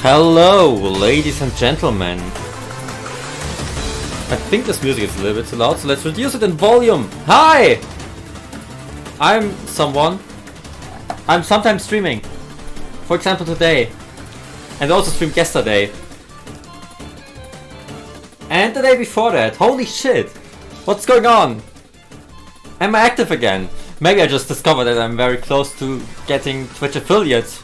Hello, ladies and gentlemen. I think this music is a little bit too loud, so let's reduce it in volume. Hi! I'm someone. I'm sometimes streaming. For example, today. And also streamed yesterday. And the day before that. Holy shit! What's going on? Am I active again? Maybe I just discovered that I'm very close to getting Twitch affiliates.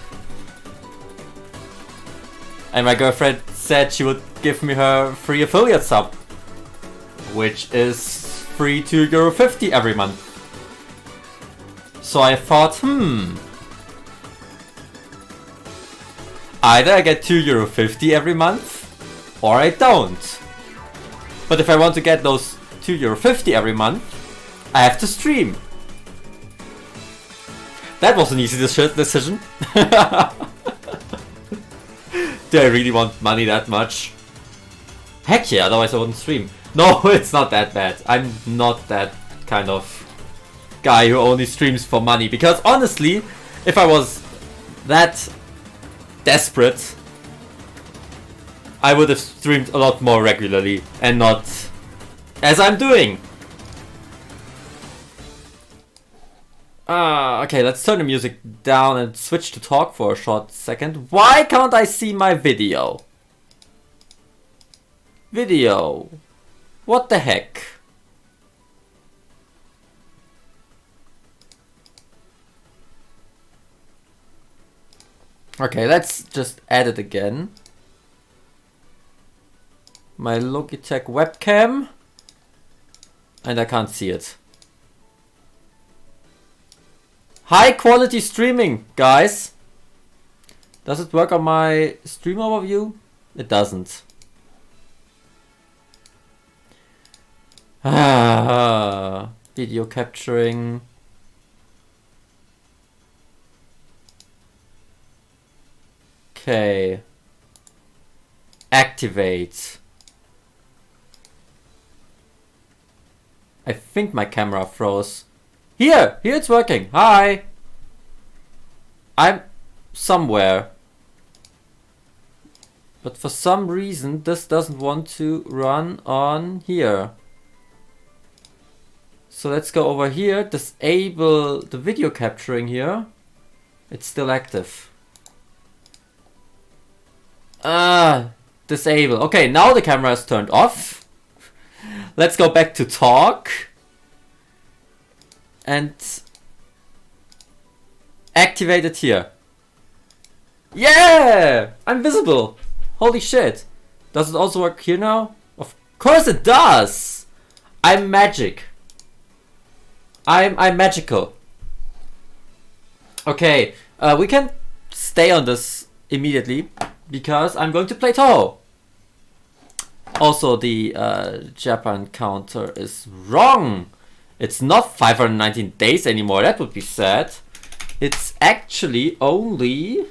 And my girlfriend said she would give me her free affiliate sub, which is free €2.50 every month. So I thought, either I get €2.50 every month, or I don't. But if I want to get those €2.50 every month, I have to stream. That was an easy decision. Do I really want money that much? Heck yeah, otherwise I wouldn't stream. No, it's not that bad. I'm not that kind of guy who only streams for money. Because honestly, if I was that desperate, I would have streamed a lot more regularly and not as I'm doing. Okay, let's turn the music down and switch to talk for a short second. Why can't I see my video? Video. What the heck? Okay, let's just add it again. My Logitech webcam. And I can't see it. High quality streaming, guys. Does it work on my stream overview? It doesn't. Video capturing. Okay. Activate. I think my camera froze. Here it's working. Hi. I'm somewhere. But for some reason this doesn't want to run on here. So let's go over here, disable the video capturing here. It's still active. Disable. Okay, now the camera is turned off. Let's go back to talk. And activate it here. Yeah! I'm visible. Holy shit. Does it also work here now? Of course it does. I'm magic. I'm magical. Okay, we can stay on this immediately because I'm going to play Toho. Also, the Japan counter is wrong. It's not 519 days anymore. That would be sad. It's actually only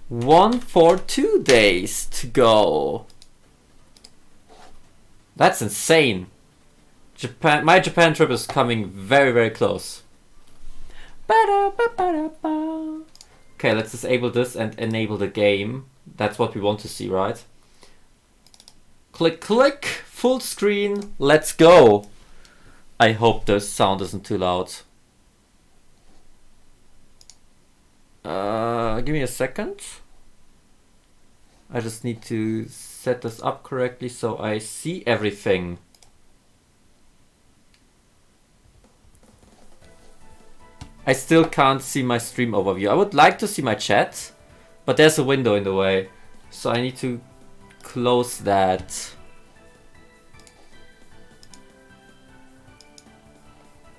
142 days to go. That's insane. My Japan trip is coming very, very close. Okay, let's disable this and enable the game. That's what we want to see, right? Click, click, full screen, let's go. I hope the sound isn't too loud. Give me a second. I just need to set this up correctly so I see everything. I still can't see my stream overview. I would like to see my chat, but there's a window in the way. So I need to close that.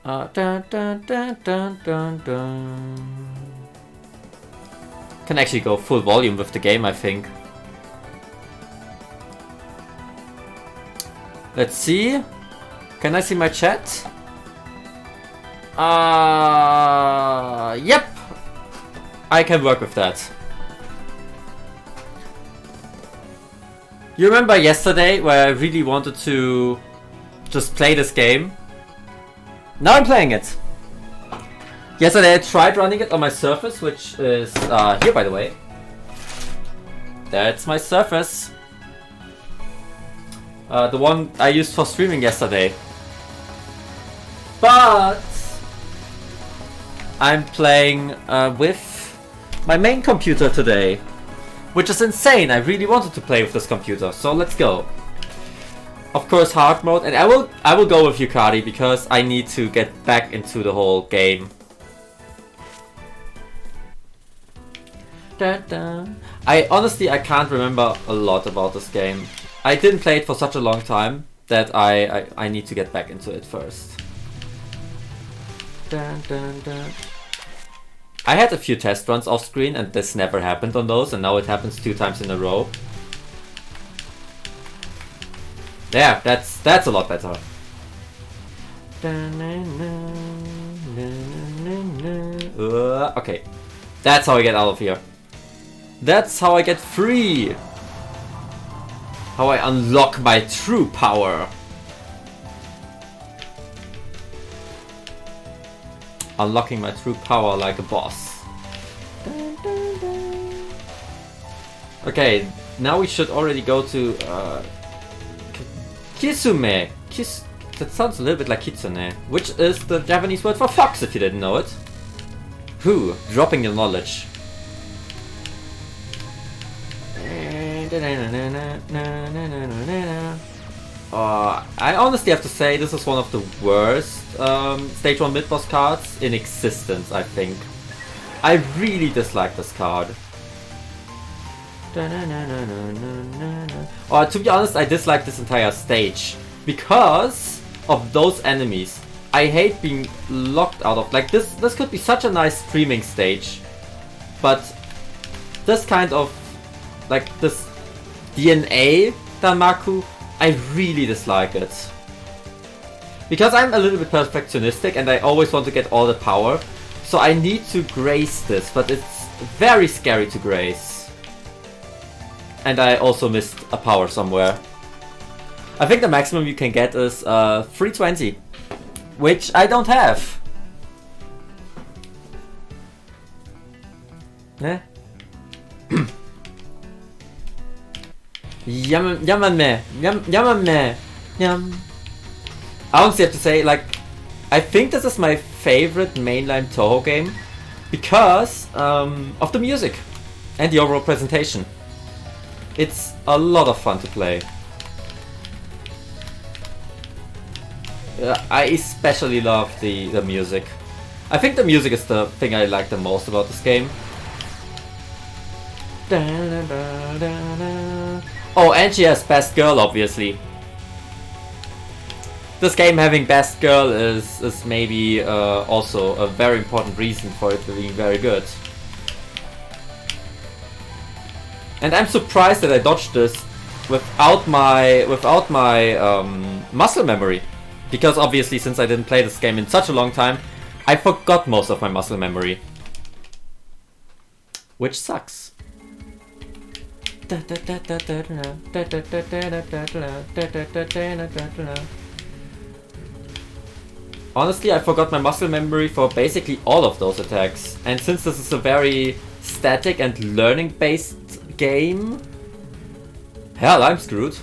Dun, dun, dun, dun, dun, dun. Can actually go full volume with the game, I think. Let's see. Can I see my chat? Yep. I can work with that. You remember yesterday where I really wanted to just play this game? Now I'm playing it. Yesterday I tried running it on my Surface, which is here by the way. That's my surface. The one I used for streaming yesterday. But I'm playing with my main computer today, which is insane. I really wanted to play with this computer, so let's go. Of course, hard mode, and I will go with Yukari because I need to get back into the whole game. I honestly can't remember a lot about this game. I didn't play it for such a long time that I need to get back into it first. I had a few test runs off screen and this never happened on those, and now it happens 2 times in a row. Yeah, that's a lot better. Okay, that's how I get out of here. That's how I get free. How I unlock my true power. Unlocking my true power like a boss. Okay, now we should already go to Kisume. That sounds a little bit like Kitsune, which is the Japanese word for fox if you didn't know it. Who? Dropping your knowledge. I honestly have to say this is one of the worst Stage 1 mid-boss cards in existence, I think. I really dislike this card. To be honest, I dislike this entire stage because of those enemies. I hate being locked out of, like, this could be such a nice streaming stage, but this kind of, like, this DNA Danmaku, I really dislike it. Because I'm a little bit perfectionistic and I always want to get all the power, so I need to grace this, but it's very scary to grace. And I also missed a power somewhere. I think the maximum you can get is 320, which I don't have. Eh? Yum yum me, yum yum me, yum. I honestly have to say, like, I think this is my favorite mainline Toho game because of the music and the overall presentation. It's a lot of fun to play. I especially love the music. I think the music is the thing I like the most about this game. Oh, and she has Best Girl, obviously. This game having Best Girl is maybe also a very important reason for it being very good. And I'm surprised that I dodged this without my muscle memory. Because obviously, since I didn't play this game in such a long time, I forgot most of my muscle memory. Which sucks. Honestly, I forgot my muscle memory for basically all of those attacks. And since this is a very static and learning based game, hell, I'm screwed.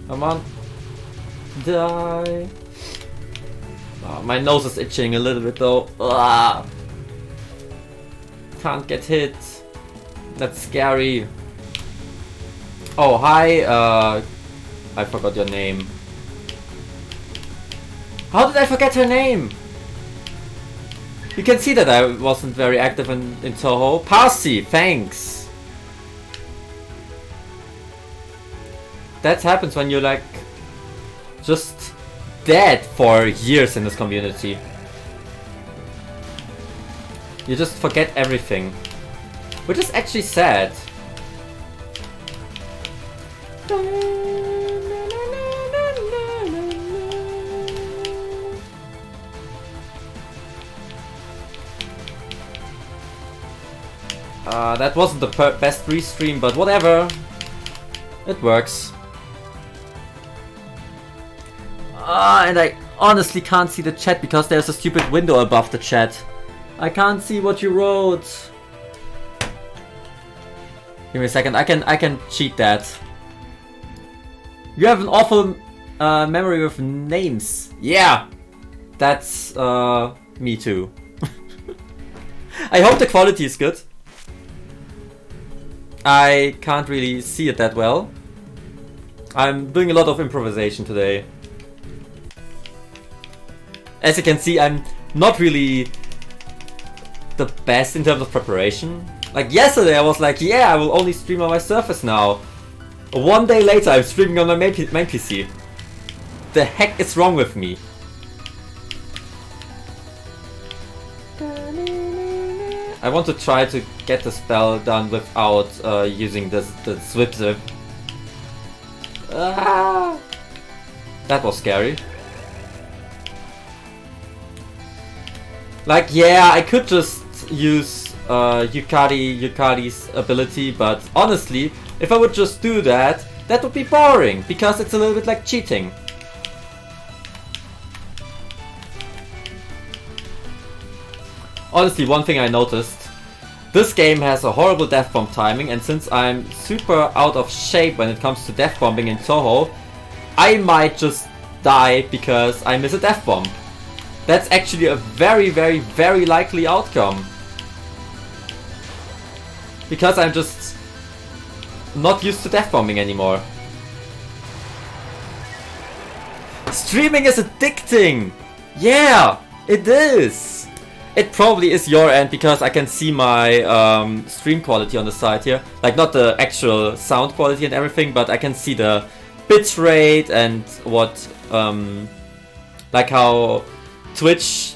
Come on, die. Oh, my nose is itching a little bit though. Ugh. Can't get hit. That's scary. Oh, hi. I forgot your name. How did I forget her name? You can see that I wasn't very active in Toho. Parsi, thanks. That happens when you're like just dead for years in this community. You just forget everything, which is actually sad. That wasn't the best restream, but whatever. It works. And I honestly can't see the chat because there's a stupid window above the chat. I can't see what you wrote. Give me a second. I can cheat that. You have an awful memory with names. Yeah, that's me too. I hope the quality is good. I can't really see it that well. I'm doing a lot of improvisation today. As you can see, I'm not really the best in terms of preparation. Like yesterday I was like, yeah, I will only stream on my Surface now. One day later I'm streaming on my main PC. The heck is wrong with me? I want to try to get the spell done without using the Zwip Zip. That was scary. Like, yeah, I could just use Yukari's ability, but honestly, if I would just do that, that would be boring, because it's a little bit like cheating. Honestly, one thing I noticed, this game has a horrible death bomb timing, and since I'm super out of shape when it comes to death bombing in Touhou, I might just die because I miss a death bomb. That's actually a very, very, very likely outcome. Because I'm just not used to death bombing anymore. Streaming is addicting! Yeah, it is! It probably is your end because I can see my stream quality on the side here. Like, not the actual sound quality and everything, but I can see the bitrate and what, like how Twitch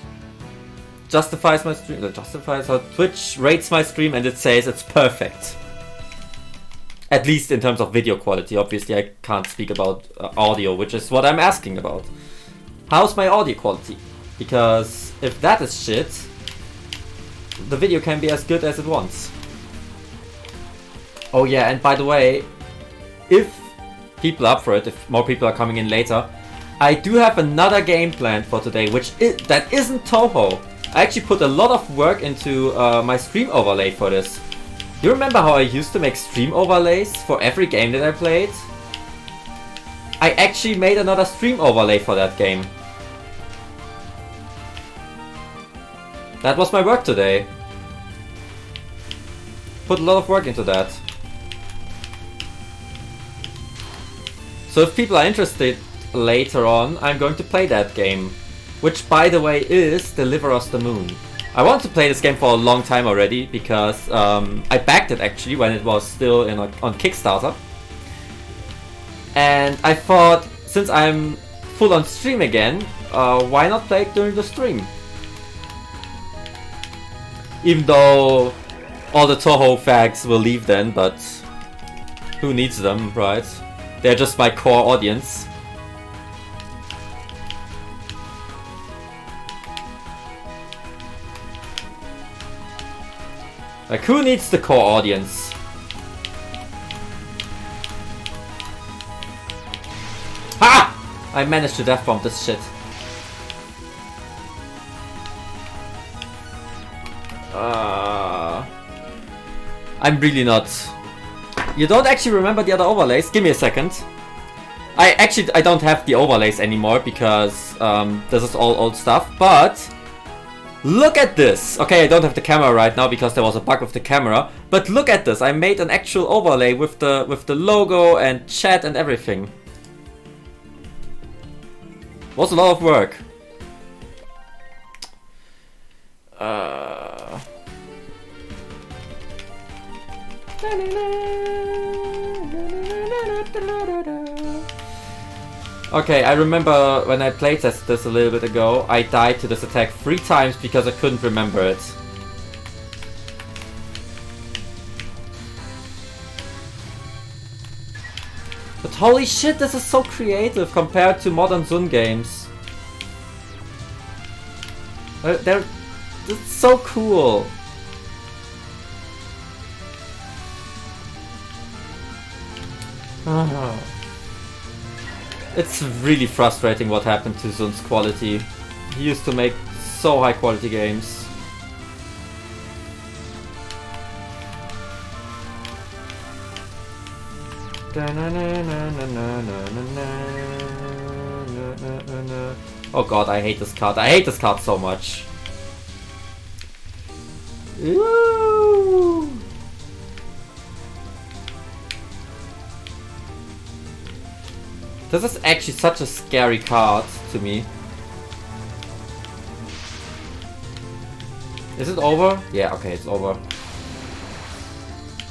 justifies my stream, how Twitch rates my stream, and it says it's perfect. At least in terms of video quality. Obviously I can't speak about audio, which is what I'm asking about. How's my audio quality? Because if that is shit, the video can be as good as it wants. Oh yeah, and by the way, if people are up for it, if more people are coming in later, I do have another game planned for today, that isn't Touhou. I actually put a lot of work into my stream overlay for this. You remember how I used to make stream overlays for every game that I played? I actually made another stream overlay for that game. That was my work today. Put a lot of work into that. So if people are interested later on, I'm going to play that game. Which, by the way, is Deliver Us the Moon. I want to play this game for a long time already because I backed it actually when it was still on Kickstarter. And I thought, since I'm full on stream again, why not play it during the stream? Even though all the Touhou fags will leave then, but who needs them, right? They're just my core audience. Like, who needs the core audience? Ha! I managed to death bomb this shit. I'm really not. You don't actually remember the other overlays? Give me a second. I don't have the overlays anymore because this is all old stuff, but look at this! Okay, I don't have the camera right now because there was a bug with the camera, but look at this! I made an actual overlay with the logo and chat and everything. Was a lot of work. Okay, I remember when I played this a little bit ago, I died to this attack 3 times because I couldn't remember it. But holy shit, this is so creative compared to modern Zun games. It's so cool. It's really frustrating what happened to Zun's quality. He used to make so high quality games. Oh god, I hate this card. I hate this card so much. Ooh. This is actually such a scary card to me. Is it over? Yeah, okay, it's over.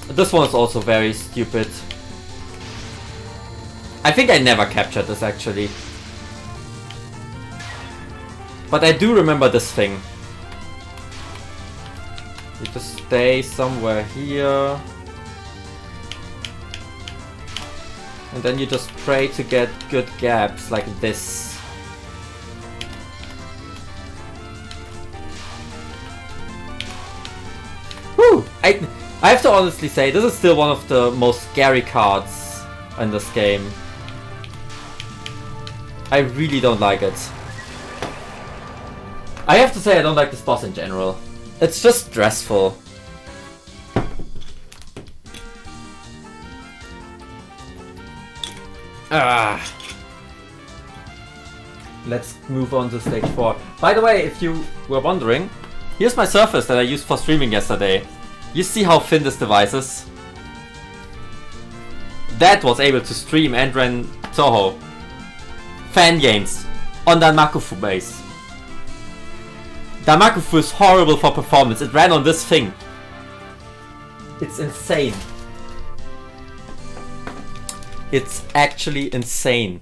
This one is also very stupid. I think I never captured this actually. But I do remember this thing. You just stay somewhere here. And then you just pray to get good gaps like this. Whew! I have to honestly say, this is still one of the most scary cards in this game. I really don't like it. I have to say I don't like this boss in general. It's just stressful. Let's move on to stage 4. By the way, if you were wondering, here's my Surface that I used for streaming yesterday. You see how thin this device is? That was able to stream and ran Toho fan games on Danmakufu base. Danmakufu is horrible for performance. It ran on this thing. It's insane. It's actually insane.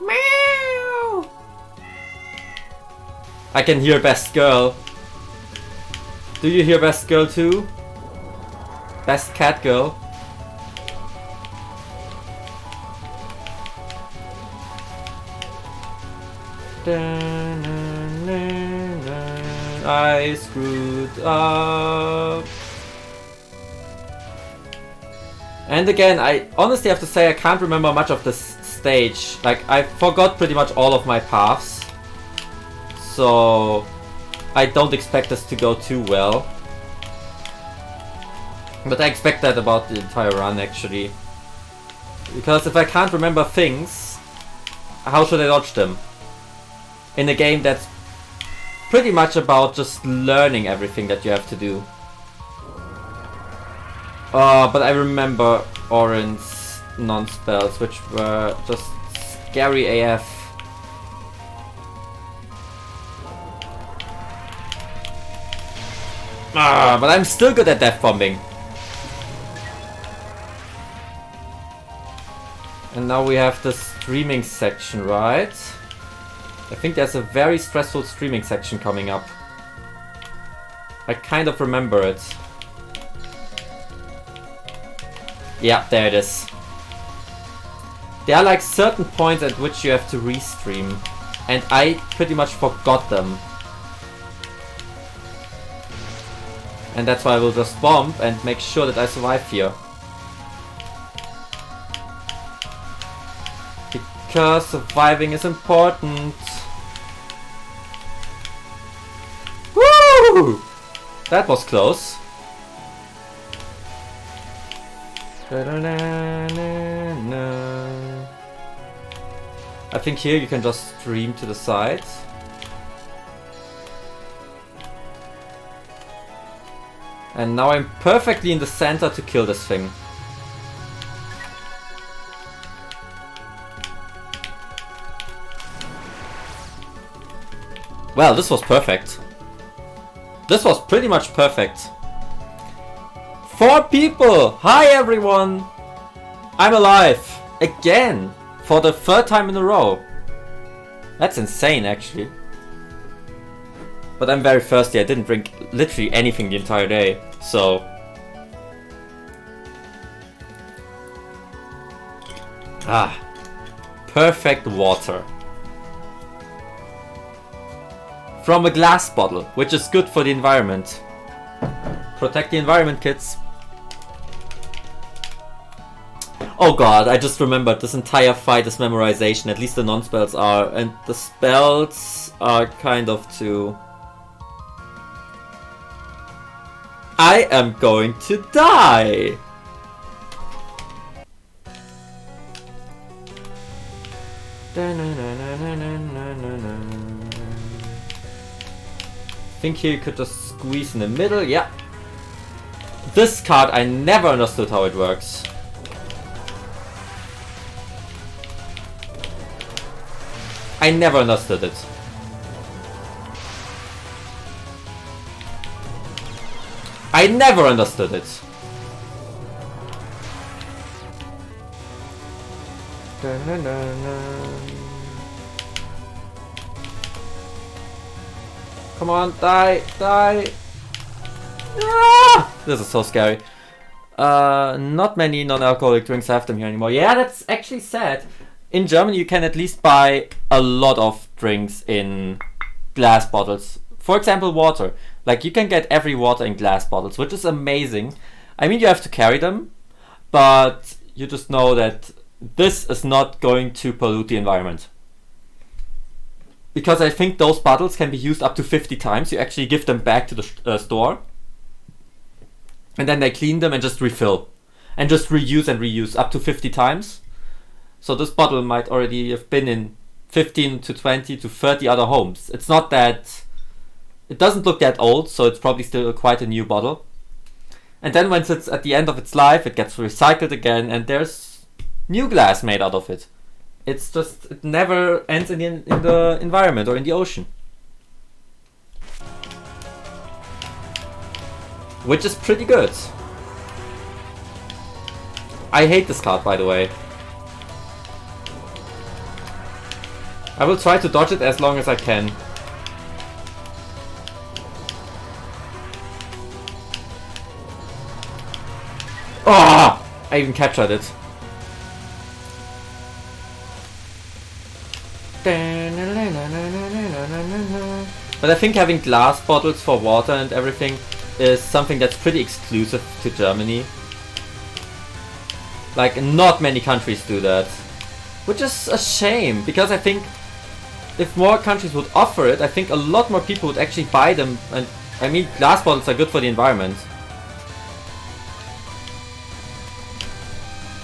Meow. I can hear Best Girl. Do you hear Best Girl too? Best Cat Girl. I screwed up. And again, I honestly have to say I can't remember much of this stage. Like, I forgot pretty much all of my paths. So I don't expect this to go too well. But I expect that about the entire run actually. Because if I can't remember things, how should I dodge them? In a game that's pretty much about just learning everything that you have to do. But I remember Orin's non-spells, which were just scary AF. But I'm still good at death bombing. And now we have the streaming section, right? I think there's a very stressful streaming section coming up. I kind of remember it. Yeah, there it is. There are like certain points at which you have to restream, and I pretty much forgot them. And that's why I will just bomb and make sure that I survive here. Because surviving is important. Woo! That was close. I think here you can just stream to the side. And now I'm perfectly in the center to kill this thing. Well, this was perfect. This was pretty much perfect. 4 people! Hi everyone! I'm alive! Again! For the 3rd time in a row. That's insane actually. But I'm very thirsty. I didn't drink literally anything the entire day. So... perfect water. From a glass bottle, which is good for the environment. Protect the environment, kids. Oh god, I just remembered this entire fight is memorization, at least the non-spells are, and the spells are kind of too... I am going to die! Think here you could just squeeze in the middle, yeah. This card, I never understood how it works. I never understood it. I never understood it. Come on, die, die. Ah! This is so scary. Not many non-alcoholic drinks have them here anymore. Yeah, that's actually sad. In Germany, you can at least buy a lot of drinks in glass bottles. For example, water. Like, you can get every water in glass bottles, which is amazing. I mean, you have to carry them, but you just know that this is not going to pollute the environment. Because I think those bottles can be used up to 50 times. You actually give them back to the store. And then they clean them and just refill. And just reuse and reuse up to 50 times. So this bottle might already have been in 15 to 20 to 30 other homes. It's not that... It doesn't look that old, so it's probably still quite a new bottle. And then when it's at the end of its life, it gets recycled again and there's new glass made out of it. It's just, it never ends in the environment or in the ocean. Which is pretty good. I hate this card, by the way. I will try to dodge it as long as I can. Ah! Oh, I even captured it. But I think having glass bottles for water and everything is something that's pretty exclusive to Germany. Like, not many countries do that. Which is a shame, because I think if more countries would offer it, I think a lot more people would actually buy them. And I mean, glass bottles are good for the environment.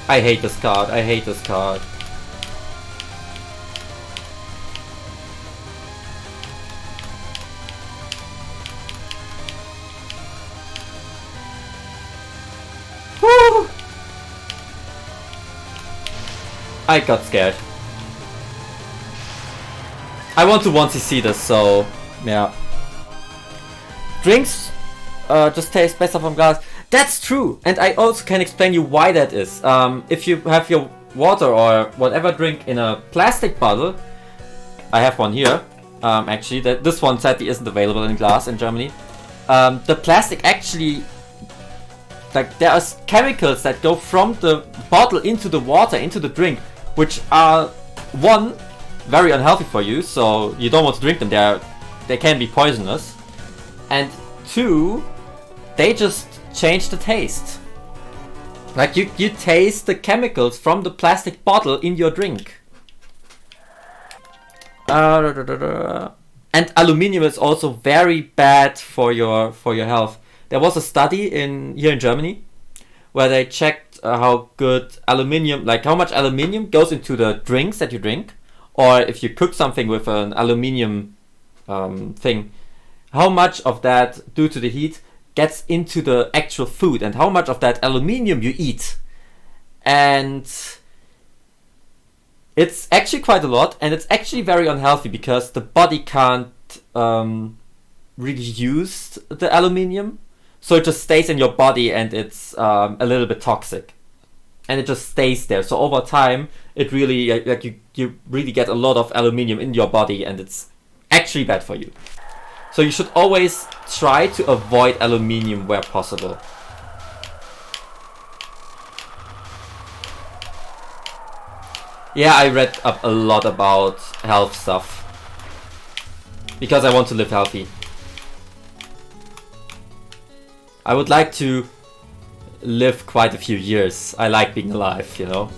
I hate this card, I hate this card. Woo! I got scared. I want to 1cc this, so yeah. Drinks just taste better from glass. That's true, and I also can explain you why that is. If you have your water or whatever drink in a plastic bottle, I have one here. Actually, this one sadly isn't available in glass in Germany. The plastic actually, like, there are chemicals that go from the bottle into the water, into the drink, which are, one, very unhealthy for you, so you don't want to drink them. They can be poisonous, and two, they just change the taste. Like, you taste the chemicals from the plastic bottle in your drink. And aluminium is also very bad for your health. There was a study here in Germany where they checked how good aluminium, like how much aluminium goes into the drinks that you drink, or if you cook something with an aluminium thing, how much of that, due to the heat, gets into the actual food, and how much of that aluminium you eat. And it's actually quite a lot, and it's actually very unhealthy because the body can't really use the aluminium, so it just stays in your body, and it's a little bit toxic, and it just stays there. So over time, it really, like, you really get a lot of aluminium in your body, and it's actually bad for you. So you should always try to avoid aluminium where possible. Yeah, I read up a lot about health stuff because I want to live healthy. I would like to live quite a few years. I like being alive, you know.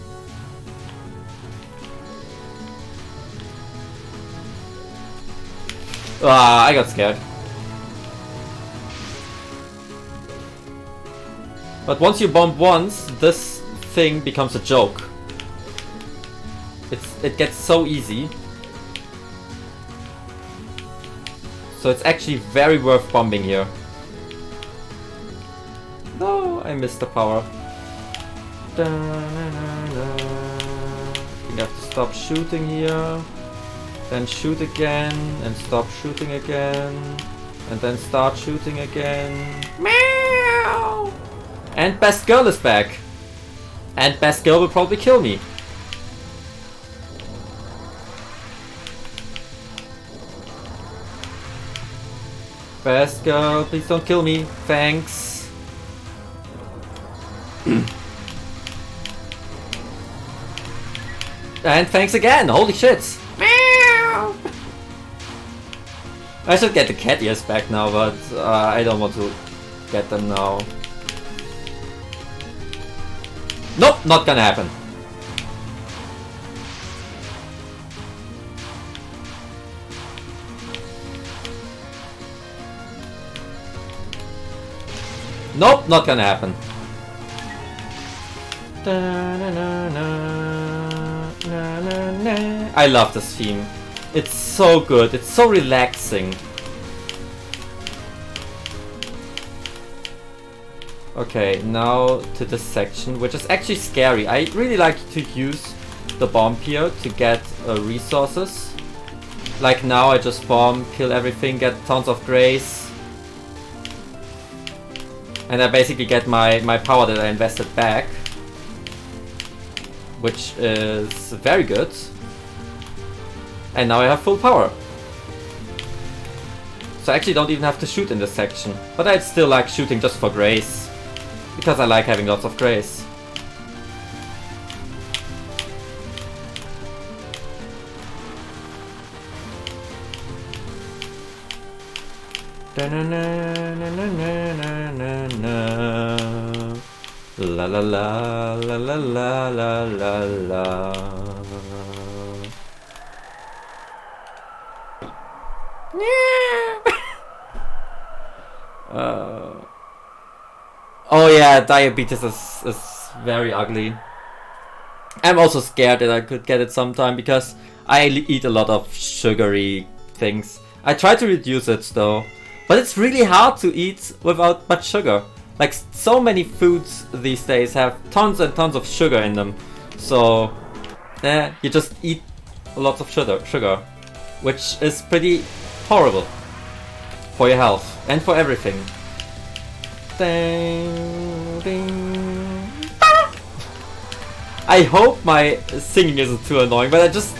Ah, I got scared. But once you bomb once, this thing becomes a joke. It gets so easy. So it's actually very worth bombing here. No, I missed the power. I think I have to stop shooting here. Then shoot again, and stop shooting again. And then start shooting again. Meow! And Best Girl is back. And Best Girl will probably kill me. Best Girl, please don't kill me. Thanks. And thanks again. Holy shit. Meow. I should get the cat ears back now, but I don't want to get them now. Nope, not gonna happen. Nope, not gonna happen. I love this theme. It's so good, it's so relaxing. Okay, now to this section, which is actually scary. I really like to use the bomb here to get resources. Like now I just bomb, kill everything, get tons of grace. And I basically get my power that I invested back. Which is very good. And now I have full power. So I actually don't even have to shoot in this section. But I still like shooting just for grace. Because I like having lots of grace. La la la la la la la la la. Oh yeah, diabetes is very ugly. I'm also scared that I could get it sometime because I eat a lot of sugary things. I try to reduce it though, but it's really hard to eat without much sugar. Like so many foods these days have tons and tons of sugar in them. So you just eat lots of sugar, which is pretty horrible for your health and for everything. Ding, ding. I hope my singing isn't too annoying, but I just...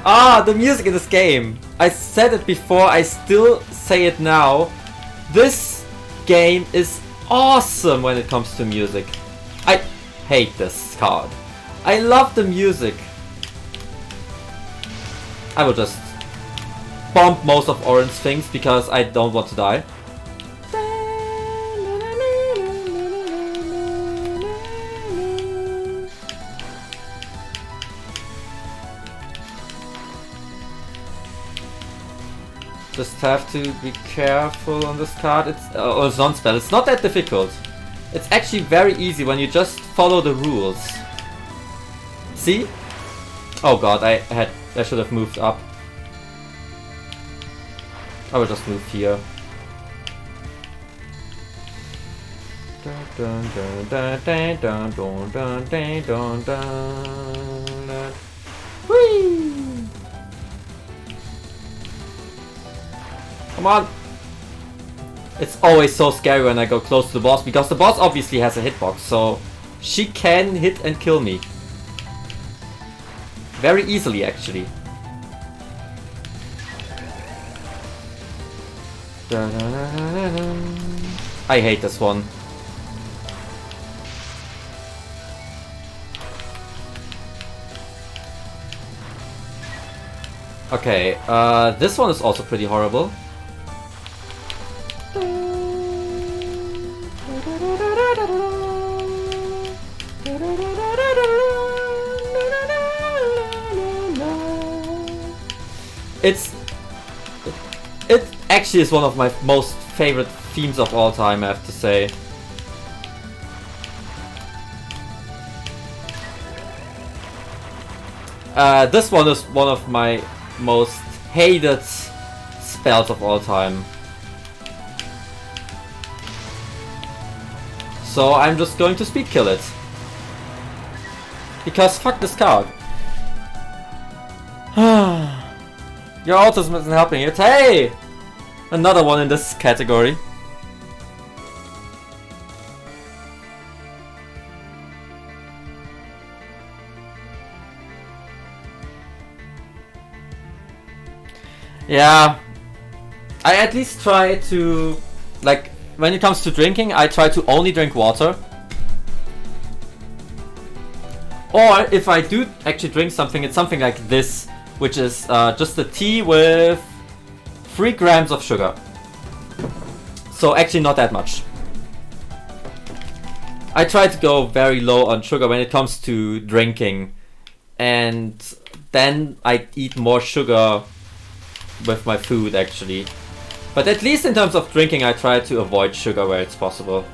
the music in this game. I said it before, I still say it now. This game is awesome when it comes to music. I hate this card. I love the music. I will just bomb most of orange things because I don't want to die. Just have to be careful on this card. It's non-spell. It's not that difficult. It's actually very easy when you just follow the rules. See? Oh god, I should have moved up. I will just move here. Whee! Come on! It's always so scary when I go close to the boss, because the boss obviously has a hitbox, so she can hit and kill me. Very easily, actually. I hate this one. Okay, this one is also pretty horrible. It actually is one of my most favorite themes of all time, I have to say. This one is one of my most hated spells of all time. So I'm just going to speed kill it. Because fuck this card. Your autism isn't helping it. Hey! Another one in this category. Yeah. I at least try to, like, when it comes to drinking, I try to only drink water. Or if I do actually drink something, it's something like this, which is just a tea with 3 grams of sugar. So actually not that much. I try to go very low on sugar when it comes to drinking. And then I eat more sugar with my food actually. But at least in terms of drinking, I try to avoid sugar where it's possible.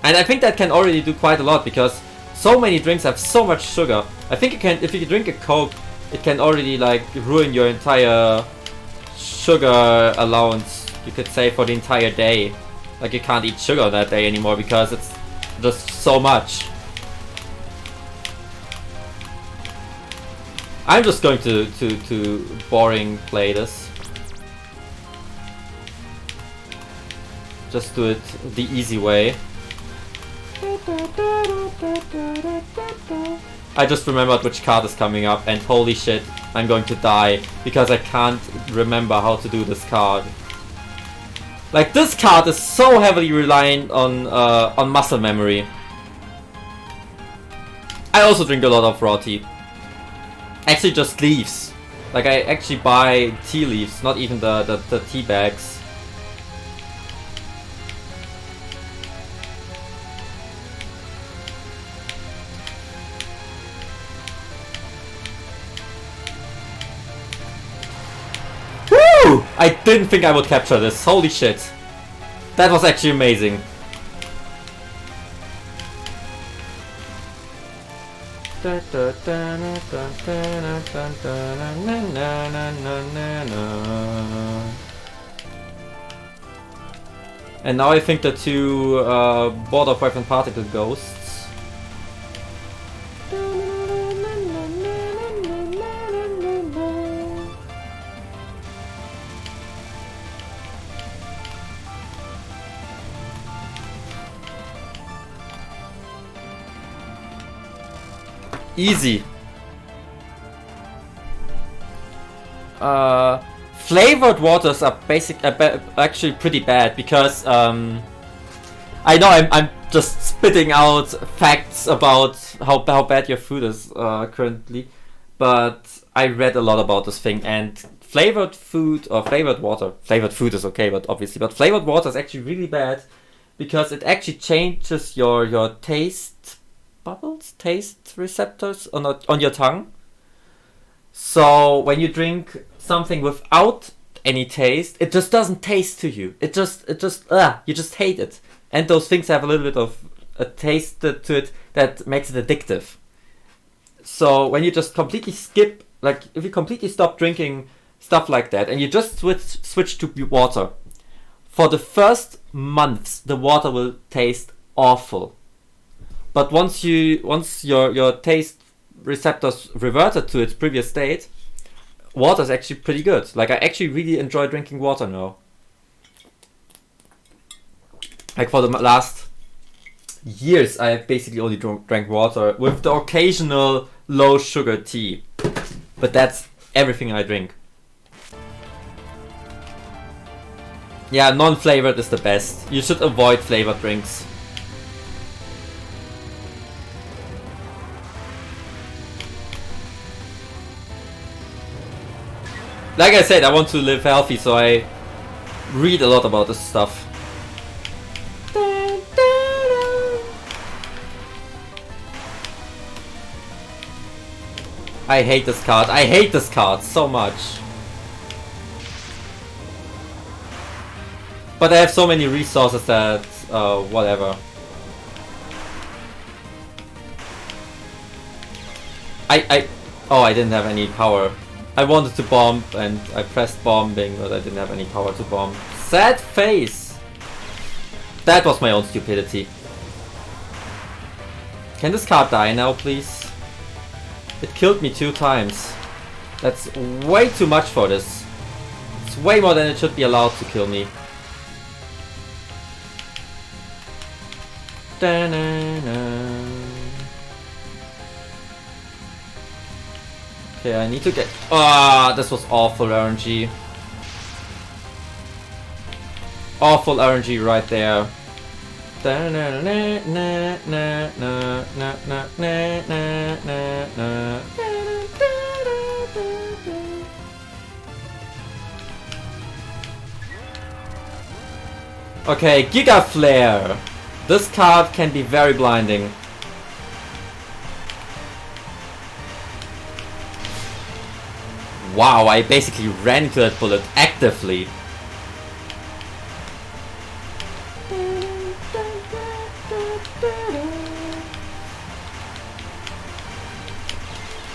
And I think that can already do quite a lot because so many drinks have so much sugar. I think you can, if you drink a Coke, it can already like ruin your entire sugar allowance, you could say, for the entire day. Like you can't eat sugar that day anymore because it's just so much. I'm just going to boring play this. Just do it the easy way. I just remembered which card is coming up and holy shit, I'm going to die because I can't remember how to do this card. Like this card is so heavily reliant on muscle memory. I also drink a lot of raw tea. Actually just leaves. Like I actually buy tea leaves, not even the tea bags. Woo! I didn't think I would capture this. Holy shit. That was actually amazing. And now I think the 2 border weapon particle ghosts. Easy. Flavored waters are actually pretty bad because I know I'm just spitting out facts about how bad your food is currently, but I read a lot about this thing, and flavored food or flavored water, flavored food is okay, but obviously, but flavored water is actually really bad because it actually changes your taste bubbles, taste receptors on your tongue. So when you drink something without any taste, it just doesn't taste to you. You just hate it. And those things have a little bit of a taste to it that makes it addictive. So when you just completely skip, like if you completely stop drinking stuff like that and you just switch to water, for the first months the water will taste awful. But once your taste receptors reverted to its previous state, water is actually pretty good. Like I actually really enjoy drinking water now. Like for the last years, I have basically only drank water with the occasional low sugar tea. But that's everything I drink. Yeah, non-flavored is the best. You should avoid flavored drinks. Like I said, I want to live healthy, so I read a lot about this stuff. I hate this card. I hate this card so much. But I have so many resources that, whatever. Oh, I didn't have any power. I wanted to bomb and I pressed bombing, but I didn't have any power to bomb. Sad face! That was my own stupidity. Can this card die now, please? It killed me 2 times. That's way too much for this. It's way more than it should be allowed to kill me. Okay, I need to get... Ah, this was awful RNG. Awful RNG right there. Okay, Giga Flare. This card can be very blinding. Wow, I basically ran into that bullet actively.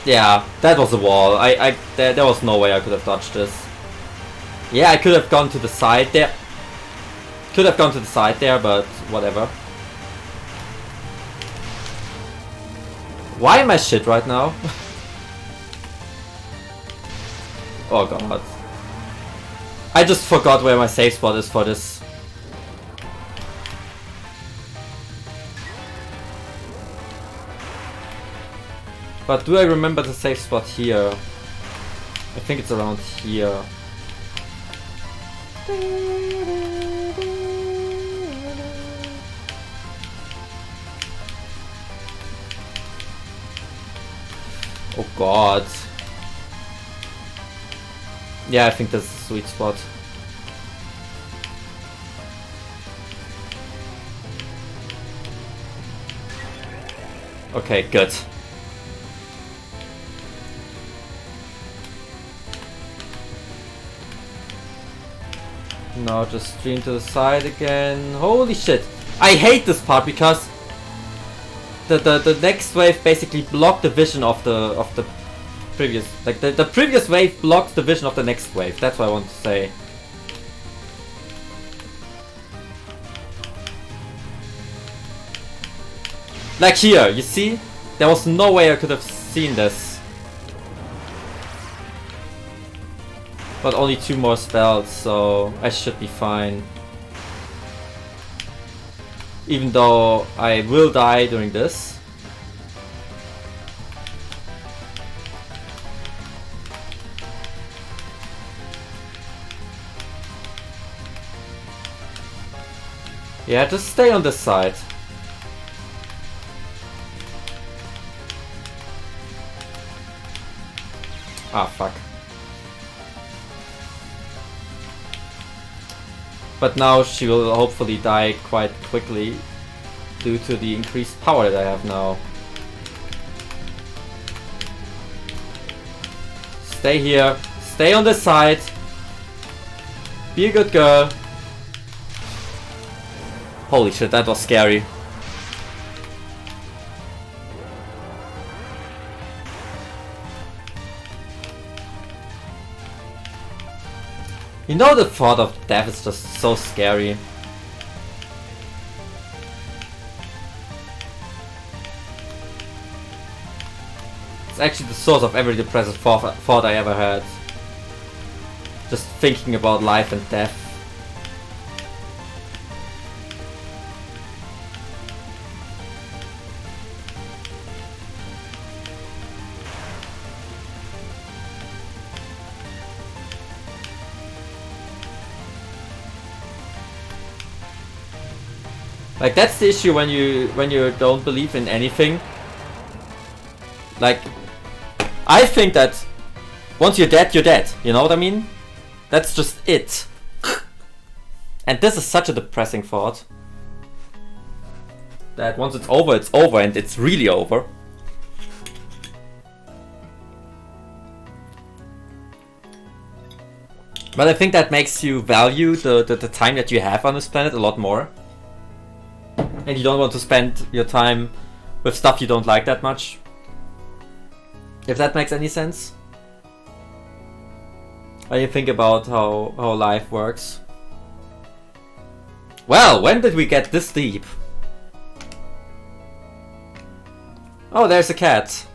Yeah, that was a wall. There was no way I could have dodged this. Yeah, I could have gone to the side there. Could have gone to the side there, but whatever. Why am I shit right now? Oh god. I just forgot where my safe spot is for this. But do I remember the safe spot here? I think it's around here. Oh god. Yeah, I think that's the sweet spot. Okay, good. Now just stream to the side again. Holy shit. I hate this part because the next wave basically blocked the vision of the previous, like the previous wave blocked the vision of the next wave. That's what I want to say. Like here, you see? There was no way I could have seen this. But only 2 more spells, so I should be fine. Even though I will die during this. Yeah, just stay on this side. Ah, fuck. But now she will hopefully die quite quickly due to the increased power that I have now. Stay here. Stay on this side. Be a good girl. Holy shit, that was scary. You know, the thought of death is just so scary. It's actually the source of every depressive thought I ever had. Just thinking about life and death. Like, that's the issue when you don't believe in anything. Like, I think that once you're dead, you're dead. You know what I mean? That's just it. And this is such a depressing thought. That once it's over, and it's really over. But I think that makes you value the time that you have on this planet a lot more. And you don't want to spend your time with stuff you don't like that much. If that makes any sense. When you think about how life works. Well, when did we get this deep? Oh, there's a cat.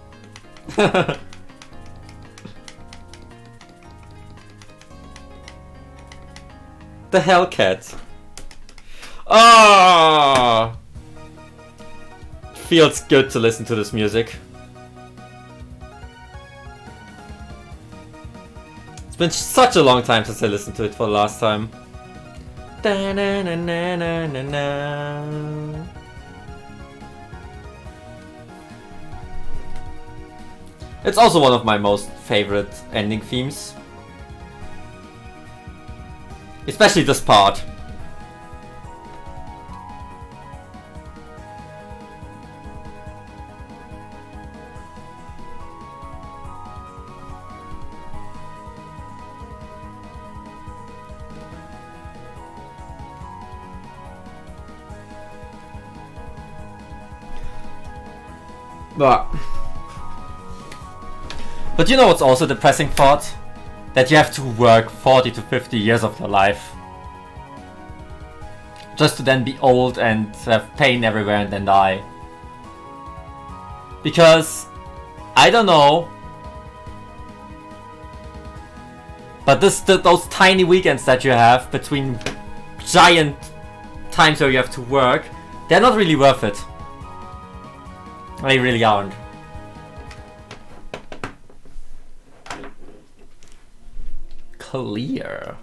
The Hellcat. Ah, feels good to listen to this music. It's been such a long time since I listened to it for the last time. It's also one of my most favorite ending themes. Especially this part. But you know what's also a depressing thought? That you have to work 40 to 50 years of your life. Just to then be old and have pain everywhere and then die. Because, I don't know, but those tiny weekends that you have between giant times where you have to work, they're not really worth it. They really aren't. Clear.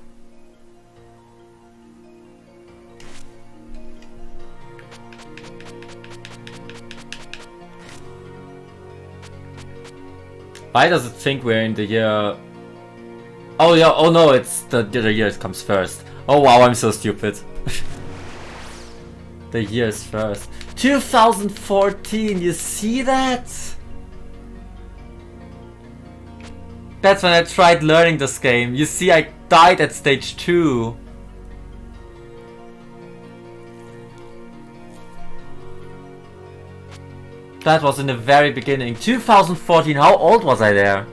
Why does it think we're in the year? Oh yeah, oh no, it's the year comes first. Oh wow, I'm so stupid. The year's first. 2014, you see that? That's when I tried learning this game. You see, I died at stage 2. That was in the very beginning. 2014, how old was I there?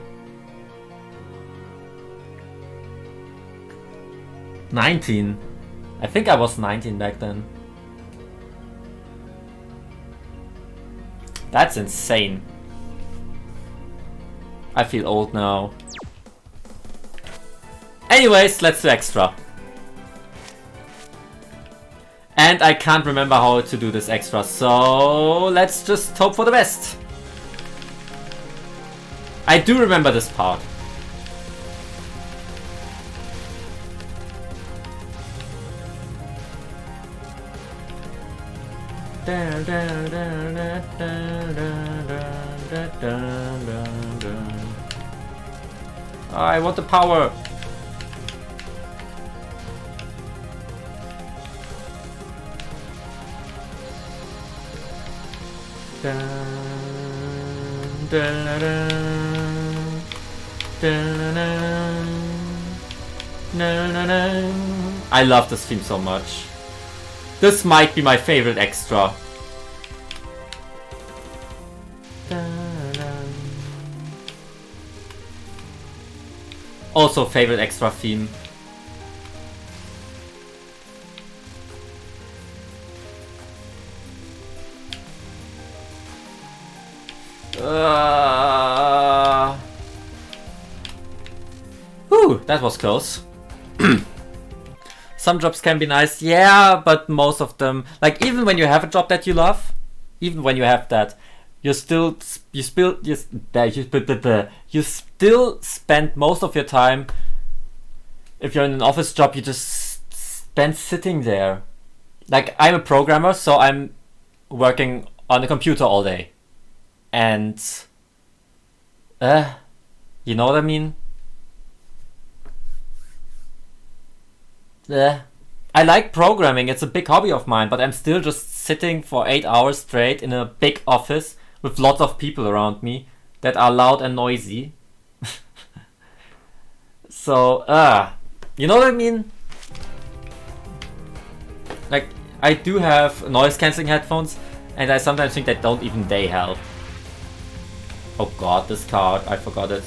19. I think I was 19 back then. That's insane. I feel old now. Anyways, let's do extra. And I can't remember how to do this extra, so let's just hope for the best. I do remember this part. I want the power. I love this theme so much. This might be my favorite extra. Also favorite extra theme. Whew, that was close. Some jobs can be nice, yeah, but most of them, like even when you have a job that you love, even when you have that, you still spend most of your time. If you're in an office job, you just spend sitting there. Like I'm a programmer, so I'm working on a computer all day, and you know what I mean? I like programming, it's a big hobby of mine, but I'm still just sitting for 8 hours straight in a big office with lots of people around me that are loud and noisy. So, You know what I mean? Like, I do have noise cancelling headphones, and I sometimes think that don't even they help. Oh god, this card, I forgot it.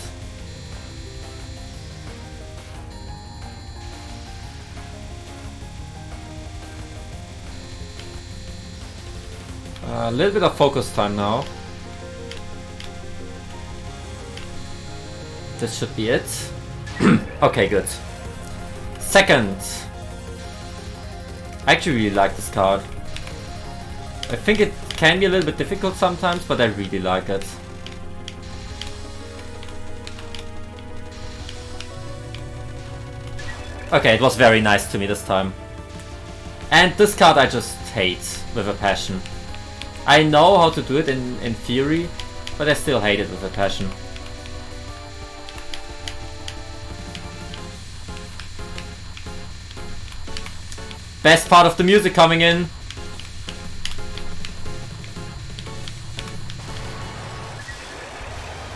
A little bit of focus time now. This should be it. Okay, good. Second. I actually really like this card. I think it can be a little bit difficult sometimes, but I really like it. Okay, it was very nice to me this time. And this card I just hate with a passion. I know how to do it in theory, but I still hate it with a passion. Best part of the music coming in.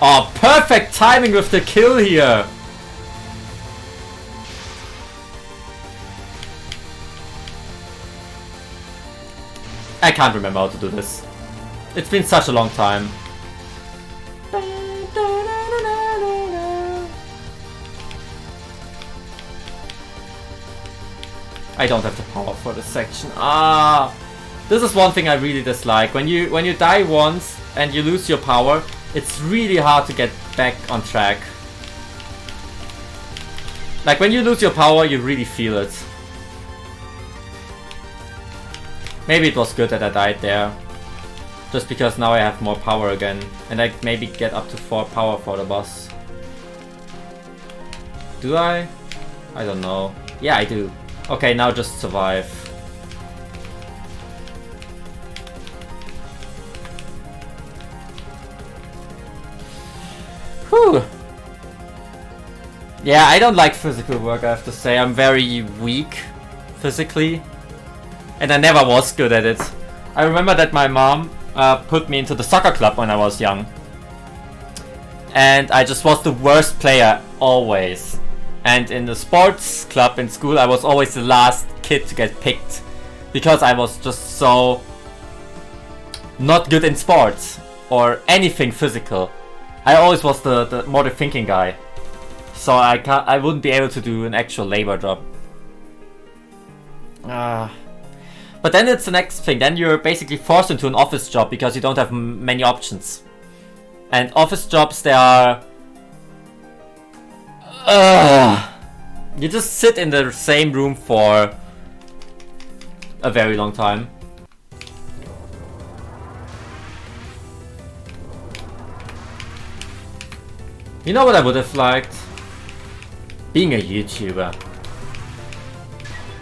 Oh, perfect timing with the kill here. I can't remember how to do this. It's been such a long time. I don't have the power for this section. Ah, this is one thing I really dislike. When you die once and you lose your power, it's really hard to get back on track. Like when you lose your power, you really feel it. Maybe it was good that I died there. Just because now I have more power again. And I maybe get up to 4 power for the boss. Do I? I don't know. Yeah, I do. Okay, now just survive. Whew. Yeah, I don't like physical work, I have to say. I'm very weak physically. And I never was good at it. I remember that my mom put me into the soccer club when I was young. And I just was the worst player, always. And in the sports club in school, I was always the last kid to get picked. Because I was just so not good in sports. Or anything physical. I always was the more the thinking guy. So I wouldn't be able to do an actual labor job. But then it's the next thing. Then you're basically forced into an office job because you don't have many options. And office jobs, they are... you just sit in the same room for a very long time. You know what I would have liked? Being a YouTuber.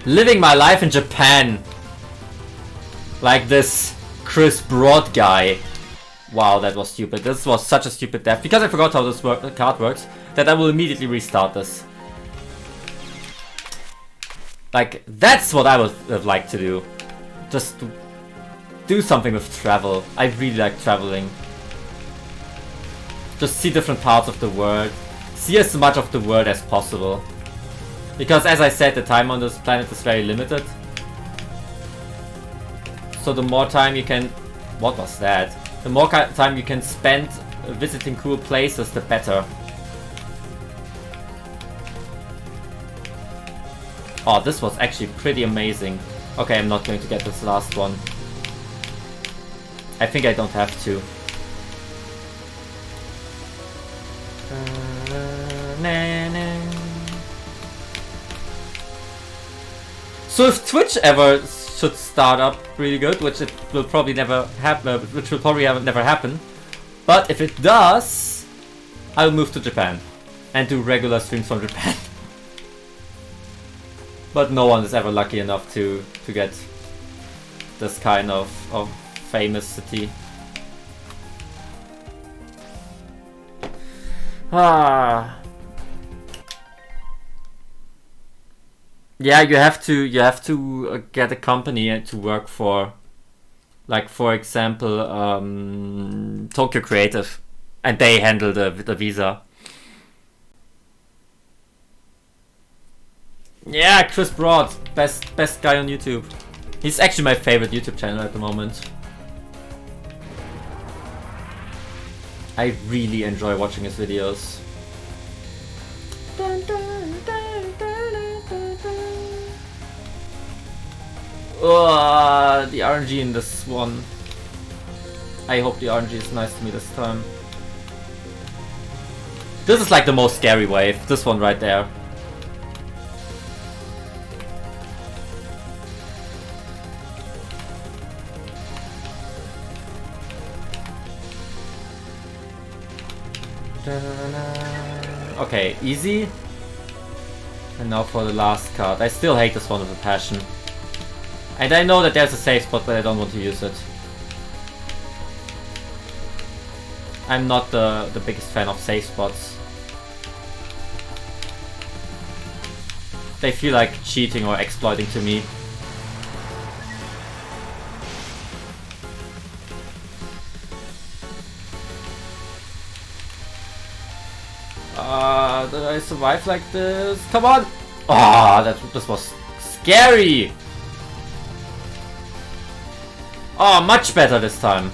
Living my life in Japan. Like this Chris Broad guy. Wow, that was stupid. This was such a stupid death. Because I forgot how this card works, that I will immediately restart this. Like, that's what I would have liked to do. Just to do something with travel. I really like traveling. Just see different parts of the world. See as much of the world as possible. Because as I said, the time on this planet is very limited. So the more time you can... What was that? The more time you can spend visiting cool places, the better. Oh, this was actually pretty amazing. Okay, I'm not going to get this last one. I think I don't have to. So if Twitch ever should start up really good, which it will probably never happen, never happen, but if it does, I'll move to Japan and do regular streams from Japan. But no one is ever lucky enough to get this kind of famous city. Yeah, you have to get a company to work for, like for example, Tokyo Creative, and they handle the visa. Yeah, Chris Broad, best guy on YouTube. He's actually my favorite YouTube channel at the moment. I really enjoy watching his videos. The RNG in this one. I hope the RNG is nice to me this time. This is like the most scary wave, this one right there. Okay, easy. And now for the last card. I still hate this one with a passion. And I know that there's a safe spot, but I don't want to use it. I'm not the biggest fan of safe spots. They feel like cheating or exploiting to me. Did I survive like this? Come on! This was scary! Oh, much better this time.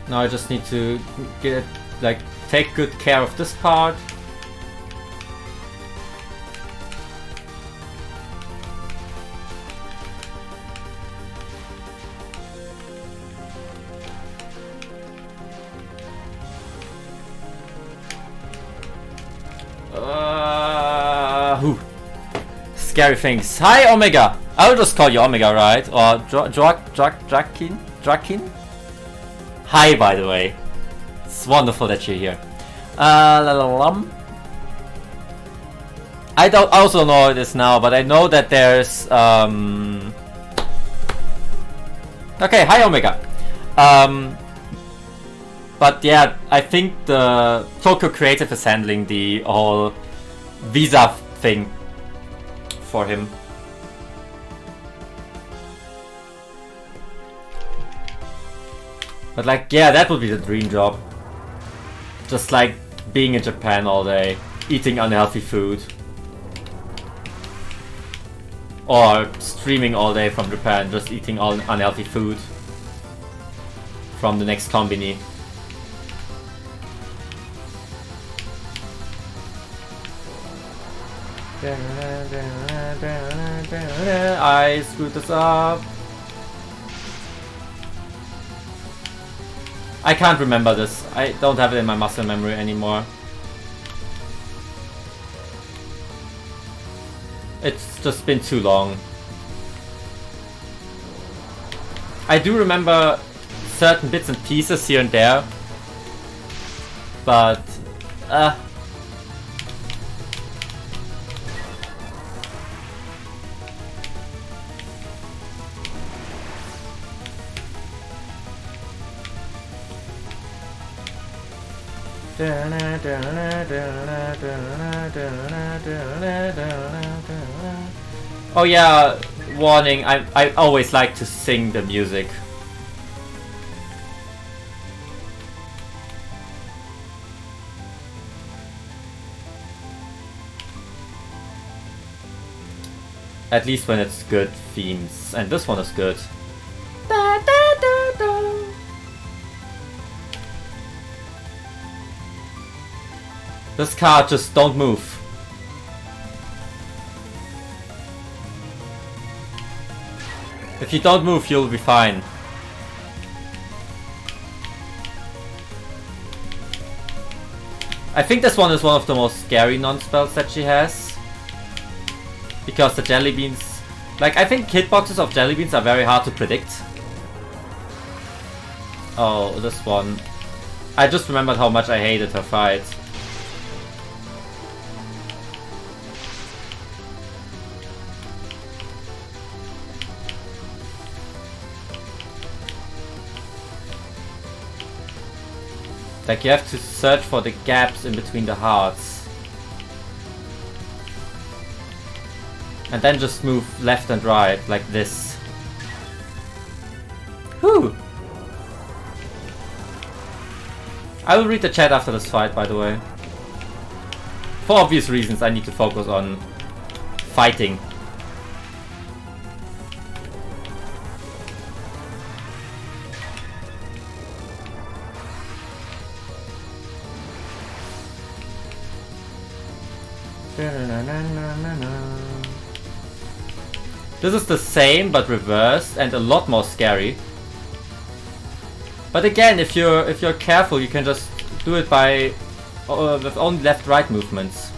Now I just need to take good care of this part. Scary things. Hi Omega! I'll just call you Omega, right? Or Drakin? Hi, by the way. It's wonderful that you're here. I don't also know this now, but I know that there's okay, hi Omega. But yeah, I think the Tokyo Creative is handling the whole visa thing for him. But like, yeah, that would be the dream job. Just like being in Japan all day, eating unhealthy food. Or streaming all day from Japan, just eating all unhealthy food from the next combini. I screwed this up. I can't remember this. I don't have it in my muscle memory anymore. It's just been too long. I do remember certain bits and pieces here and there, but oh yeah, warning, I always like to sing the music. At least when it's good themes, and this one is good. This card, just don't move. If you don't move, you'll be fine. I think this one is one of the most scary non-spells that she has. Because the jelly beans... Like, I think hitboxes of jelly beans are very hard to predict. Oh, this one. I just remembered how much I hated her fight. Like you have to search for the gaps in between the hearts. And then just move left and right, like this. Whew! I will read the chat after this fight, by the way. For obvious reasons, I need to focus on fighting. This is the same but reversed and a lot more scary. But again, if you're careful, you can just do it by with only left-right movements,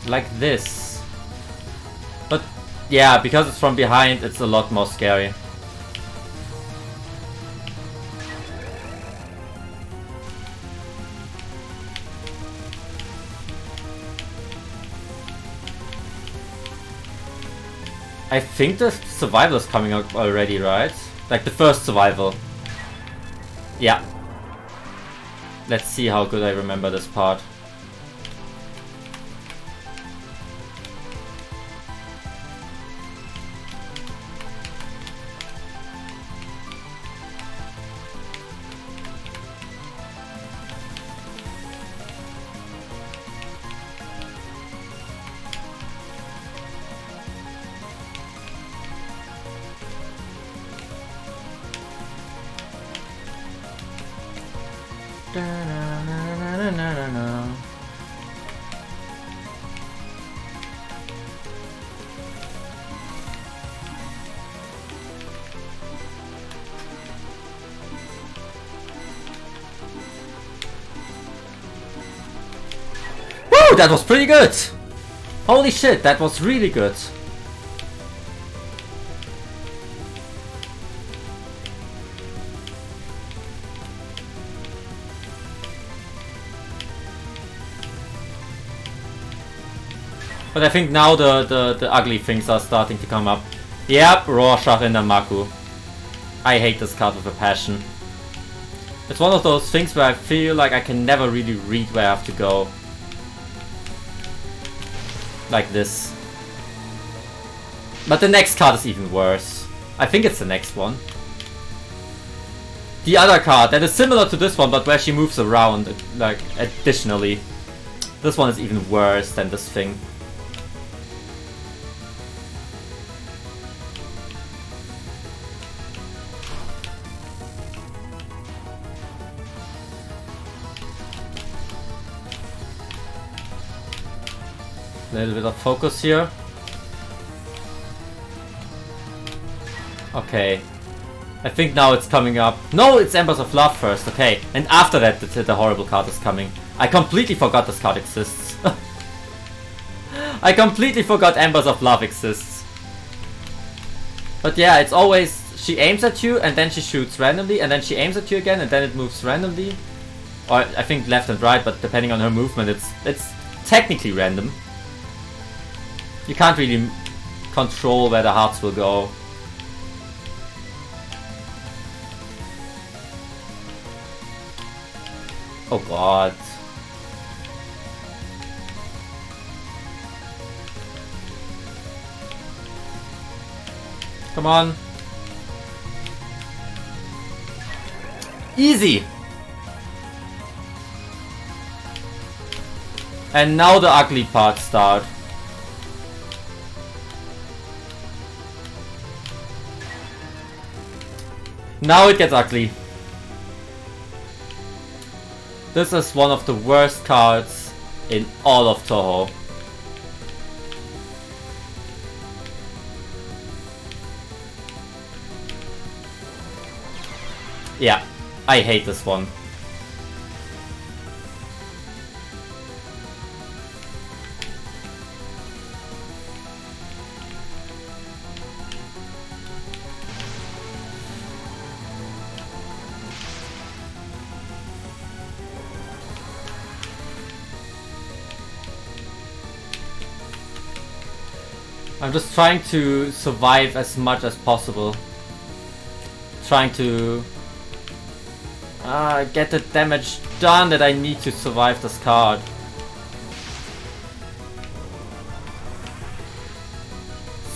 like this. But yeah, because it's from behind, it's a lot more scary. I think the survival is coming up already, right? Like the first survival. Yeah. Let's see how good I remember this part. Woo! That was pretty good! Holy shit, that was really good. But I think now the ugly things are starting to come up. Yep, Rorschach in Namaku. I hate this card with a passion. It's one of those things where I feel like I can never really read where I have to go. Like this. But the next card is even worse. I think it's the next one. The other card that is similar to this one, but where she moves around, like, additionally. This one is even worse than this thing. A little bit of focus here. Okay. I think now it's coming up. No, it's Embers of Love first, okay. And after that, the horrible card is coming. I completely forgot this card exists. I completely forgot Embers of Love exists. But yeah, it's always... She aims at you, and then she shoots randomly, and then she aims at you again, and then it moves randomly. Or I think left and right, but depending on her movement, it's technically random. You can't really control where the hearts will go. Oh god. Come on. Easy! And now the ugly parts start. Now it gets ugly. This is one of the worst cards in all of Toho. Yeah, I hate this one. I'm just trying to survive as much as possible. Trying to... Get the damage done that I need to survive this card.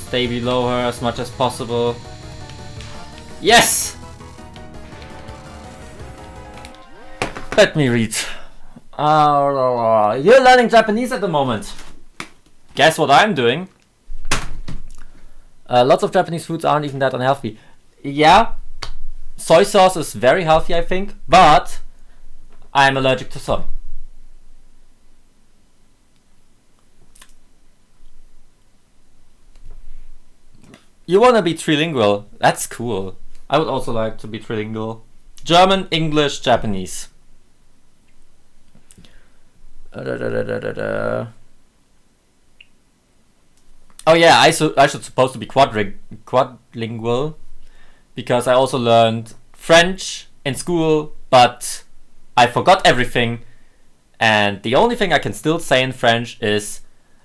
Stay below her as much as possible. Yes! Let me read. You're learning Japanese at the moment. Guess what I'm doing? Lots of Japanese foods aren't even that unhealthy. Yeah, soy sauce is very healthy, I think, but I'm allergic to soy. You wanna be trilingual? That's cool. I would also like to be trilingual. German, English, Japanese. Oh yeah, I should supposed to be quadlingual, because I also learned French in school, but I forgot everything, and the only thing I can still say in French is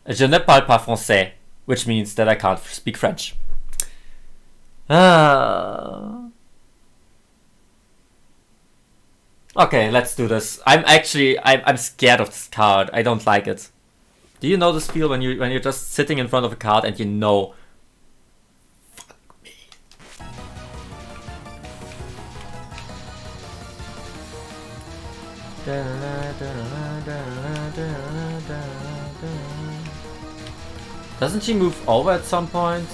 "Je ne parle pas français," which means that I can't speak French. Okay, let's do this. I'm scared of this card. I don't like it. Do you know this feel when you're just sitting in front of a card and you know, fuck me. Doesn't she move over at some point?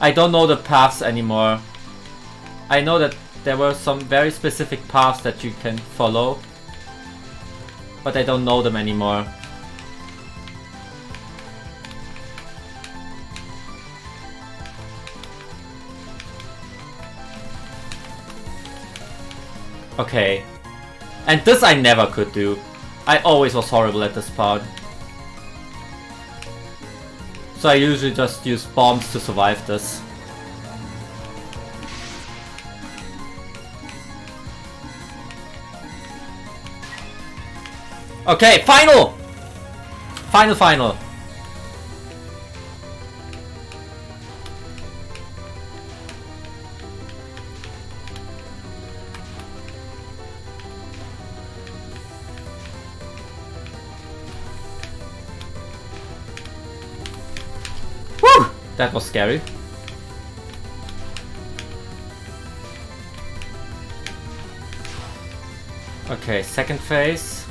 I don't know the paths anymore. I know that there were some very specific paths that you can follow, but I don't know them anymore. Okay. And this I never could do. I always was horrible at this part. So I usually just use bombs to survive this. Okay, final! Final. Woo! That was scary. Okay, second phase.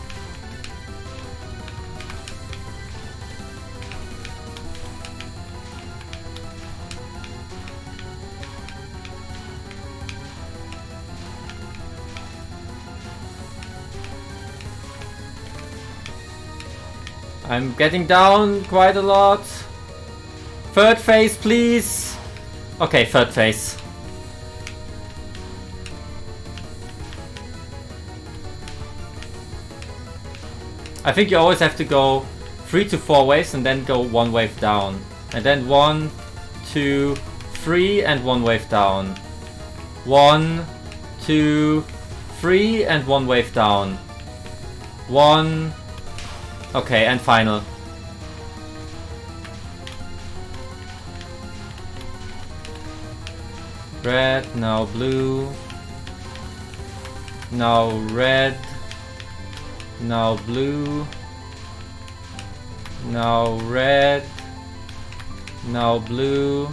I'm getting down quite a lot. Third phase, please. Okay, third phase. I think you always have to go 3 to 4 waves and then go 1 wave down. And then 1, 2, 3 and 1 wave down. 1, 2, 3 and 1 wave down. 1. Okay, and final. Red, now blue. Now red. Now blue. Now red. Now blue.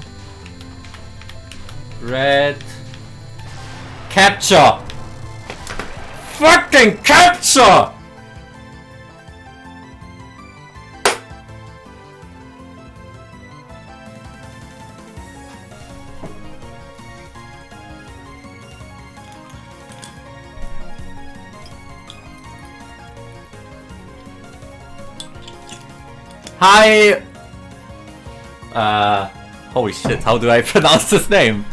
Red. Capture! Fucking capture! Hi! Holy shit, how do I pronounce this name?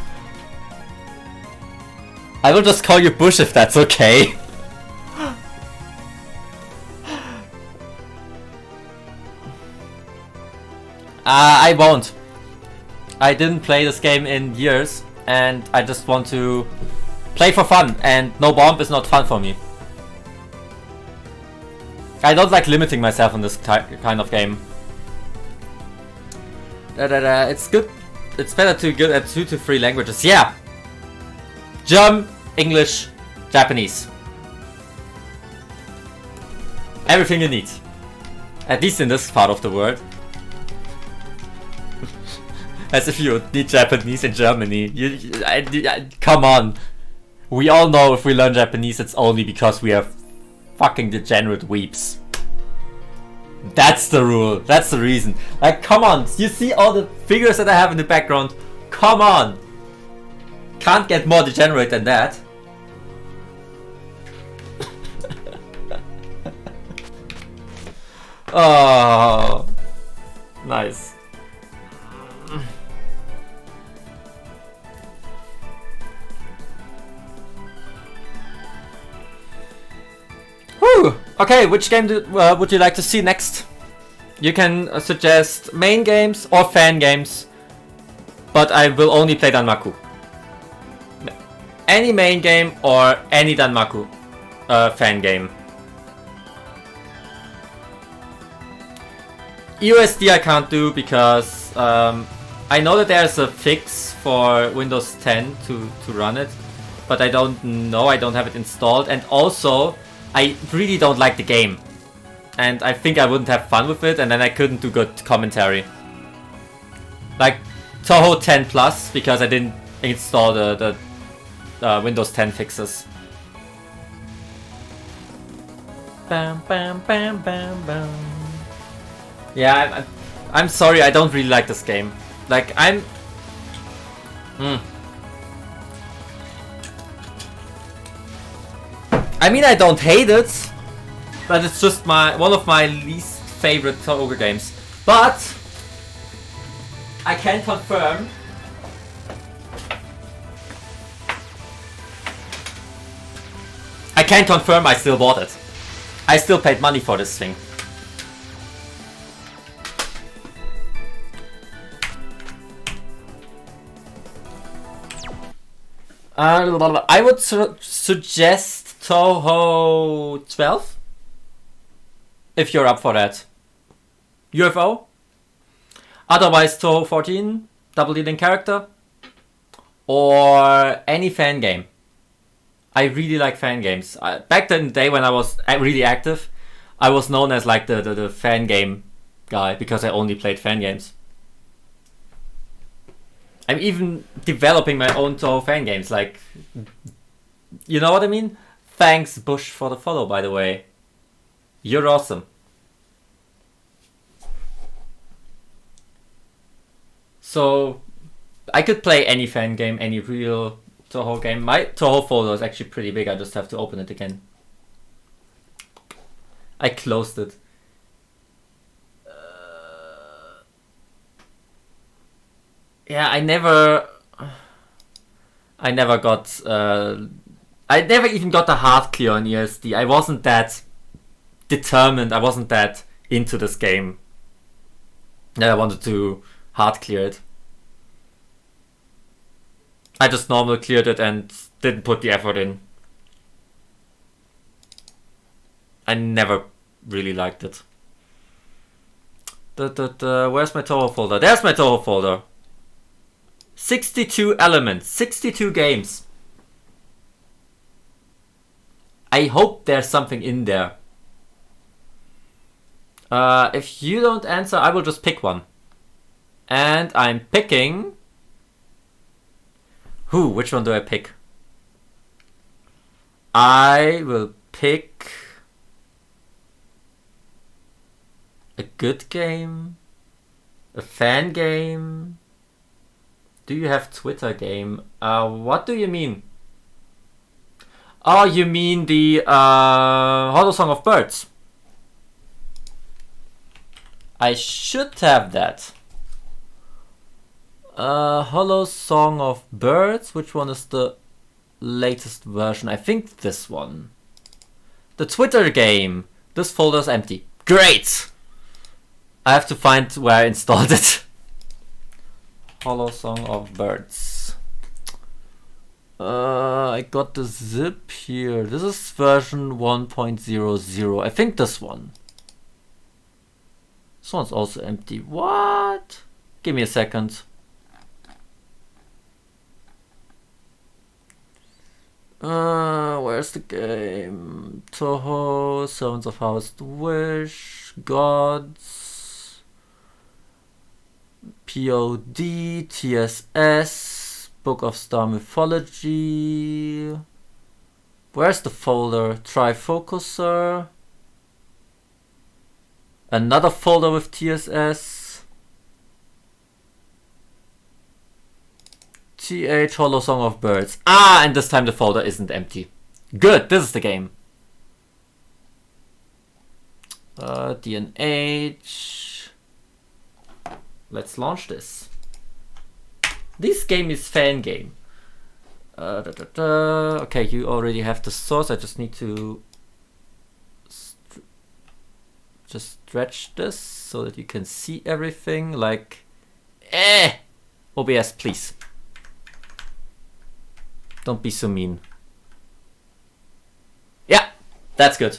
I will just call you Bush if that's okay. I won't. I didn't play this game in years and I just want to play for fun, and no bomb is not fun for me. I don't like limiting myself in this kind of game. It's good. It's better to good at 2 to 3 languages. Yeah. German, English, Japanese. Everything you need. At least in this part of the world. As if you need Japanese in Germany. Come on. We all know if we learn Japanese, it's only because we are fucking degenerate weeps. That's the rule. That's the reason. Like, come on. You see all the figures that I have in the background? Come on. Can't get more degenerate than that. Oh, nice. Whew. Okay, which game would you like to see next? You can suggest main games or fan games, but I will only play Danmaku. Any main game or any Danmaku fan game. USD I can't do because I know that there's a fix for Windows 10 to run it, but I don't know, I don't have it installed, and also I really don't like the game. And I think I wouldn't have fun with it, and then I couldn't do good commentary. Like Toho 10 Plus, because I didn't install the Windows 10 fixes. Bam, bam, bam, bam, bam. Yeah, I'm sorry, I don't really like this game. Like, I mean, I don't hate it, but it's just one of my least favorite Toho games. But I can confirm I still bought it. I still paid money for this thing. I would suggest Toho 12, if you're up for that. UFO. Otherwise Toho 14, double leading character, or any fan game. I really like fan games. Back in the day when I was really active, I was known as like the fan game guy because I only played fan games. I'm even developing my own Toho fan games, like, you know what I mean? Thanks Bush for the follow, by the way. You're awesome. So, I could play any fan game, any real Toho game. My Toho folder is actually pretty big, I just have to open it again. I closed it. Yeah, I never got I never even got a hard clear on ESD. I wasn't that determined, I wasn't that into this game that I wanted to hard clear it. I just normal cleared it and didn't put the effort in. I never really liked it. Where's my Toho folder? There's my Toho folder. 62 elements, 62 games. I hope there's something in there. If you don't answer, I will just pick one. And I'm picking... Which one do I pick? I will pick... a good game? A fan game? Do you have Twitter game? What do you mean? Oh, you mean the Hollow Song of Birds. I should have that. Hollow Song of Birds. Which one is the latest version? I think this one. The Twitter game. This folder's empty. Great! I have to find where I installed it. Hollow Song of Birds. I got the zip here. This is version 1.00. I think this one. This one's also empty. What? Give me a second. Where's the game? Toho, Servants of Harvest Wish, Gods, POD, TSS, Book of Star Mythology. Where's the folder? Trifocuser. Another folder with TSS. TH Hollow Song of Birds. Ah, and this time the folder isn't empty. Good, this is the game. DNH. Let's launch this. This game is fan game. Okay, you already have the source. I just need to just stretch this so that you can see everything. Like, OBS, please. Don't be so mean. Yeah, that's good.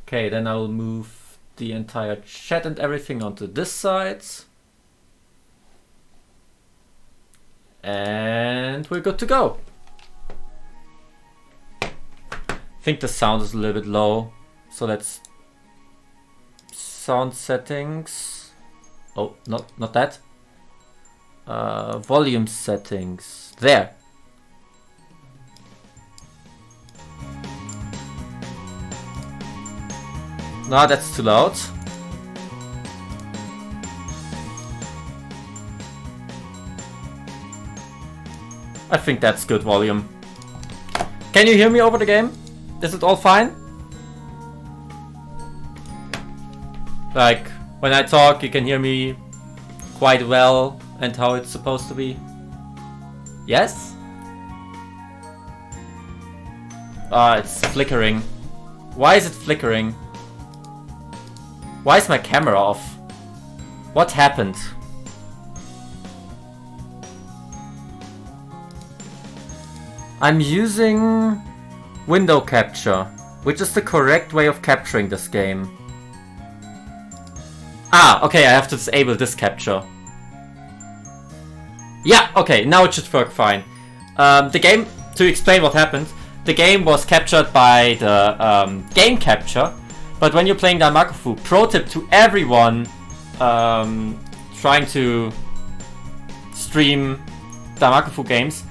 Okay, then I'll move the entire chat and everything onto this side. And we're good to go. I think the sound is a little bit low. So let's sound settings. Oh, not that. Volume settings. There. No, that's too loud. I think that's good volume. Can you hear me over the game? Is it all fine? Like, when I talk, you can hear me quite well and how it's supposed to be. Yes? It's flickering. Why is it flickering? Why is my camera off? What happened? I'm using window capture, which is the correct way of capturing this game. Ah, okay, I have to disable this capture. Yeah, okay, now it should work fine. The game, to explain what happened, the game was captured by the game capture, but when you're playing Damakufu, pro tip to everyone trying to stream Damakufu games,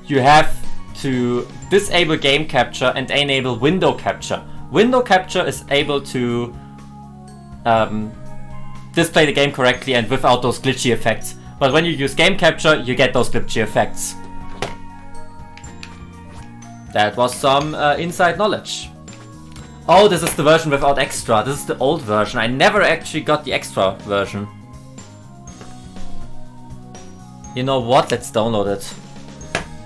you have to disable game capture and enable window capture. Window capture is able to display the game correctly and without those glitchy effects. But when you use game capture, you get those glitchy effects. That was some inside knowledge. Oh, this is the version without extra. This is the old version. I never actually got the extra version. You know what? Let's download it.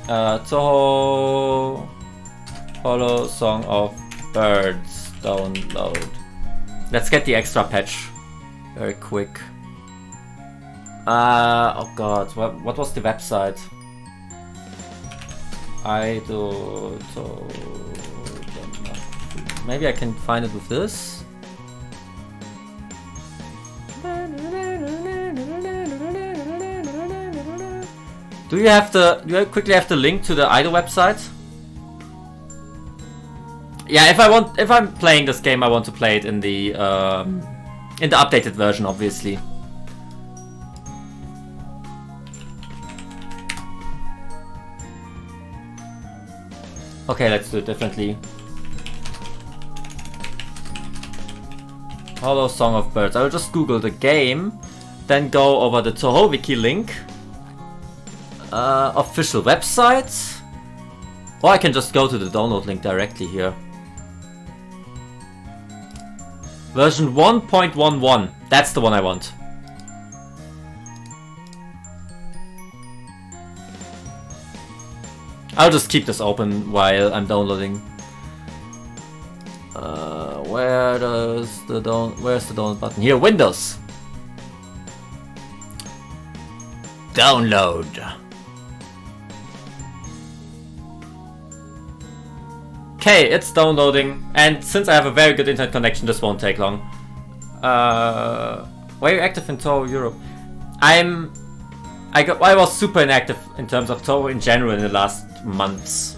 Toho Hollow Song of Birds download. Let's get the extra patch very quick. Oh god, what was the website? Maybe I can find it with this. Do you quickly have the link to the idol website? Yeah, if I'm playing this game, I want to play it in the updated version, obviously. Okay, let's do it differently. Hollow Song of Birds. I will just Google the game, then go over the Toho Wiki link. Official website. Or I can just go to the download link directly here. Version 1.11. That's the one I want. I'll just keep this open while I'm downloading. Where's the download button? Here, Windows. Download. Okay, it's downloading, and since I have a very good internet connection, this won't take long. Why are you active in Toho Europe? I was super inactive in terms of Toho in general in the last months.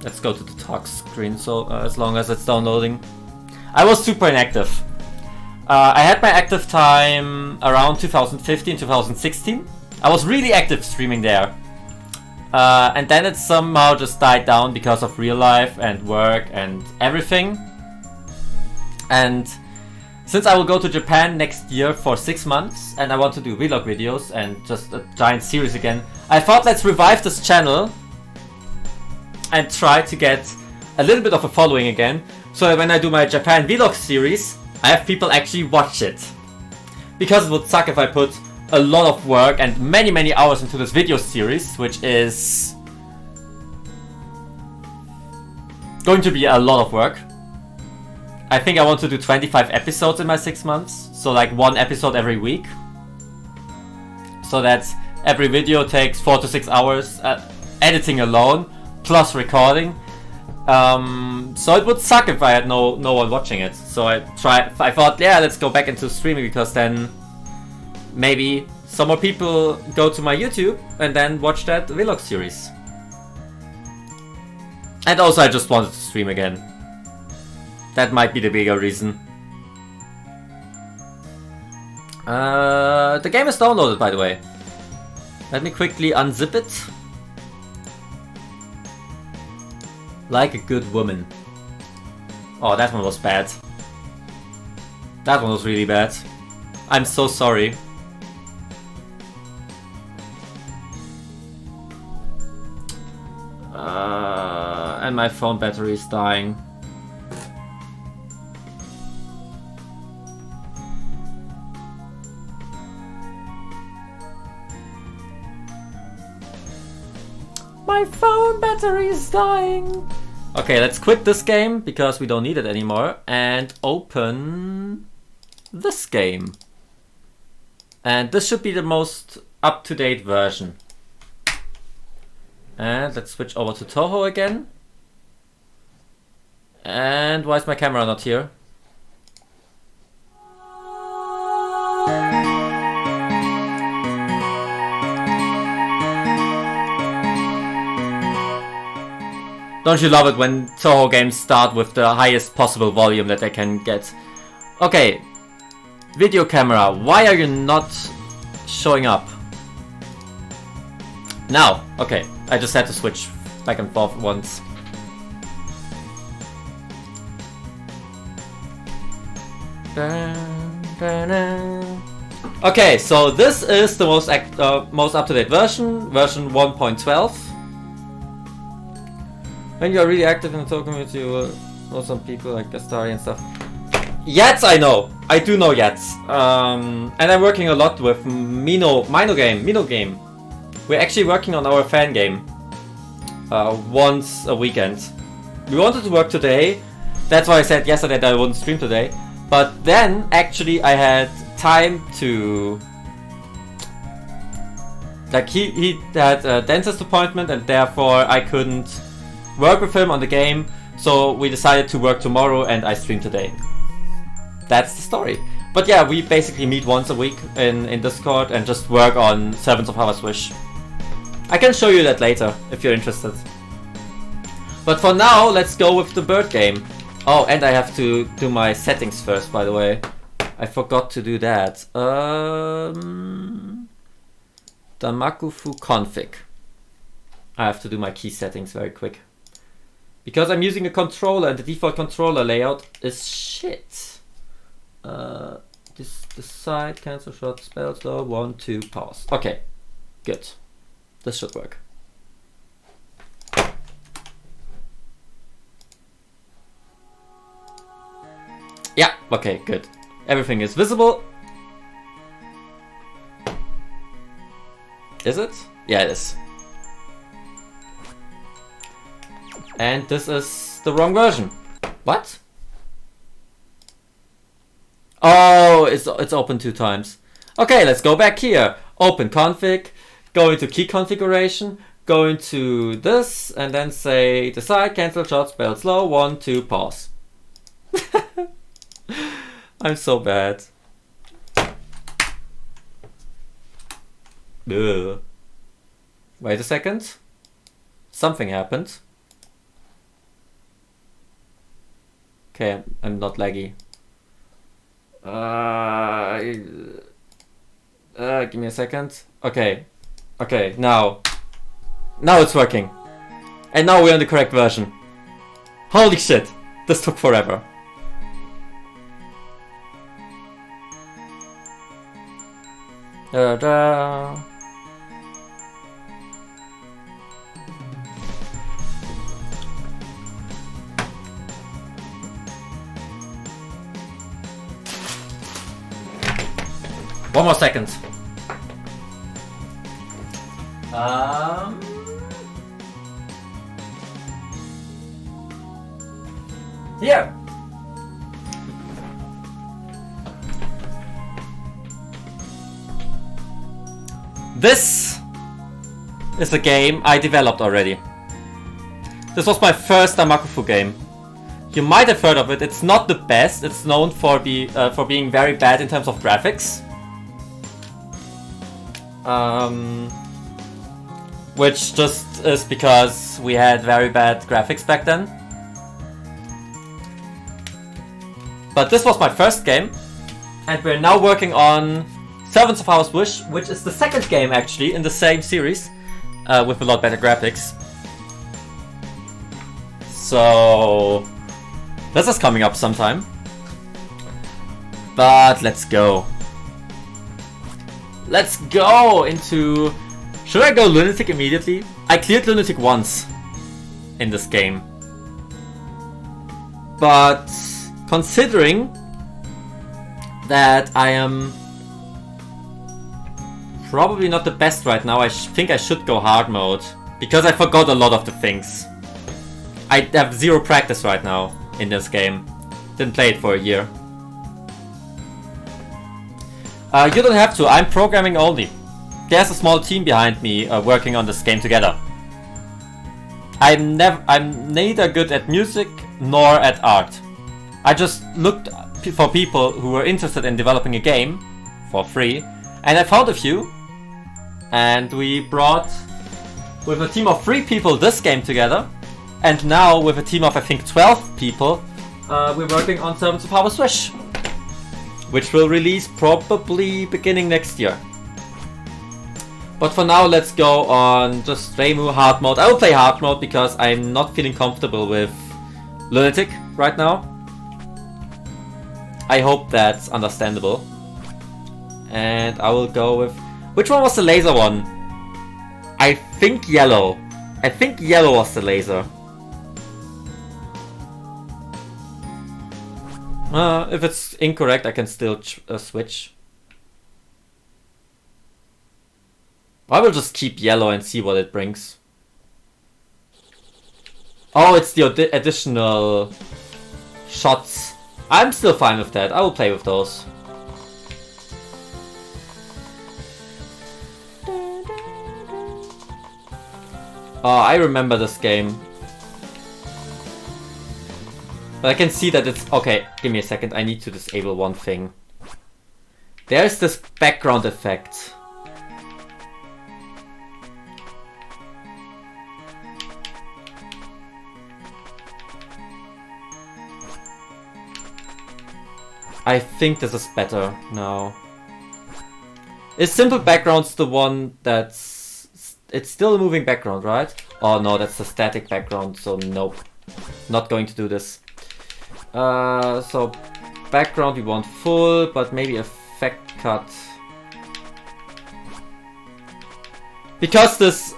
Let's go to the talk screen, so as long as it's downloading. I was super inactive. I had my active time around 2015, 2016. I was really active streaming there. And then it somehow just died down because of real life and work and everything. And since I will go to Japan next year for 6 months and I want to do vlog videos and just a giant series again, I thought let's revive this channel and try to get a little bit of a following again, so that when I do my Japan vlog series, I have people actually watch it. Because it would suck if I put a lot of work and many hours into this video series, which is going to be a lot of work. I think I want to do 25 episodes in my 6 months, so like 1 episode every week. So that every video takes 4 to 6 hours editing alone, plus recording. So it would suck if I had no one watching it. So I thought, yeah, let's go back into streaming, because then maybe some more people go to my YouTube and then watch that vlog series. And also I just wanted to stream again. That might be the bigger reason. The game is downloaded, by the way. Let me quickly unzip it. Like a good woman. Oh, that one was bad. That one was really bad. I'm so sorry. And my phone battery is dying. My phone battery is dying. Okay, let's quit this game because we don't need it anymore and open this game. And this should be the most up-to-date version. And let's switch over to Toho again. And why is my camera not here? Don't you love it when Toho games start with the highest possible volume that they can get? Okay, video camera, why are you not showing up? Now, okay, I just had to switch back and forth once. Okay, so this is the most up-to-date version 1.12. When you are really active in the Toho community, you will know some people like Gastari and stuff. Yats, I know. I do know Yats. And I'm working a lot with Mino Game. We're actually working on our fan game once a weekend. We wanted to work today. That's why I said yesterday that I wouldn't stream today. But then, actually, I had time to... Like, he had a dentist appointment and therefore I couldn't work with him on the game, so we decided to work tomorrow and I stream today. That's the story. But yeah, we basically meet once a week in Discord and just work on Servants of Havaswish. I can show you that later if you're interested. But for now, let's go with the bird game. Oh, and I have to do my settings first, by the way. I forgot to do that. Damakufu config. I have to do my key settings very quick. Because I'm using a controller and the default controller layout is shit. This side, cancel shot, spell slow, 1, 2, pause. Okay, good. This should work. Yeah, okay, good. Everything is visible. Is it? Yeah, it is. And this is the wrong version. What? Oh, it's open 2 times. Okay, let's go back here. Open config, go into key configuration, go into this, and then say decide, cancel shot, spell slow, 1, 2, pause. I'm so bad. Ugh. Wait a second. Something happened. Okay, I'm not laggy. Give me a second. Okay. Okay, now. Now it's working. And now we're on the correct version. Holy shit. This took forever. Da-da. One more second. Here. This is a game I developed already. This was my first Damakufu game. You might have heard of it. It's not the best. It's known for being very bad in terms of graphics. Which just is because we had very bad graphics back then. But this was my first game, and we're now working on Servants of Our Wish, which is the second game actually in the same series, with a lot better graphics. So this is coming up sometime. But let's go. Let's go into... Should I go Lunatic immediately? I cleared Lunatic once in this game. But considering that I am probably not the best right now, I think I should go hard mode. Because I forgot a lot of the things. I have zero practice right now in this game. Didn't play it for a year. You don't have to, I'm programming only. There's a small team behind me working on this game together. I'm neither good at music nor at art. I just looked for people who were interested in developing a game for free, and I found a few. And we brought, with a team of 3 people, this game together. And now with a team of I think 12 people, we're working on Servants of Our Wish, which will release probably beginning next year. But for now, let's go on just Reimu hard mode. I will play hard mode because I'm not feeling comfortable with Lunatic right now. I hope that's understandable. And I will go with... Which one was the laser one? I think yellow. I think yellow was the laser. If it's incorrect, I can still switch. I will just keep yellow and see what it brings. Oh, it's the additional shots. I'm still fine with that. I will play with those. Oh, I remember this game. But I can see that it's... Okay, give me a second. I need to disable one thing. There's this background effect. I think this is better now. Is simple backgrounds the one that's... It's still a moving background, right? Oh no, that's the static background, so nope. Not going to do this. So background we want full, but maybe effect cut. Because this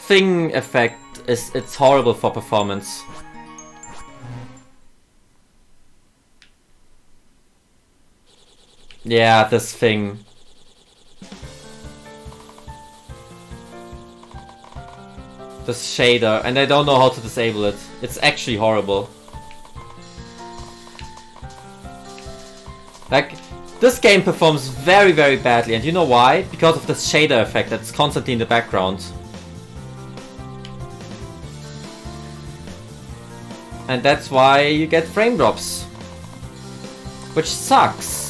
thing effect it's horrible for performance. Yeah, this thing. This shader, and I don't know how to disable it. It's actually horrible. Like, this game performs very, very badly, and you know why? Because of this shader effect that's constantly in the background. And that's why you get frame drops. Which sucks.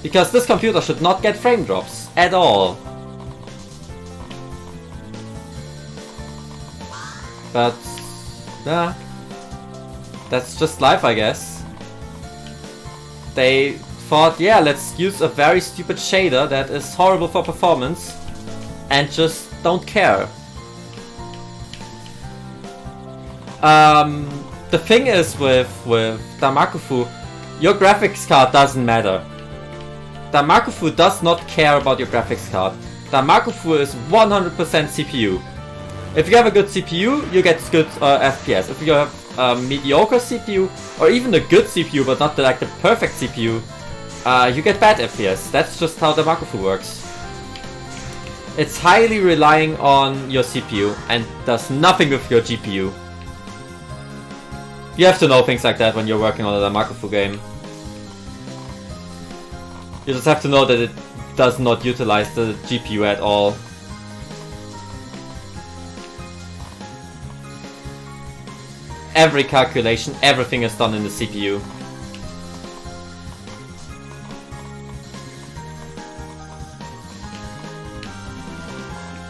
Because this computer should not get frame drops at all. But yeah, that's just life, I guess. They thought, yeah, let's use a very stupid shader that is horrible for performance and just don't care. The thing is with Damakufu, your graphics card doesn't matter. Damakufu does not care about your graphics card. Damakufu is 100% CPU. If you have a good CPU, you get good FPS. If you have a mediocre CPU, or even a good CPU but not like the perfect CPU, you get bad FPS. That's just how Damakufu works. It's highly relying on your CPU and does nothing with your GPU. You have to know things like that when you're working on a Damakufu game. You just have to know that it does not utilize the GPU at all. Every calculation, everything is done in the CPU.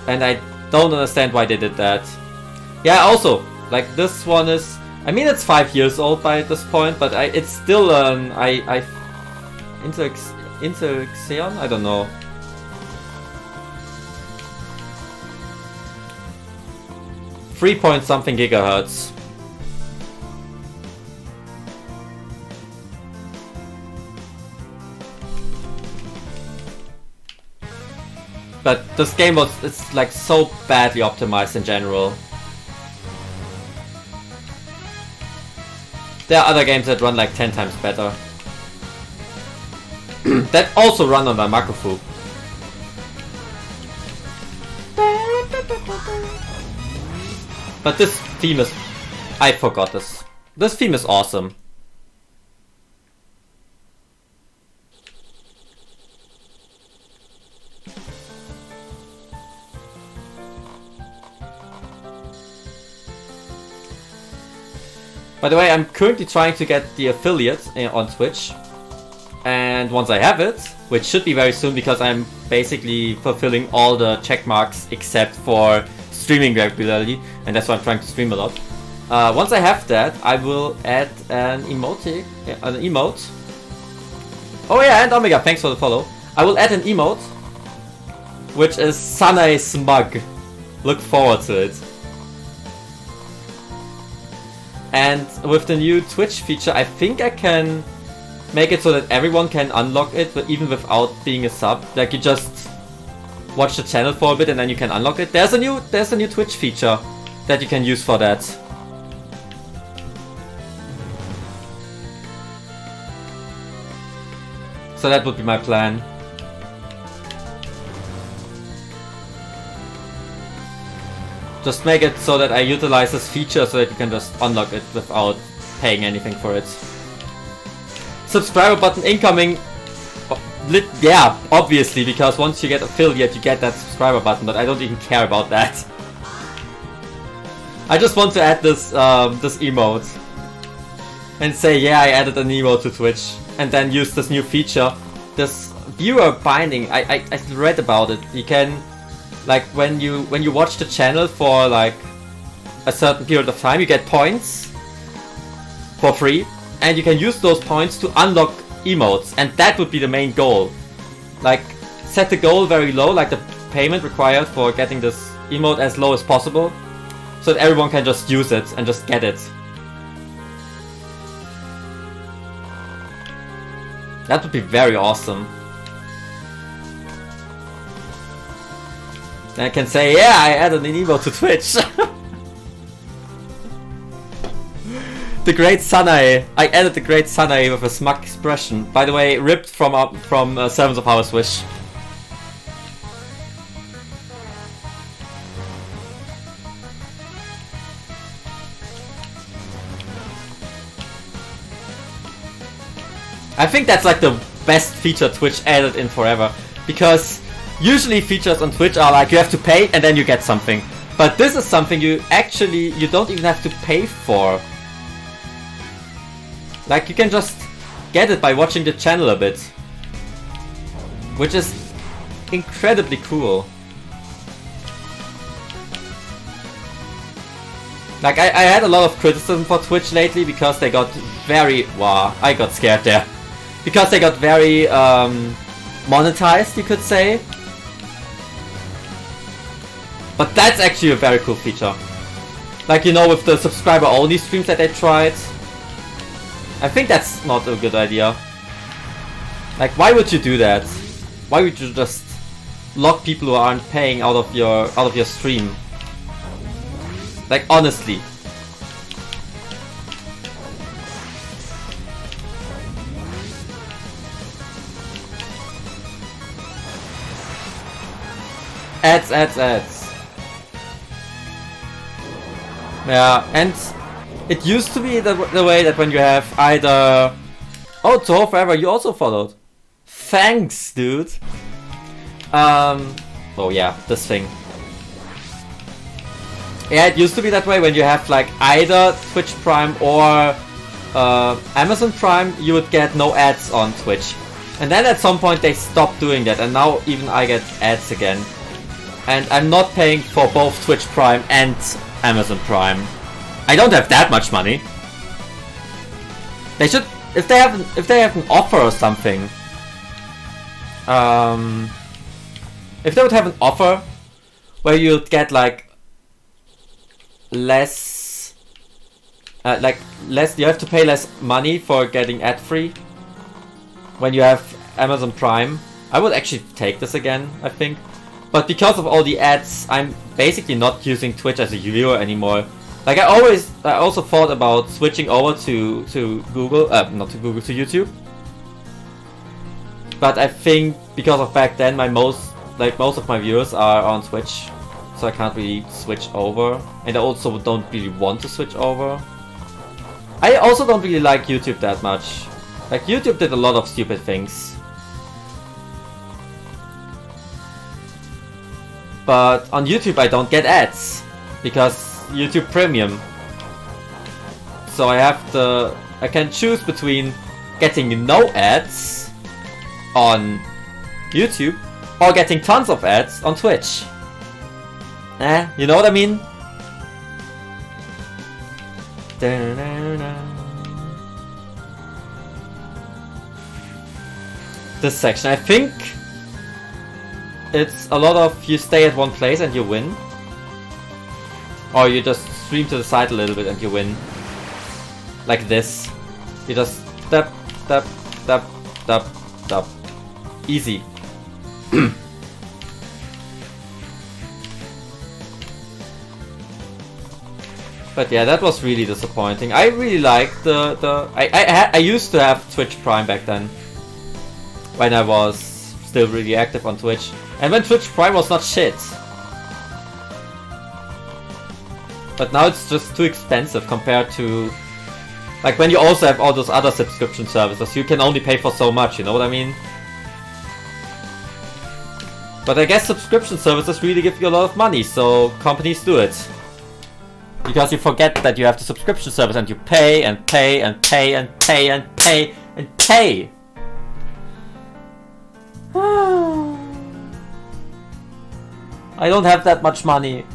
And I don't understand why they did that. Yeah, also, like this one is... I mean, it's 5 years old by this point, but it's still an... Interxion? I don't know. .3 gigahertz. But this game it's like so badly optimized in general. There are other games that run like 10 times better. That also run on Damakufu. But this theme is... I forgot this. This theme is awesome. By the way, I'm currently trying to get the affiliate on Twitch. And once I have it, which should be very soon because I'm basically fulfilling all the check marks except for streaming regularly, and that's why I'm trying to stream a lot. Once I have that, I will add an emote. Oh yeah, and Omega, thanks for the follow. I will add an emote, which is Sanae Smug. Look forward to it. And with the new Twitch feature, I think I can make it so that everyone can unlock it, but even without being a sub. Like you just watch the channel for a bit and then you can unlock it. There's a new Twitch feature that you can use for that. So that would be my plan. Just make it so that I utilize this feature so that you can just unlock it without paying anything for it. Subscriber button incoming. Yeah, obviously, because once you get affiliate, you get that subscriber button, but I don't even care about that. I just want to add this this emote and say, yeah, I added an emote to Twitch, and then use this new feature, this viewer binding. I read about it. You can, like, when you watch the channel for like a certain period of time, you get points for free. And you can use those points to unlock emotes, and that would be the main goal. Like, set the goal very low, like the payment required for getting this emote as low as possible, so that everyone can just use it and just get it. That would be very awesome. Then I can say, yeah, I added an emote to Twitch. The Great Sanae. I added the Great Sanae with a smug expression. By the way, ripped from Servants of Our Wish. I think that's like the best feature Twitch added in forever. Because usually features on Twitch are like you have to pay and then you get something. But this is something you don't even have to pay for. Like, you can just get it by watching the channel a bit. Which is incredibly cool. Like, I had a lot of criticism for Twitch lately because they got very... Wow, I got scared there. Because they got very monetized, you could say. But that's actually a very cool feature. Like, you know, with the subscriber-only streams that they tried. I think that's not a good idea. Like, why would you do that? Why would you just lock people who aren't paying out of your stream? Like, honestly. Ads. Yeah, and it used to be the way that when you have either... Oh, Toho Forever, you also followed. Thanks, dude. Oh yeah, this thing. Yeah, it used to be that way when you have like either Twitch Prime or Amazon Prime, you would get no ads on Twitch. And then at some point they stopped doing that, and now even I get ads again. And I'm not paying for both Twitch Prime and Amazon Prime. I don't have that much money. They should, if they have an offer or something. If they would have an offer where you'd get like less, you have to pay less money for getting ad free when you have Amazon Prime, I would actually take this again, I think. But because of all the ads, I'm basically not using Twitch as a viewer anymore. Like I also thought about switching over to Google, not to Google, to YouTube. But I think because of back then, most of my viewers are on Twitch, so I can't really switch over, and I also don't really want to switch over. I also don't really like YouTube that much. Like YouTube did a lot of stupid things. But on YouTube I don't get ads because YouTube Premium. So I can choose between getting no ads on YouTube or getting tons of ads on Twitch. You know what I mean? This section, I think it's a lot of you stay at one place and you win. Or you just stream to the side a little bit and you win. Like this. You just tap, tap, tap, tap, tap. Easy. But yeah, that was really disappointing. I really liked I used to have Twitch Prime back then. When I was still really active on Twitch. And when Twitch Prime was not shit. But now it's just too expensive compared to... Like when you also have all those other subscription services, you can only pay for so much, you know what I mean? But I guess subscription services really give you a lot of money, so companies do it. Because you forget that you have the subscription service and you pay and pay and pay and pay and pay and pay. I don't have that much money.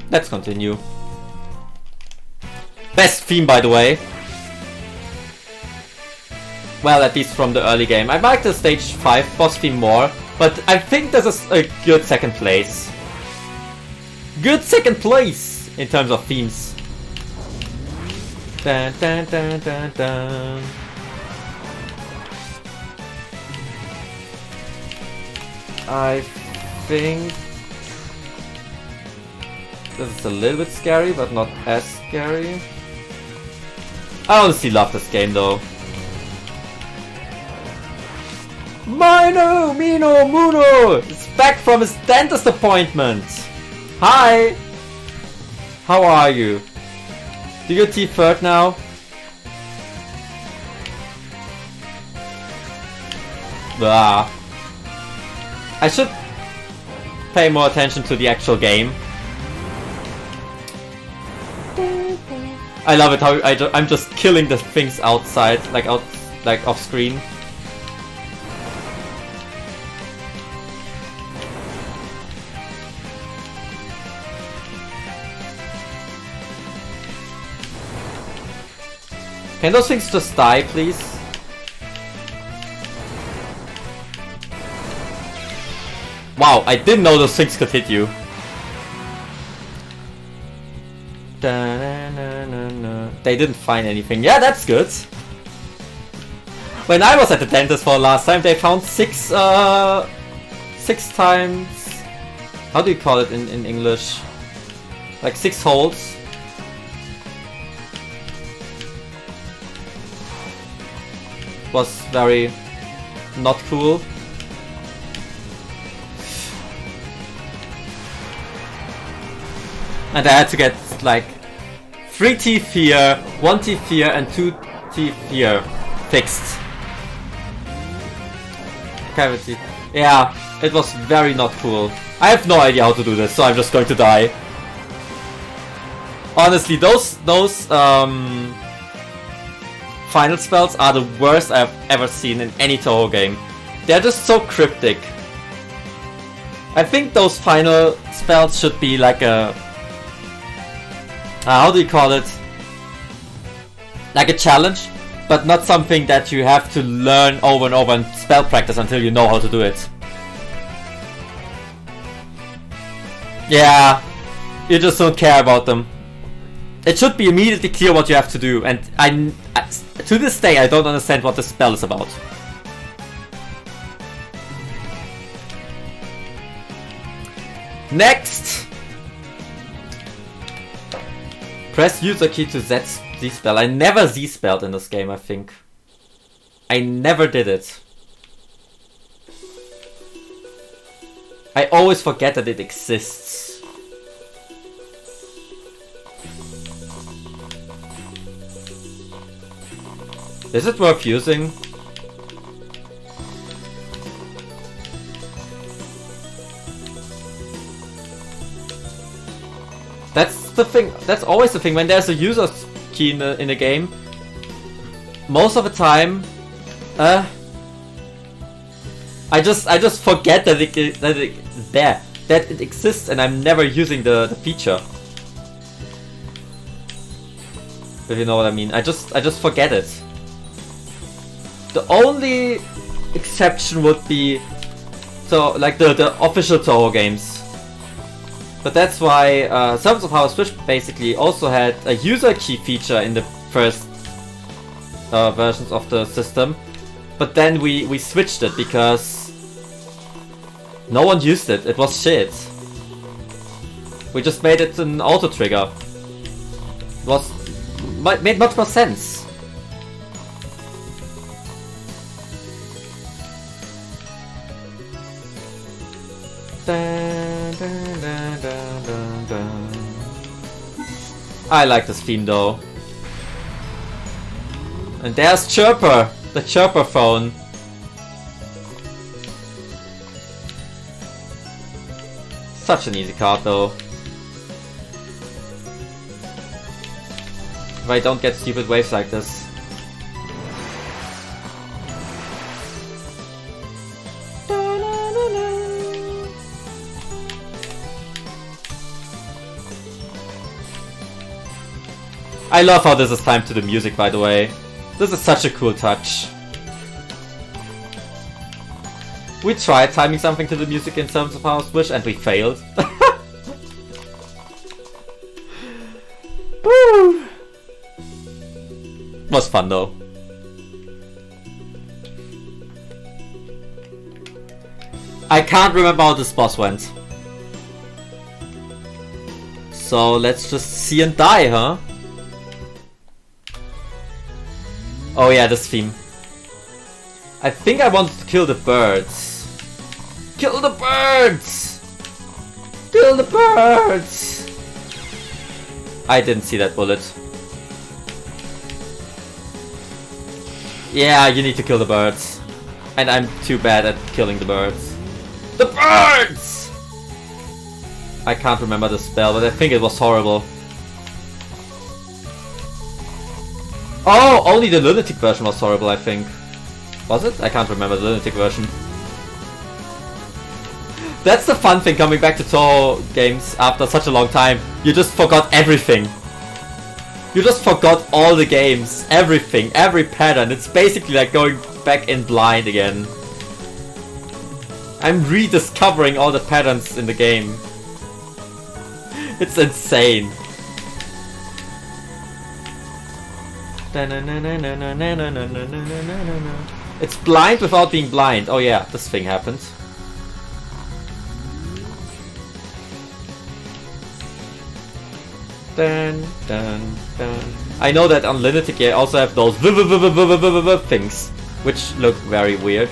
Let's continue. Best theme, by the way. Well, at least from the early game. I like the stage 5 boss theme more, but I think this is a good second place. Good second place in terms of themes. Dun, dun, dun, dun, dun. I think this is a little bit scary, but not as scary. I honestly love this game though. Mino Muno is back from his dentist appointment. Hi! How are you? Do your teeth hurt now? Blah. I should pay more attention to the actual game. I love it how I'm just killing the things outside, like off screen. Can those things just die, please? Wow, I didn't know those things could hit you. They didn't find anything. Yeah, that's good. When I was at the dentist for last time, they found six times... How do you call it in English? Like 6 holes. Was very not cool. And I had to get like 3 teeth here, 1 teeth here, and 2 teeth here fixed. Cavity. Yeah, it was very not cool. I have no idea how to do this, so I'm just going to die. Honestly, those final spells are the worst I've ever seen in any Toho game. They're just so cryptic. I think those final spells should be like a... how do you call it? Like a challenge, but not something that you have to learn over and over and spell practice until you know how to do it. Yeah, you just don't care about them. It should be immediately clear what you have to do, and to this day I don't understand what the spell is about. Next! Press user key to Z-spell. I never Z-spelled in this game, I think. I never did it. I always forget that it exists. Is it worth using? That's the thing. That's always the thing. When there's a user key in a game, most of the time, I just forget that it exists, and I'm never using the feature. If you know what I mean. I just forget it. The only exception would be like the official Toho games. But that's why Servants of Power Switch basically also had a user key feature in the first versions of the system. But then we switched it because no one used it. It was shit. We just made it an auto trigger. It made much more sense. I like this theme though. And there's Chirper, the Chirper phone. Such an easy card though. If I don't get stupid waves like this. I love how this is timed to the music, by the way. This is such a cool touch. We tried timing something to the music in Servants of Power Switch and we failed. Woo! Was fun though. I can't remember how this boss went. So let's just see and die, huh? Oh yeah, this theme. I think I wanted to kill the birds. Kill the birds! Kill the birds! I didn't see that bullet. Yeah, you need to kill the birds. And I'm too bad at killing the birds. The birds! I can't remember the spell, but I think it was horrible. Oh, only the lunatic version was horrible, I think. Was it? I can't remember the lunatic version. That's the fun thing coming back to Toho games after such a long time. You just forgot everything. You just forgot all the games, everything, every pattern. It's basically like going back in blind again. I'm rediscovering all the patterns in the game. It's insane. It's blind without being blind. Oh yeah, this thing happened. Dun, dun, dun. I know that on Lunatic you also have those things, which look very weird.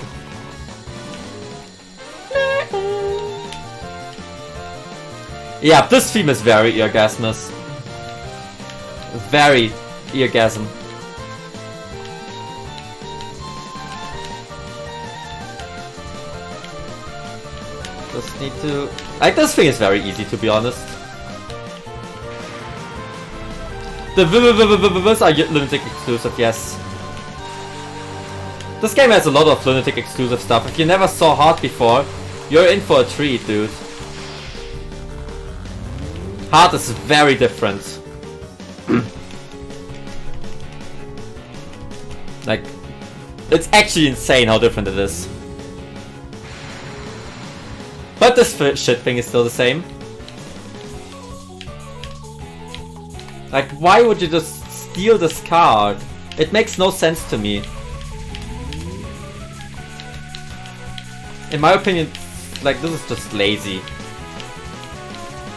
Yeah, this theme is very eargasmous. Very eargasm. Just need to... Like, this thing is very easy, to be honest. The are Lunatic exclusive, yes. This game has a lot of Lunatic exclusive stuff. If you never saw Heart before, you're in for a treat, dude. Heart is very different. Like, it's actually insane how different it is. But this shit thing is still the same. Like, why would you just steal this card? It makes no sense to me. In my opinion, like, this is just lazy.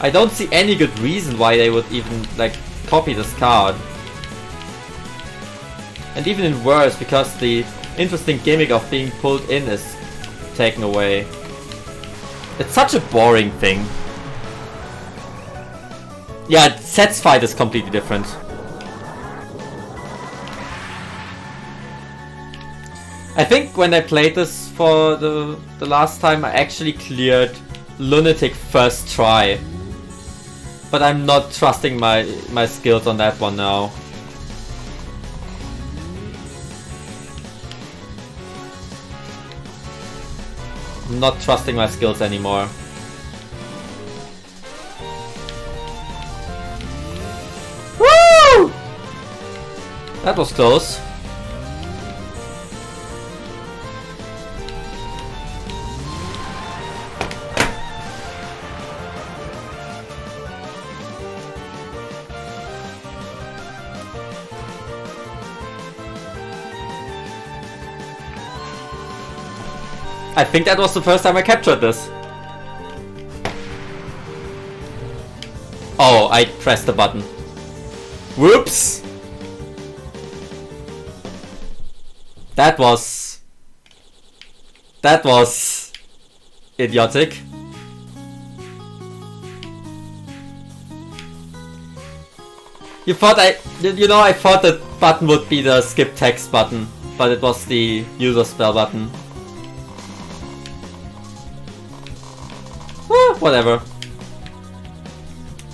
I don't see any good reason why they would even, like, copy this card. And even in worse, because the interesting gimmick of being pulled in is taken away. It's such a boring thing. Yeah, Set's fight is completely different. I think when I played this for the last time, I actually cleared Lunatic first try. But I'm not trusting my skills on that one now. I'm not trusting my skills anymore. Woo! That was close. I think that was the first time I captured this. Oh, I pressed the button. Whoops! That was idiotic. You thought I thought that button would be the skip text button, but it was the user spell button. Whatever.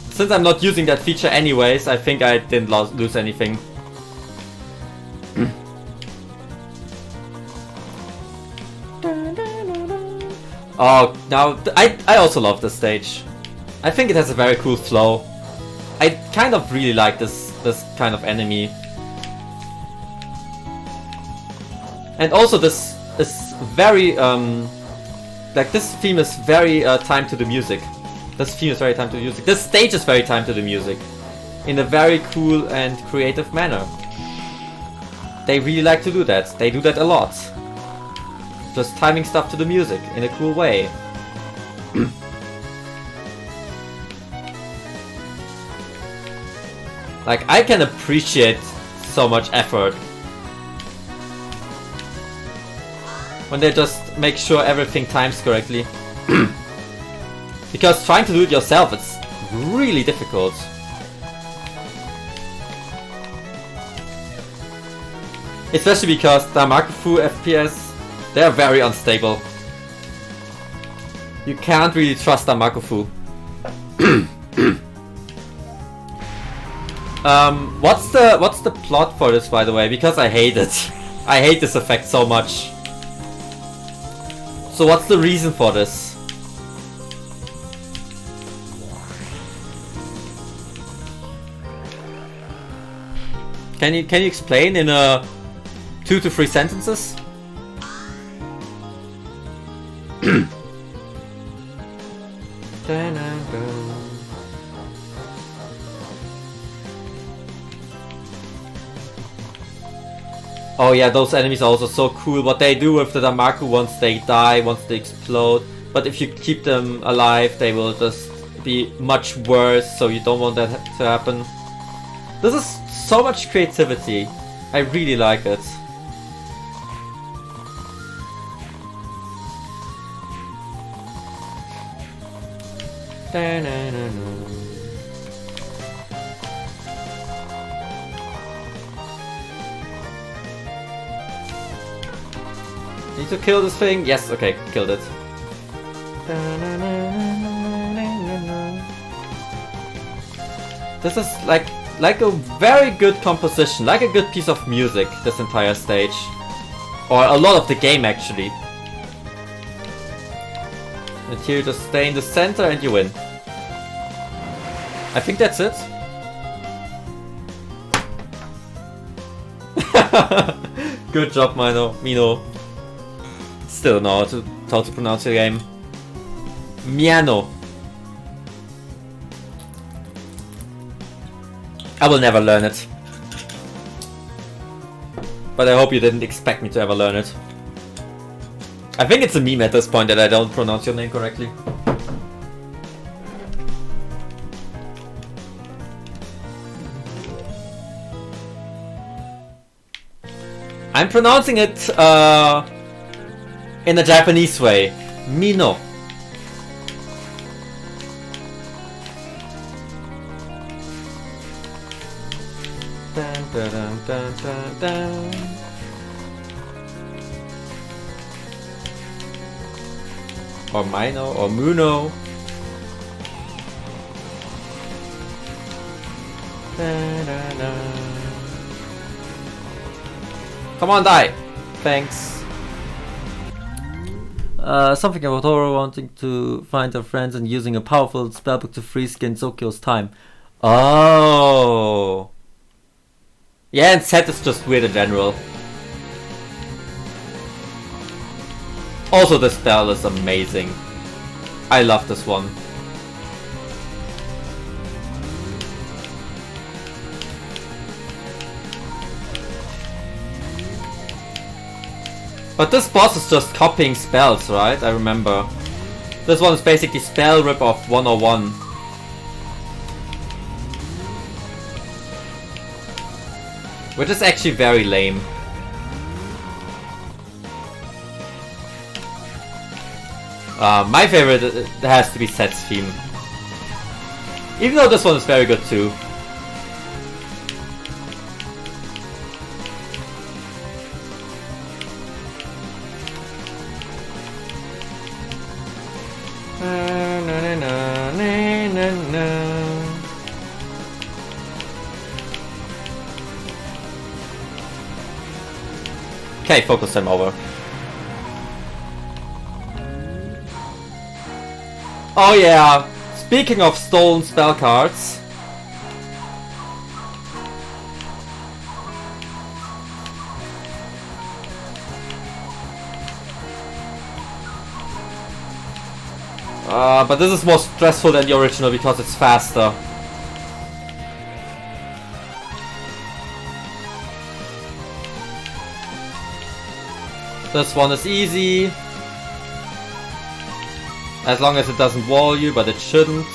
Since I'm not using that feature anyways, I think I didn't lose anything. Oh, now I also love this stage. I think it has a very cool flow. I kind of really like this kind of enemy. And also this is very like, this theme is very timed to the music. This theme is very timed to the music. This stage is very timed to the music. In a very cool and creative manner. They really like to do that. They do that a lot. Just timing stuff to the music in a cool way. Like, I can appreciate so much effort when they just make sure everything times correctly. Because trying to do it yourself, it's really difficult. Especially because the Makufu FPS, they are very unstable. You can't really trust the Makufu. What's the plot for this, by the way? Because I hate it. I hate this effect so much. So what's the reason for this? Can you explain in 2 to 3 sentences? Oh yeah, those enemies are also so cool. What they do with the Damaku once they die, once they explode. But if you keep them alive, they will just be much worse, so you don't want that to happen. This is so much creativity. I really like it. Need to kill this thing? Yes, okay, killed it. This is like a very good composition, like a good piece of music, this entire stage. Or a lot of the game actually. And here you just stay in the center and you win. I think that's it. Good job, Mino. Still know how to pronounce your game. Miano. I will never learn it. But I hope you didn't expect me to ever learn it. I think it's a meme at this point that I don't pronounce your name correctly. I'm pronouncing it in a Japanese way. Mino. Dun, dun, dun, dun, dun, dun. Or Mino, or Muno. Dun, dun, dun. Come on, die! Thanks. Something about horror, wanting to find her friends and using a powerful spellbook to freeze Gensokyo's time. Oh! Yeah, and set is just weird in general. Also, the spell is amazing. I love this one. But this boss is just copying spells, right? I remember. This one is basically spell rip-off 101. Which is actually very lame. My favorite has to be Set's theme. Even though this one is very good too. Okay, focus time over. Oh yeah, speaking of stolen spell cards. But this is more stressful than the original because it's faster. This one is easy. As long as it doesn't wall you, but it shouldn't.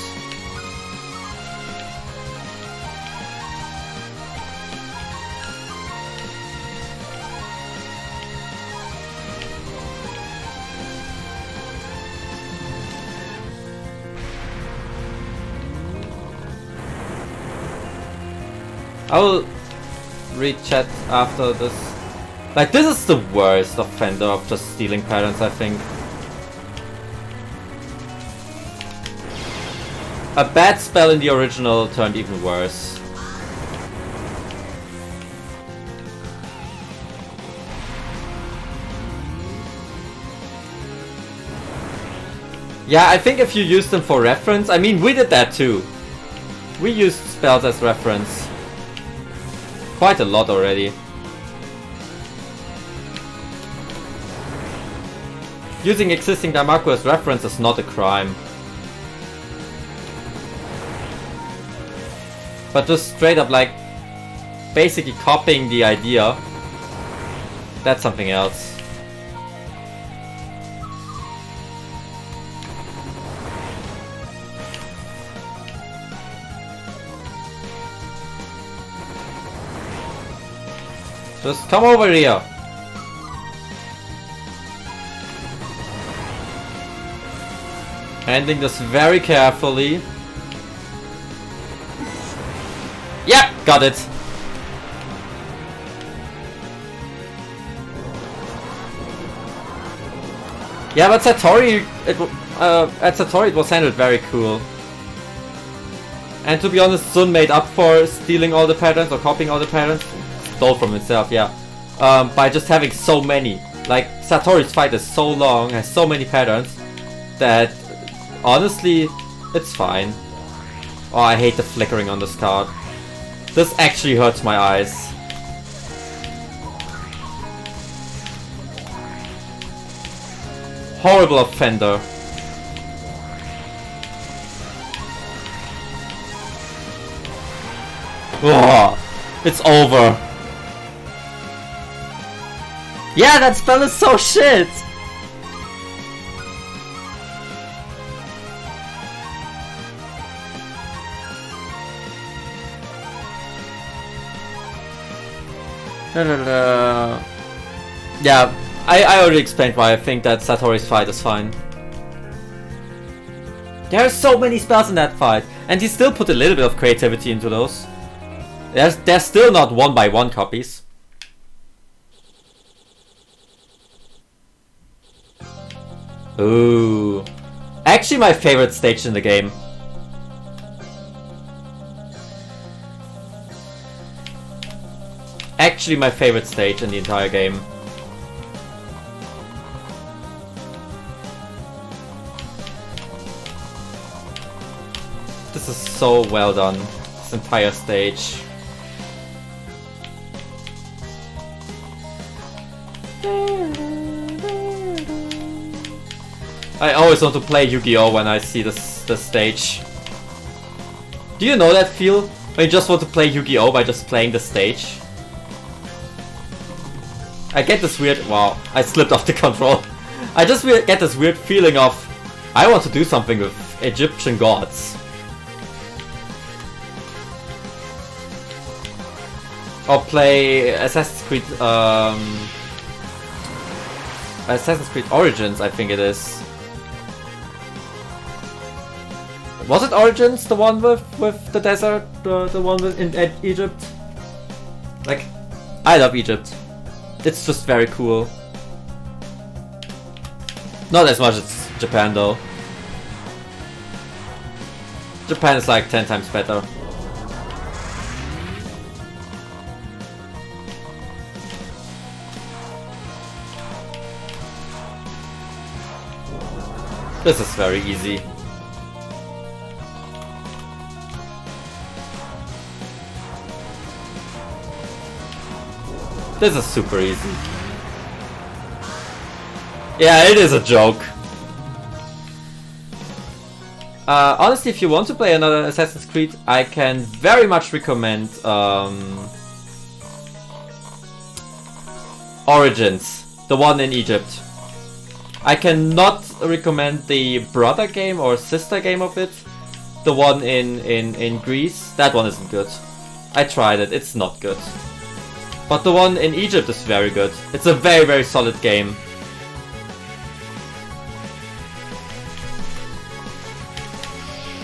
I will read chat after this. Like, this is the worst offender of just stealing patterns, I think. A bad spell in the original turned even worse. Yeah, I think if you use them for reference, I mean, we did that too. We used spells as reference. quite a lot already. Using existing Daimaku as reference is not a crime. But just straight up like basically copying the idea, that's something else. Just come over here. Handling this very carefully. Yeah, got it. Yeah, but Satori, at Satori it was handled very cool. And to be honest, Sun made up for stealing all the patterns or copying all the patterns. Stole from himself, yeah. By just having so many. Like, Satori's fight is so long, has so many patterns, that honestly, it's fine. Oh, I hate the flickering on this card. This actually hurts my eyes. Horrible offender. Oh, it's over. Yeah, that spell is so shit! Yeah, I already explained why I think that Satori's fight is fine. There are so many spells in that fight, and he still put a little bit of creativity into those. They're still not 1x1 copies. Ooh. Actually my favorite stage in the game. Actually my favorite stage in the entire game. This is so well done, this entire stage. I always want to play Yu-Gi-Oh! When I see this stage. Do you know that feel? When you just want to play Yu-Gi-Oh! By just playing the stage? I get this weird... Wow, I slipped off the control. I just get this weird feeling of... I want to do something with Egyptian gods. Or play Assassin's Creed... Assassin's Creed Origins, I think it is. Was it Origins, the one with the desert, the one in Egypt? Like, I love Egypt. It's just very cool. Not as much as Japan though. Japan is like 10 times better. This is very easy. This is super easy. Yeah, it is a joke. Honestly, if you want to play another Assassin's Creed, I can very much recommend Origins, the one in Egypt. I cannot recommend the brother game or sister game of it, the one in Greece. That one isn't good. I tried it, it's not good. But the one in Egypt is very good. It's a very, very solid game.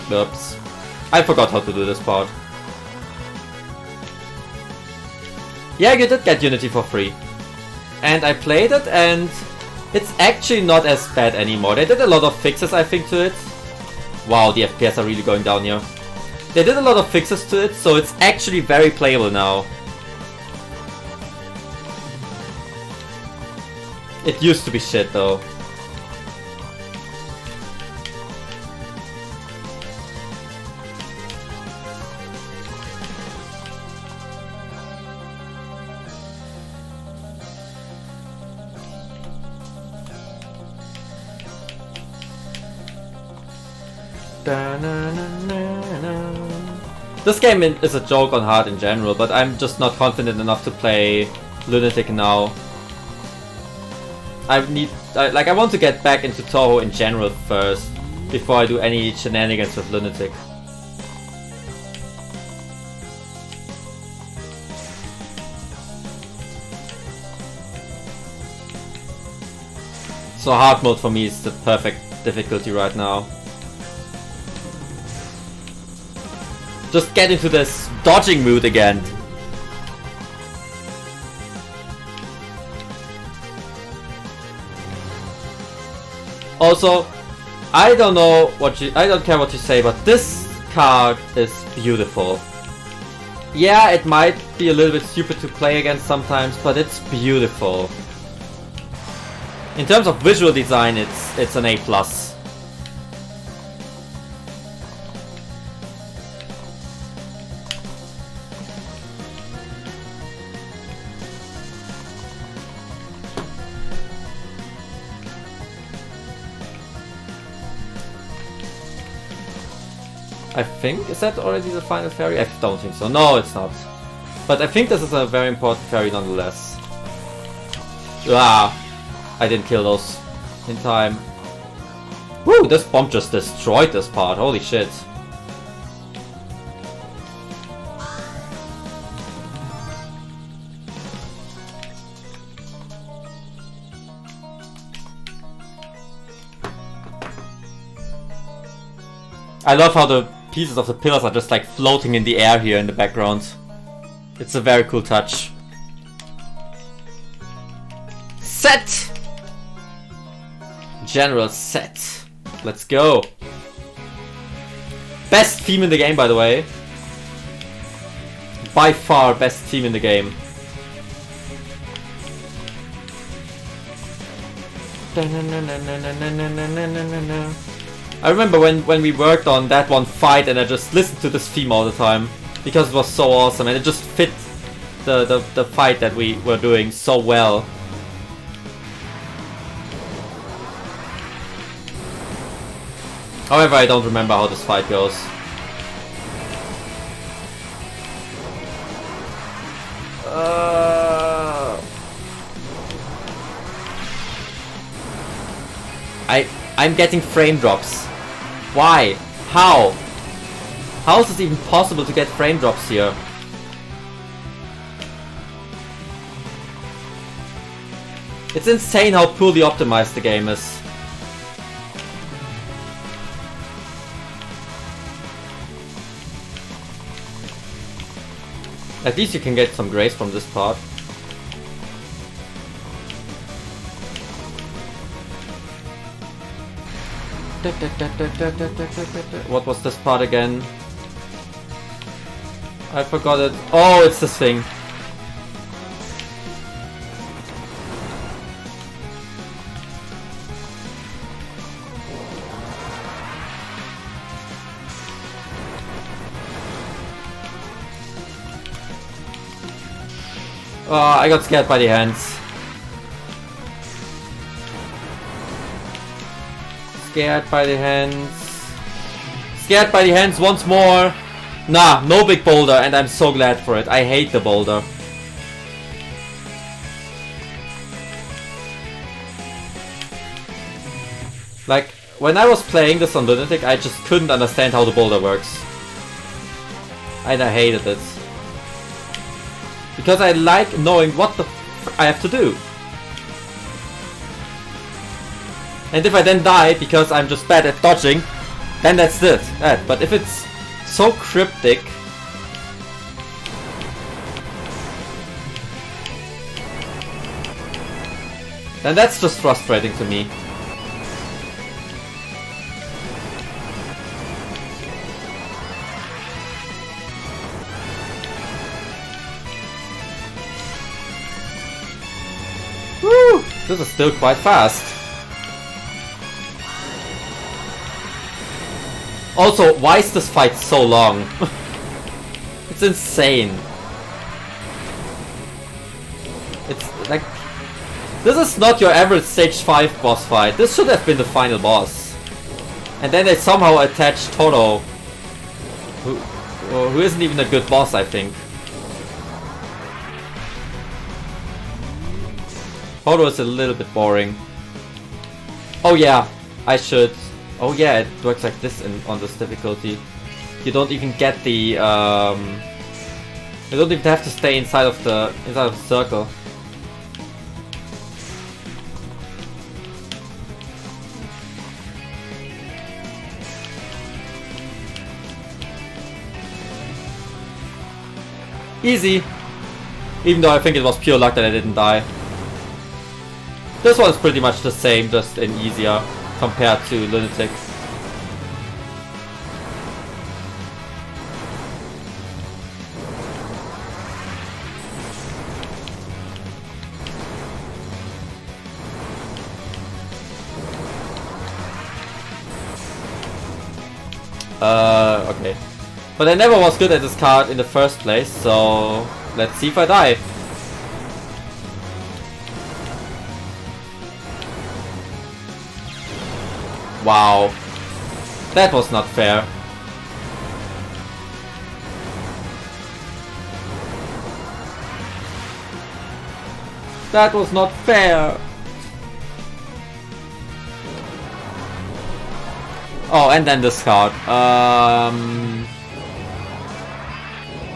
Oops. I forgot how to do this part. Yeah, you did get Unity for free. And I played it and it's actually not as bad anymore. They did a lot of fixes, I think, to it. Wow, the FPS are really going down here. They did a lot of fixes to it, so it's actually very playable now. It used to be shit though. This game is a joke on hard in general, but I'm just not confident enough to play Lunatic now. I want to get back into Toho in general first, before I do any shenanigans with Lunatic. So hard mode for me is the perfect difficulty right now. Just get into this dodging mood again. Also, I don't care what you say, but this card is beautiful. Yeah, it might be a little bit stupid to play against sometimes, but it's beautiful. In terms of visual design, it's an A+. I think, is that already the final fairy? I don't think so. No, it's not. But I think this is a very important fairy nonetheless. Ah, I didn't kill those in time. Woo, this bomb just destroyed this part. Holy shit. I love how the pieces of the pillars are just like floating in the air here in the background. It's a very cool touch. Set! General set. Let's go. Best theme in the game, by the way. By far best theme in the game. I remember when we worked on that one fight and I just listened to this theme all the time because it was so awesome and it just fit the fight that we were doing so well. However, I don't remember how this fight goes. I'm getting frame drops. Why? How? How is it even possible to get frame drops here? It's insane how poorly optimized the game is. At least you can get some grace from this part. What was this part again? I forgot it. Oh, it's this thing. Oh, I got scared by the hands. Scared by the hands. Scared by the hands once more. Nah, no big boulder, and I'm so glad for it. I hate the boulder. Like, when I was playing this on Lunatic, I just couldn't understand how the boulder works. And I hated it. Because I like knowing what the f I have to do. And if I then die because I'm just bad at dodging, then that's it. But if it's so cryptic, then that's just frustrating to me. Woo! This is still quite fast. Also, why is this fight so long? It's insane. It's like... This is not your average stage 5 boss fight. This should have been the final boss. And then they somehow attach Toro, who isn't even a good boss, I think. Toro is a little bit boring. Oh yeah, I should. Oh yeah, it works like this on this difficulty. You don't even get the. You don't even have to stay inside of the circle. Easy! Even though I think it was pure luck that I didn't die. This one's pretty much the same, just in easier compared to Lunatic. Okay. But I never was good at this card in the first place, so let's see if I die. Wow. That was not fair. That was not fair. Oh, and then this card.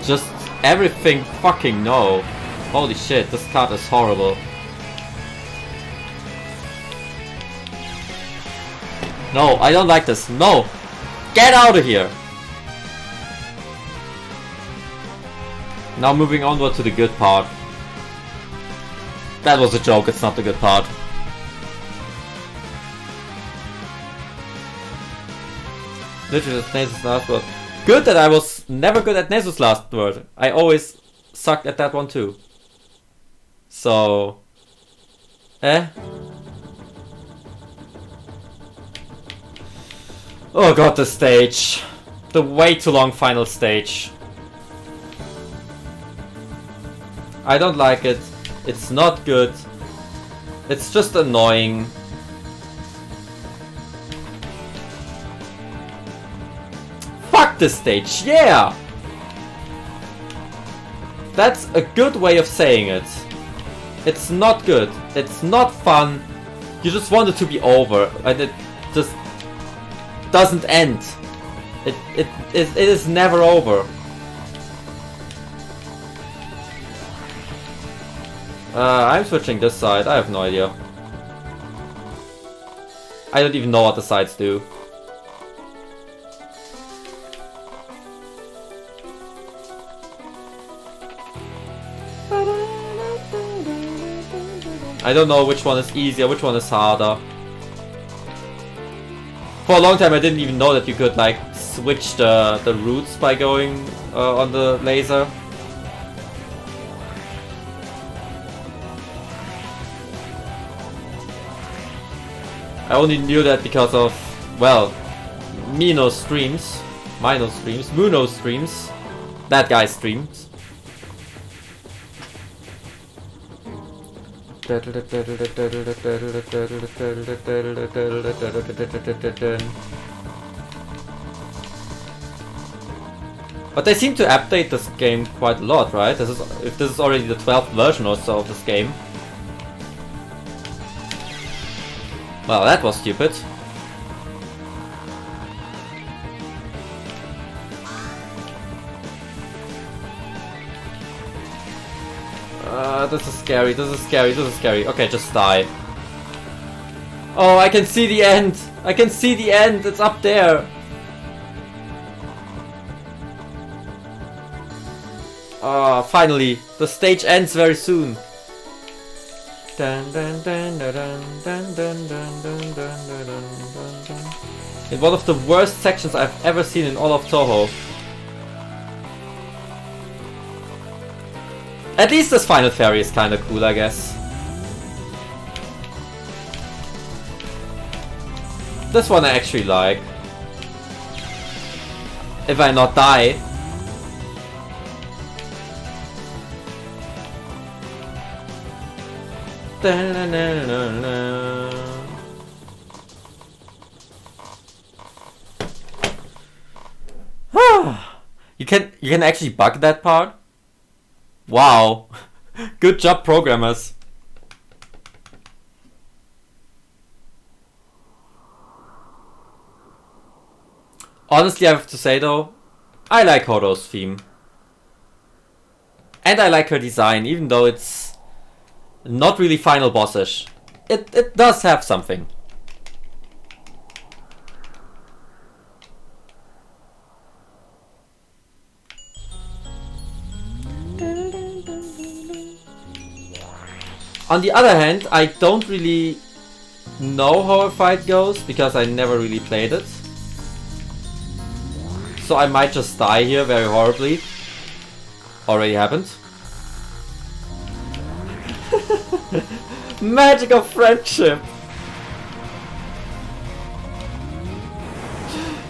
Just everything fucking no. Holy shit, this card is horrible. No, I don't like this. No! Get out of here! Now moving onward to the good part. That was a joke, it's not the good part. Literally, that's Nezu's last word. Good that I was never good at Nezu's last word. I always sucked at that one too. So... Oh god, the stage. The way too long final stage. I don't like it. It's not good. It's just annoying. Fuck this stage, yeah! That's a good way of saying it. It's not good. It's not fun. You just want it to be over. And it just doesn't end. It is never over. I'm switching this side. I have no idea. I don't even know what the sides do. I don't know which one is easier, which one is harder. For a long time I didn't even know that you could like switch the routes by going on the laser. I only knew that because of, well, Muno's streams, that guy's streams. But they seem to update this game quite a lot, right? If this is already the 12th version or so of this game. Well, that was stupid. This is scary, this is scary, this is scary. Okay, just die. Oh, I can see the end! I can see the end! It's up there! Ah, finally! The stage ends very soon. In one of the worst sections I've ever seen in all of Toho. At least this final fairy is kinda cool, I guess. This one I actually like. If I not die. You can actually bug that part? Wow. Good job, programmers. Honestly, I have to say though, I like Horo's theme. And I like her design, even though it's not really final bossish. It does have something. On the other hand, I don't really know how a fight goes because I never really played it. So I might just die here very horribly. Already happened. Magic of friendship!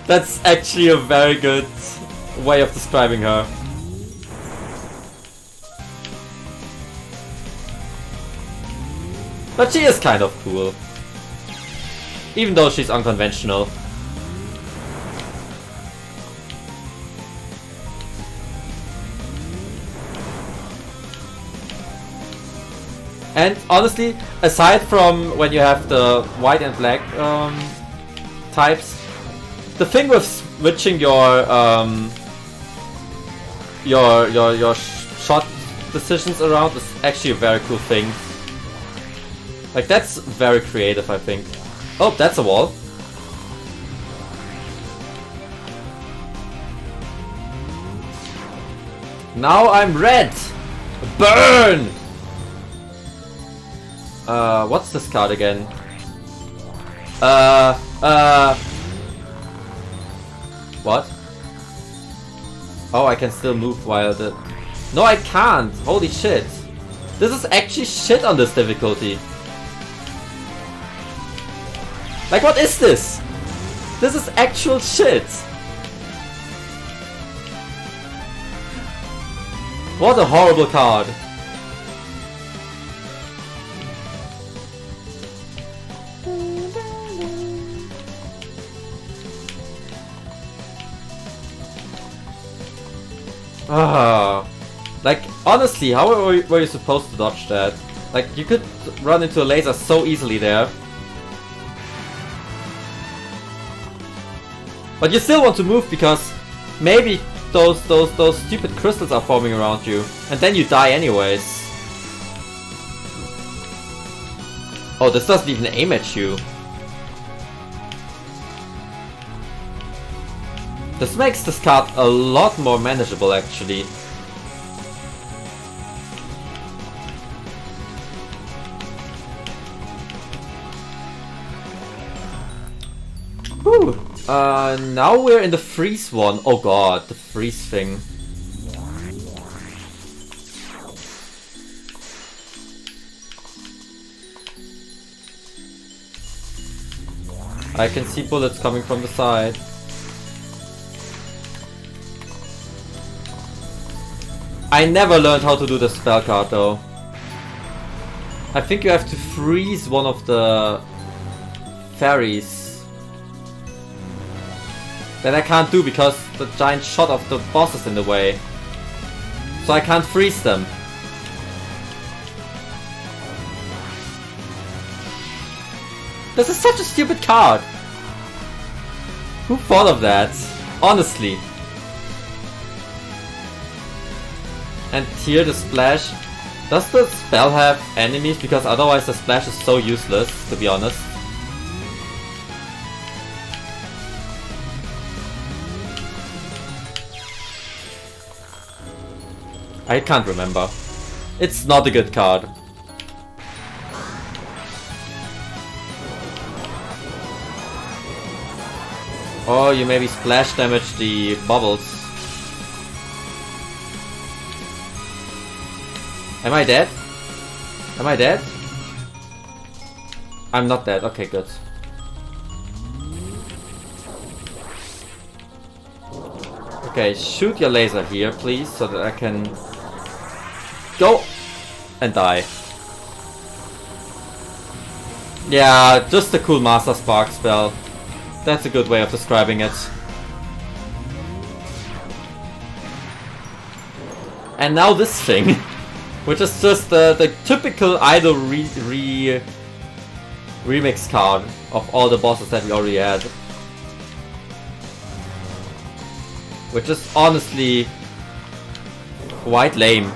That's actually a very good way of describing her. But she is kind of cool. Even though she's unconventional. And honestly, aside from when you have the white and black types, the thing with switching your shot decisions around is actually a very cool thing. Like, that's very creative, I think. Oh, that's a wall. Now I'm red! Burn! What's this card again? What? Oh, I can still move while the... No, I can't! Holy shit! This is actually shit on this difficulty. Like, what is this? This is actual shit! What a horrible card. Like, honestly, how were you supposed to dodge that? Like, you could run into a laser so easily there. But you still want to move because maybe those stupid crystals are forming around you. And then you die anyways. Oh, this doesn't even aim at you. This makes this card a lot more manageable, actually. Whew. Now we're in the freeze one. Oh god, the freeze thing. I can see bullets coming from the side. I never learned how to do the spell card though. I think you have to freeze one of the fairies. That I can't do because the giant shot of the boss is in the way. So I can't freeze them. This is such a stupid card. Who thought of that? Honestly. And here the splash. Does the spell have enemies? Because otherwise the splash is so useless, to be honest. I can't remember. It's not a good card. Oh, you maybe splash damage the bubbles. Am I dead? Am I dead? I'm not dead. Okay, good. Okay, shoot your laser here, please, so that I can go and die. Yeah, just a cool Master Spark spell. That's a good way of describing it. And now this thing, which is just the typical idol remix card of all the bosses that we already had. Which is honestly quite lame.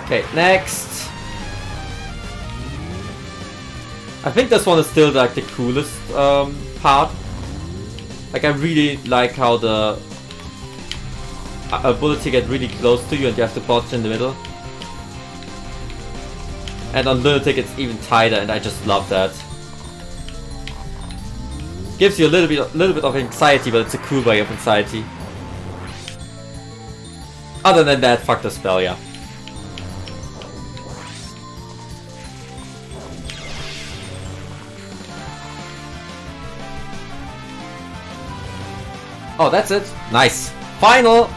Okay, next. I think this one is still like the coolest part. Like I really like how the ability get really close to you and you have to dodge in the middle. And on Lunatic it's even tighter and I just love that. Gives you a little bit of anxiety, but it's a cool way of anxiety. Other than that, fuck the spell, yeah. Oh, that's it. Nice. Final!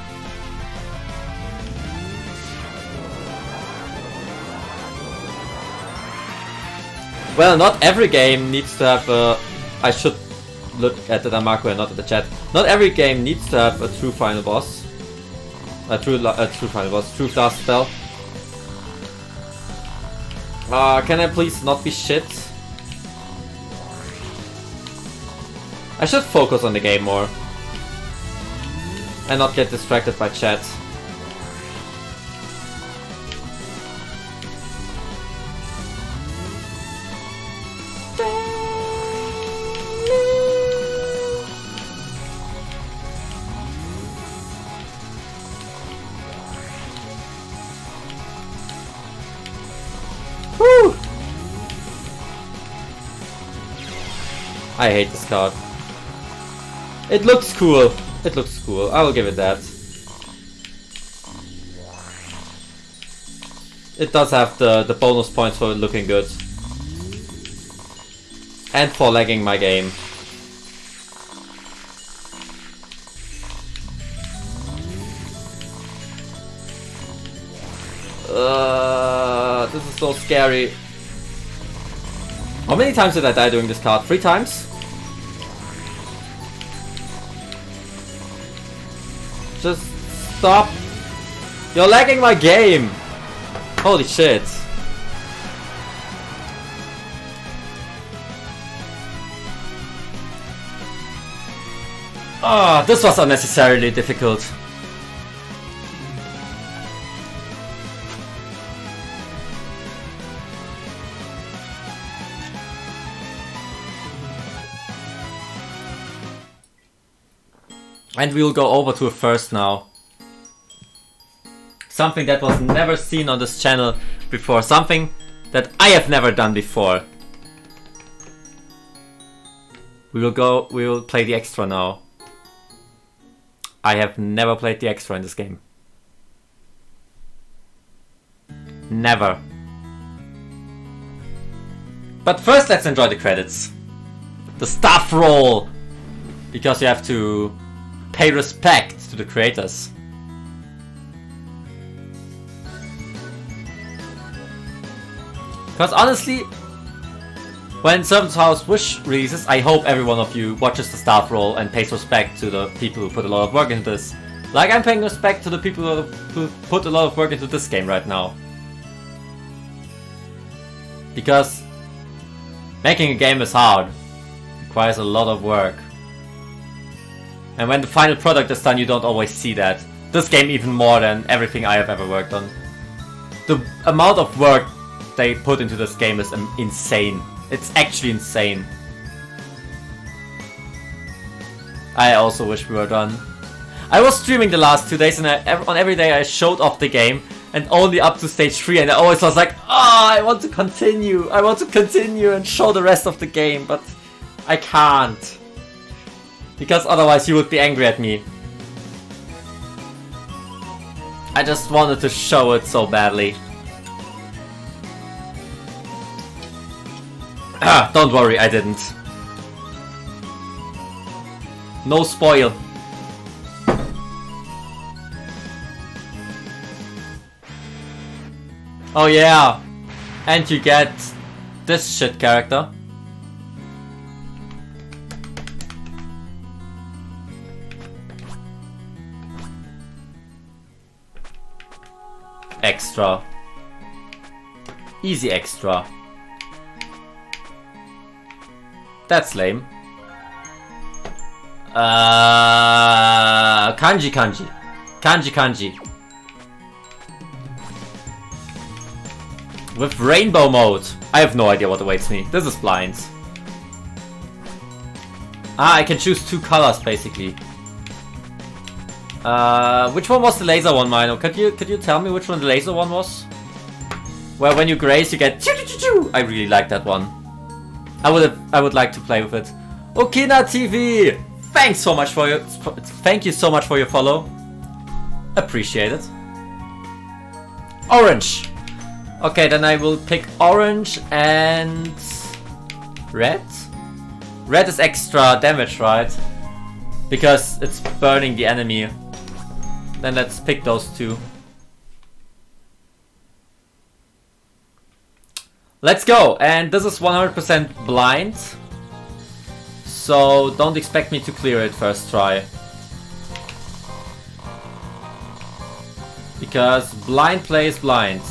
Well, not every game needs to have a... I should look at the Marco and not at the chat. Not every game needs to have a true final boss. A true final boss. True last spell. Can I please not be shit? I should focus on the game more. And not get distracted by chat. Woo! I hate this card. It looks cool. It looks cool. I will give it that. It does have the bonus points for it looking good. And for lagging my game. This is so scary. How many times did I die doing this card? 3 times? Just stop. You're lagging my game. Holy shit. Ah, this was unnecessarily difficult. And we'll go over to a first now. Something that was never seen on this channel before. Something that I have never done before. We will play the extra now. I have never played the extra in this game. Never. But first let's enjoy the credits. The staff roll. Because you have to pay respect to the creators. Because honestly, when Servant's House Wish releases, I hope every one of you watches the staff roll and pays respect to the people who put a lot of work into this. Like I'm paying respect to the people who put a lot of work into this game right now. Because making a game is hard. It requires a lot of work. And when the final product is done, you don't always see that. This game even more than everything I have ever worked on. The amount of work they put into this game is insane. It's actually insane. I also wish we were done. I was streaming the last 2 days and on every day I showed off the game and only up to stage 3 and I always was like, I want to continue. I want to continue and show the rest of the game, but I can't. Because otherwise you would be angry at me. I just wanted to show it so badly. Don't worry, I didn't. No spoil. Oh yeah. And you get this shit character. Extra. Easy extra. That's lame. Kanji kanji. Kanji kanji. With rainbow mode. I have no idea what awaits me. This is blind. Ah, I can choose 2 colors basically. Which one was the laser one, Mino? Could you tell me which one the laser one was? Where when you graze you get choo choo choo choo. I really like that one. I would like to play with it. Okina TV! Thanks so much for your thank you so much for your follow. Appreciate it. Orange. Okay, then I will pick orange and red. Red is extra damage, right? Because it's burning the enemy. Then let's pick those 2. Let's go! And this is 100% blind. So don't expect me to clear it first try. Because blind play is blind.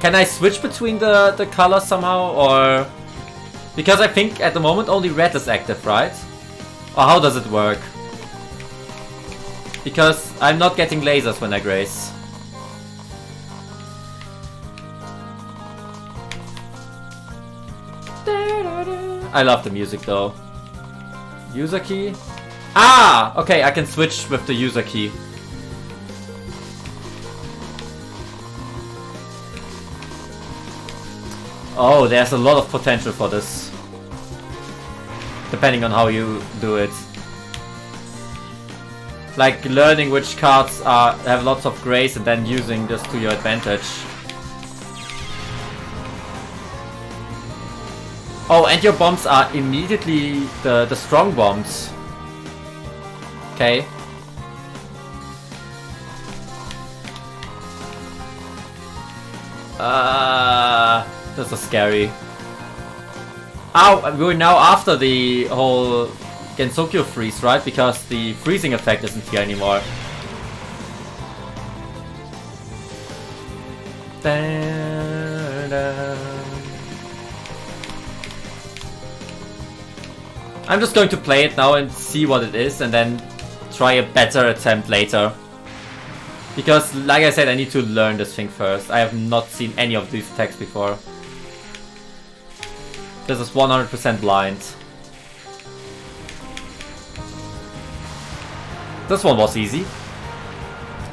Can I switch between the colors somehow, or... Because I think at the moment only red is active, right? Or how does it work? Because I'm not getting lasers when I graze. I love the music though. User key? Ah! Okay, I can switch with the user key. Oh, there's a lot of potential for this. Depending on how you do it. Like learning which cards have lots of grace and then using this to your advantage. Oh, and your bombs are immediately the strong bombs. Okay. This is scary. Ow, we're now after the whole Gensokyo freeze, right? Because the freezing effect isn't here anymore. I'm just going to play it now and see what it is and then try a better attempt later. Because, like I said, I need to learn this thing first. I have not seen any of these attacks before. This is 100% blind. This one was easy.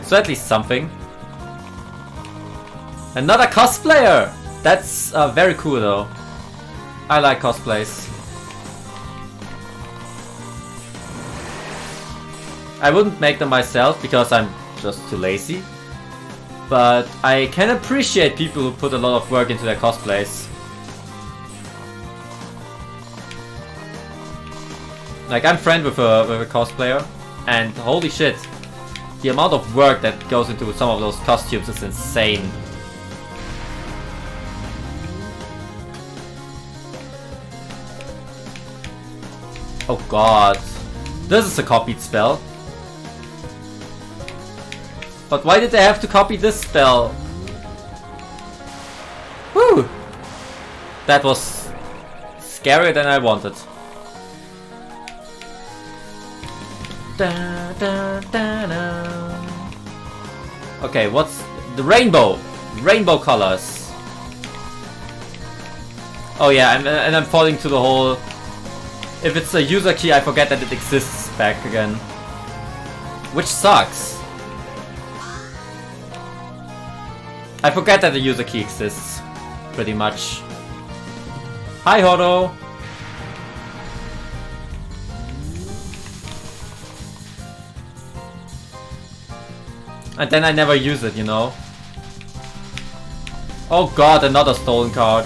So at least something. Another cosplayer! That's very cool though. I like cosplays. I wouldn't make them myself because I'm just too lazy. But I can appreciate people who put a lot of work into their cosplays. Like, I'm friends with a cosplayer, and holy shit, the amount of work that goes into some of those costumes is insane. Oh god, this is a copied spell. But why did they have to copy this spell? Whew! That was scarier than I wanted. Da, da, da, da. Okay, what's the rainbow? Rainbow colors. Oh yeah, and I'm falling to the whole... If it's a user key, I forget that it exists back again. Which sucks. I forget that the user key exists, pretty much. Hi Horo! And then I never use it, you know? Oh god, another stolen card.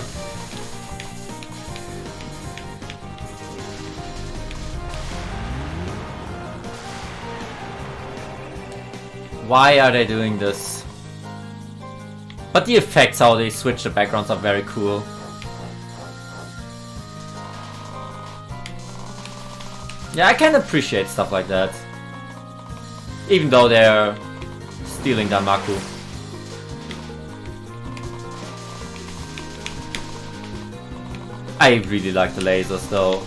Why are they doing this? But the effects, how they switch the backgrounds, are very cool. Yeah, I can appreciate stuff like that. Even though they're stealing Danmaku. I really like the lasers though.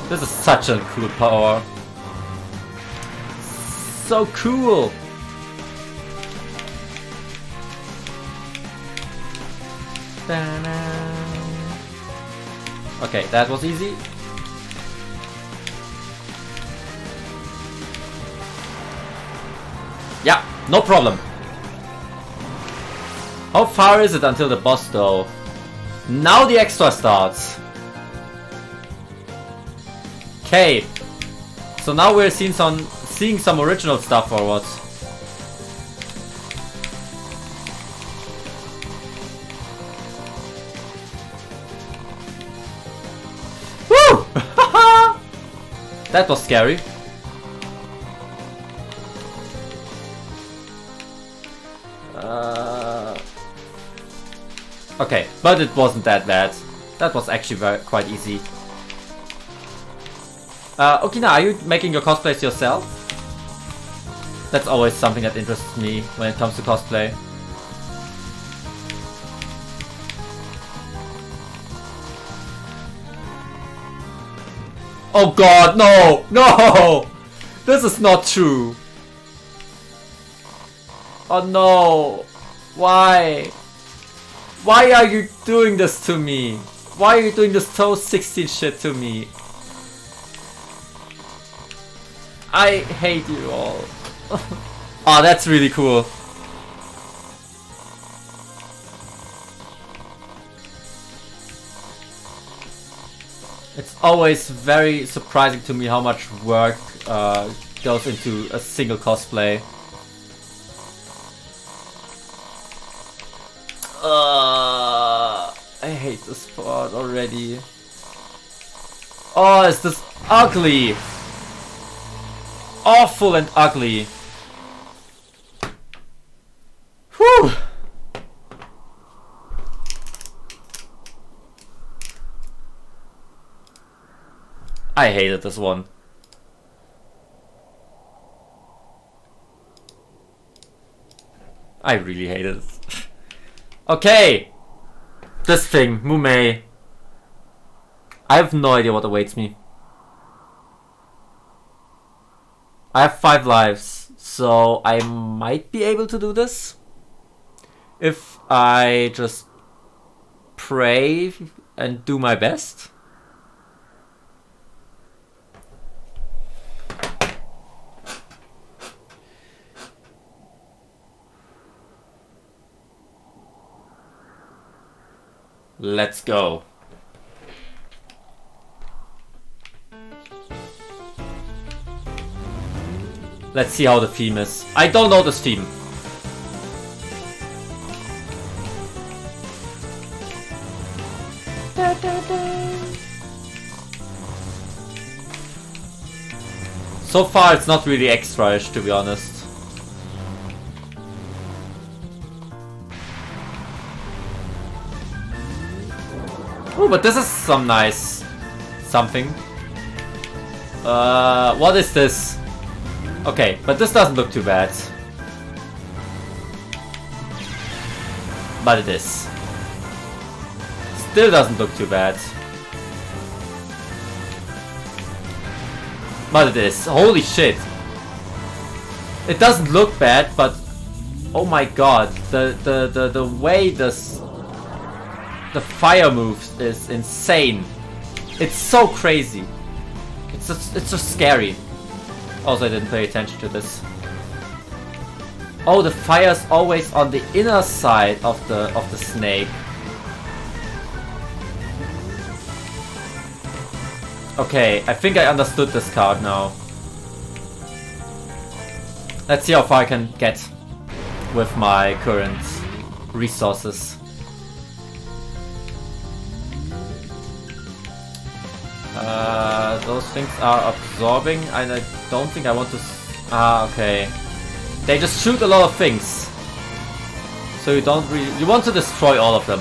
This is such a cool power. So cool! Okay, that was easy. Yeah, no problem. How far is it until the boss though? Now the extra starts. Okay. So now we're seeing some original stuff or what? Woo! That was scary. Okay, but it wasn't that bad. That was actually quite easy. Okina, are you making your cosplays yourself? That's always something that interests me when it comes to cosplay. Oh god, no! No! This is not true! Oh no! Why? Why are you doing this to me? Why are you doing this so 16 shit to me? I hate you all. Oh, that's really cool. It's always very surprising to me how much work goes into a single cosplay. I hate this part already. Oh, is this ugly? Awful and ugly. Whew. I hated this one. I really hated it. Okay! This thing, Mumei. I have no idea what awaits me. I have 5 lives, so I might be able to do this. If I just pray and do my best. Let's go. Let's see how the theme is. I don't know this theme. So far it's not really extra-ish, to be honest. Oh, but this is some nice something. What is this? Okay, but this doesn't look too bad. But it is. Still doesn't look too bad. But it is. Holy shit. It doesn't look bad, but oh my god, the way the fire moves is insane. It's so crazy. It's just scary. Also, I didn't pay attention to this. Oh, the fire's always on the inner side of the snake. Okay, I think I understood this card now. Let's see how far I can get with my current resources. Those things are absorbing, and I don't think I want to... okay. They just shoot a lot of things. So So you don't really... You want to destroy all of them.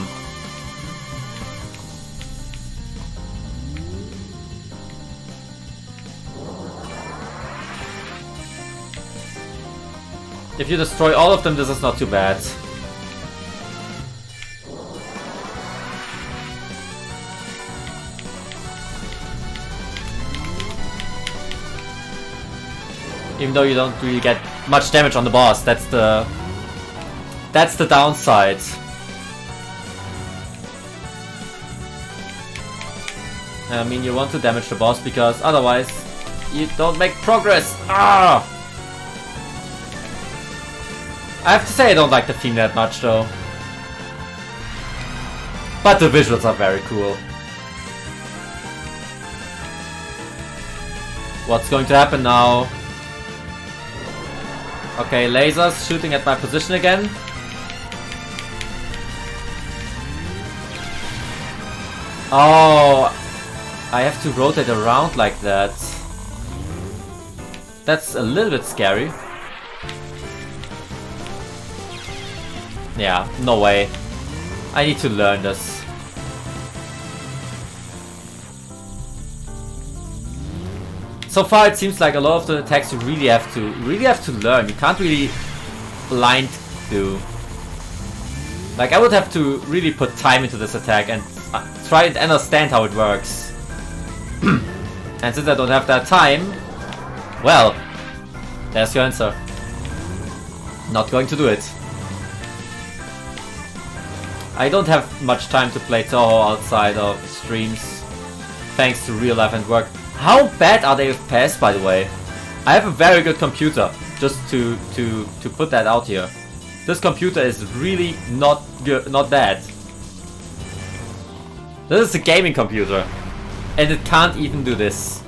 If you destroy all of them, this is not too bad. Even though you don't really get much damage on the boss, that's the downside. I mean, you want to damage the boss because otherwise you don't make progress. Ah! I have to say I don't like the theme that much though. But the visuals are very cool. What's going to happen now? Okay, lasers shooting at my position again. Oh, I have to rotate around like that. That's a little bit scary. Yeah, no way. I need to learn this. So far it seems like a lot of the attacks you really have to learn. You can't really blind do. Like I would have to really put time into this attack and try and understand how it works. And since I don't have that time, well, there's your answer. Not going to do it. I don't have much time to play Toho outside of streams, thanks to real life and work. How bad are they with PES, by the way? I have a very good computer, just to put that out here. This computer is really not good, not bad. This is a gaming computer, and it can't even do this.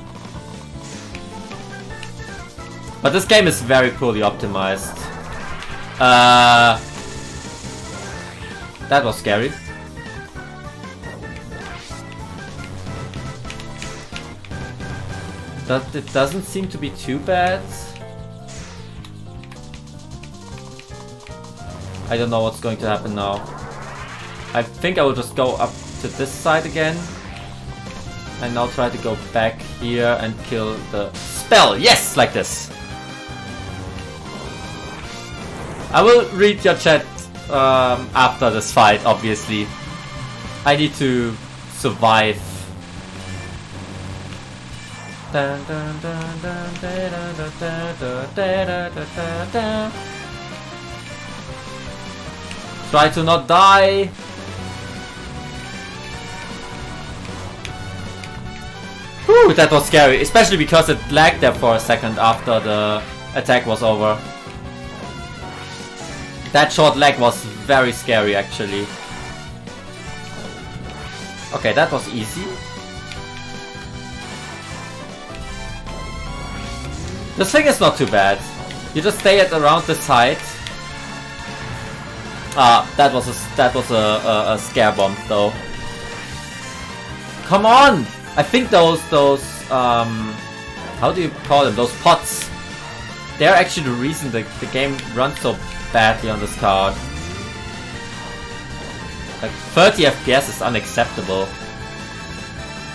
But this game is very poorly optimized. That was scary. It doesn't seem to be too bad. I don't know what's going to happen now. I think I will just go up to this side again. And now try to go back here and kill the spell. Yes, like this. I will read your chat after this fight, obviously. I need to survive. Try to not die. Whew, that was scary, especially because it lagged there for a second after the attack was over. That short lag was very scary, actually. Okay, that was easy. This thing is not too bad. You just stay at around this height. Ah, that was a scare bomb though. Come on! I think those how do you call them? Those pots. They're actually the reason the game runs so badly on this card. Like 30 FPS is unacceptable.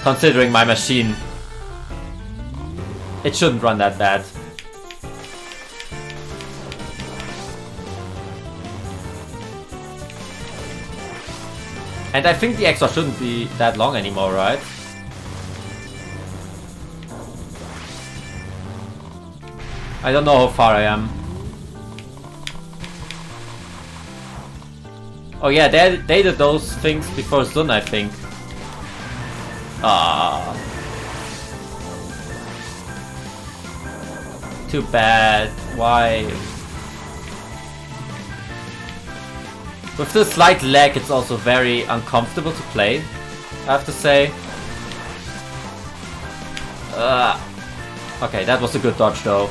Considering my machine. It shouldn't run that bad. And I think the extra shouldn't be that long anymore, right? I don't know how far I am. Oh yeah, they did those things before Sun, I think. Ah. Too bad. Why? With the slight lag, it's also very uncomfortable to play, I have to say. Okay, that was a good dodge though.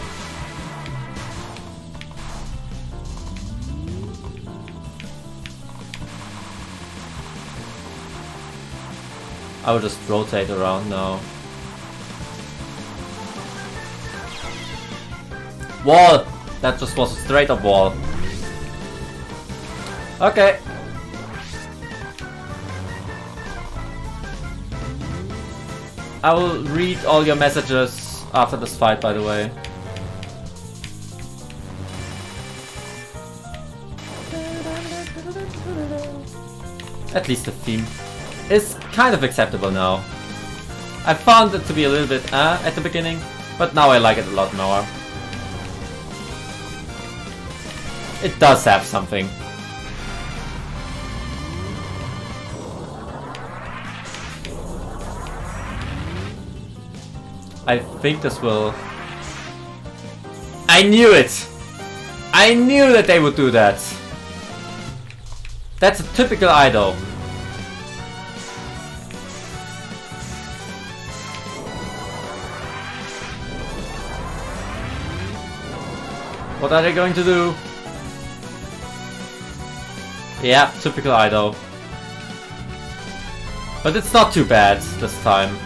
I will just rotate around now. Wall! That just was a straight up wall. Okay. I will read all your messages after this fight, by the way. At least the theme is kind of acceptable now. I found it to be a little bit at the beginning, but now I like it a lot more. It does have something. I think this will... I knew it! I knew that they would do that! That's a typical idol. What are they going to do? Yeah, typical idol. But it's not too bad this time.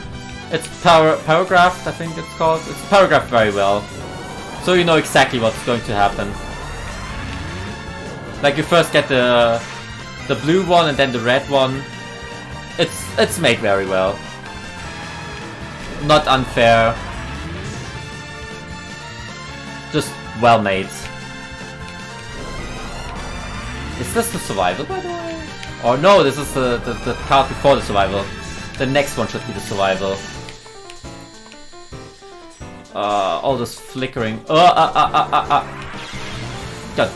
It's paragraphed, I think it's called. It's paragraphed very well. So you know exactly what's going to happen. Like you first get the blue one and then the red one. It's made very well. Not unfair. Just well made. Is this the survival, by the way? Or no, this is the card before the survival. The next one should be the survival. All this flickering. God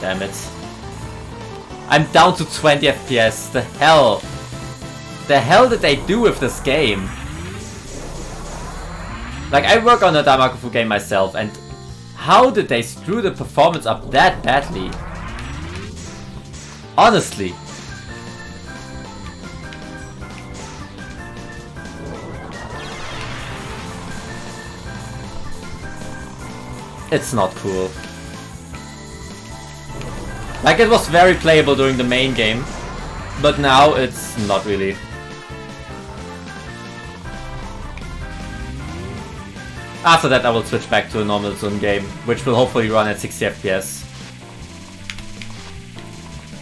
damn it. I'm down to 20 FPS. The hell? The hell did they do with this game? Like, I work on a Daimakufu game myself, and how did they screw the performance up that badly? Honestly. It's not cool. Like, it was very playable during the main game, but now it's not really. After that I will switch back to a normal Zun game, which will hopefully run at 60 FPS.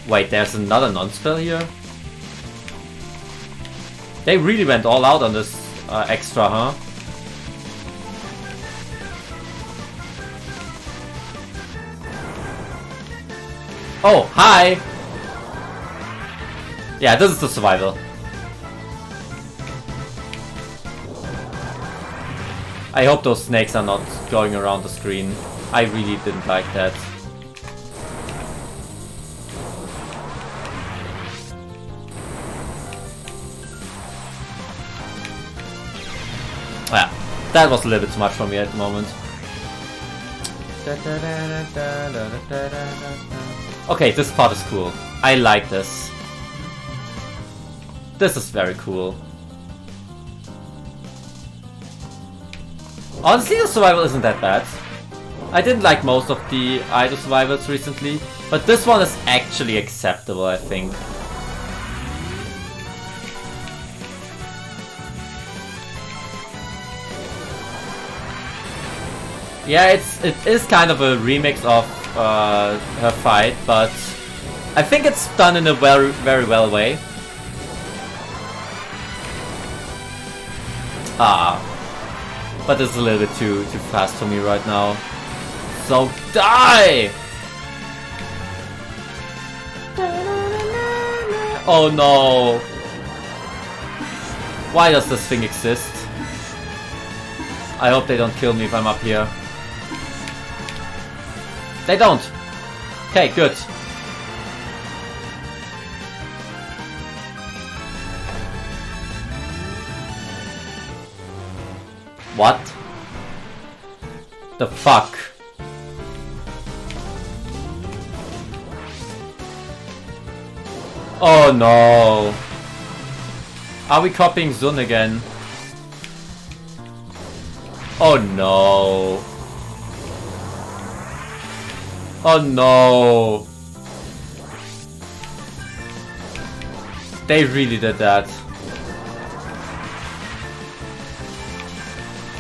Wait, there's another non-spell here? They really went all out on this extra, huh? Oh, hi! Yeah, this is the survival. I hope those snakes are not going around the screen. I really didn't like that. Yeah, that was a little bit too much for me at the moment. Okay, this part is cool. I like this. This is very cool. Honestly, the survival isn't that bad. I didn't like most of the idol survivals recently, but this one is actually acceptable, I think. Yeah, it is kind of a remix of her fight, but I think it's done in a very well way. But it's a little bit too fast for me right now. So die! Oh no! Why does this thing exist? I hope they don't kill me if I'm up here. They don't! Okay, good. What? The fuck? Oh no! Are we copying Zun again? Oh no! Oh no! They really did that.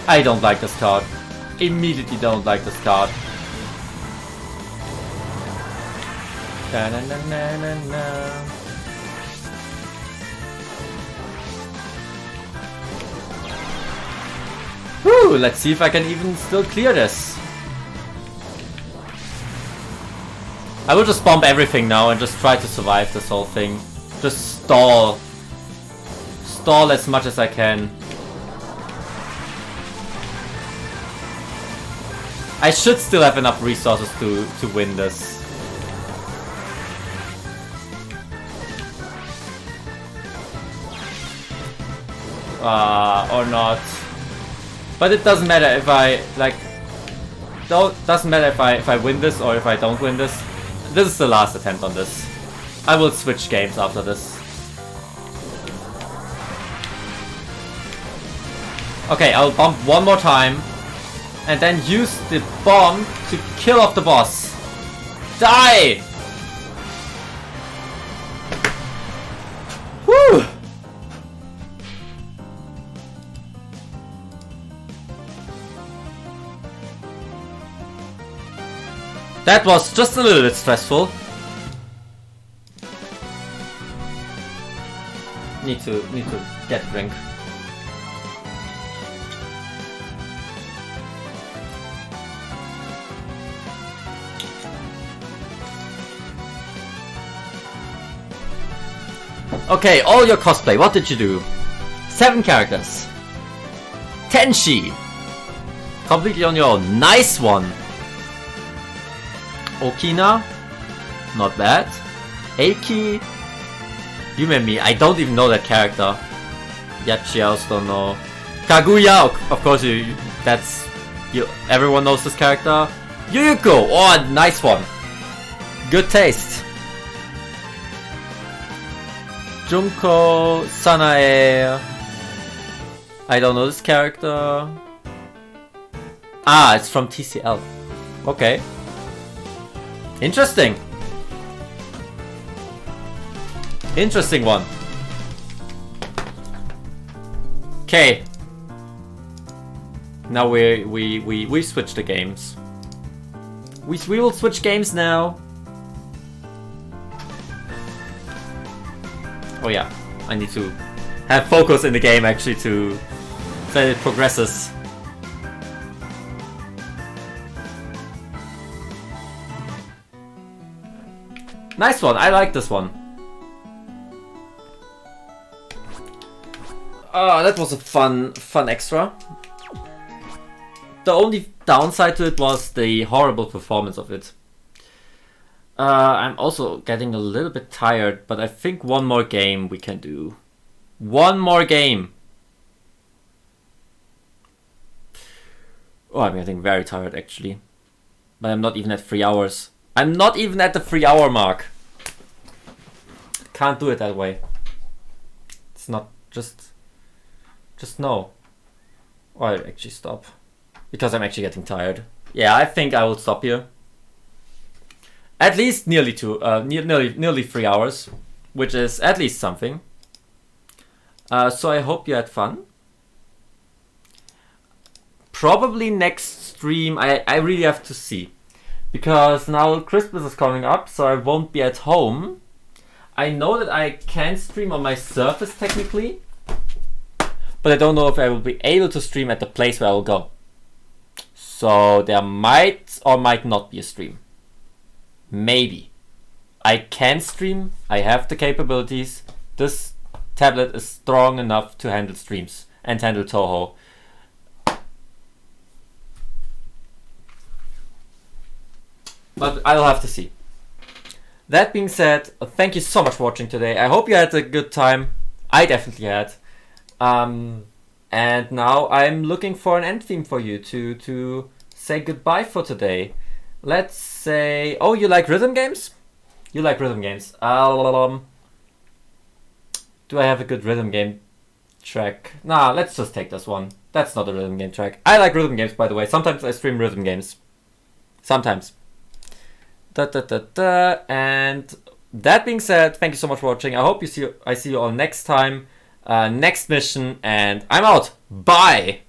I don't like this card. Immediately don't like this card. Da, na, na, na, na, na. Whew, let's see if I can even still clear this. I will just bomb everything now and just try to survive this whole thing. Just stall. Stall as much as I can. I should still have enough resources to win this. Or not. But it doesn't matter if I like. Doesn't matter if I win this or if I don't win this. This is the last attempt on this. I will switch games after this. Okay, I'll bomb one more time. And then use the bomb to kill off the boss. Die! Whew! That was just a little bit stressful. Need to get a drink. Okay, all your cosplay, what did you do? 7 characters. Tenshi! Completely on your own. Nice one! Okina? Not bad. Eiki? You and me, I don't even know that character. Yachi, I also don't know. Kaguya, of course everyone knows this character. Yuyuko! Oh, nice one. Good taste. Junko, Sanae. I don't know this character. Ah, it's from TCL. Okay. Interesting. Interesting one. Okay. Now we switch the games. We will switch games now. Oh yeah, I need to have focus in the game actually so that it progresses. Nice one, I like this one. Oh, that was a fun extra. The only downside to it was the horrible performance of it. I'm also getting a little bit tired, but I think one more game we can do. One more game! Oh, I'm getting very tired actually. But I'm not even at 3 hours. I'm not even at the 3 hour mark. Can't do it that way. It's not just no. Or I'll actually stop. Because I'm actually getting tired. Yeah, I think I will stop here. At least nearly 3 hours, which is at least something. So I hope you had fun. Probably next stream, I really have to see. Because now Christmas is coming up, so I won't be at home. I know that I can stream on my Surface technically. But I don't know if I will be able to stream at the place where I will go. So there might or might not be a stream. Maybe. I can stream, I have the capabilities. This tablet is strong enough to handle streams and handle Toho. But I'll have to see. That being said, thank you so much for watching today. I hope you had a good time. I definitely had. And now I'm looking for an end theme for you to say goodbye for today. Let's say... Oh, you like rhythm games? You like rhythm games. Do I have a good rhythm game track? Nah, let's just take this one. That's not a rhythm game track. I like rhythm games, by the way. Sometimes I stream rhythm games. Sometimes. And that being said, thank you so much for watching. I hope I see you all next time. Next mission, and I'm out. Bye!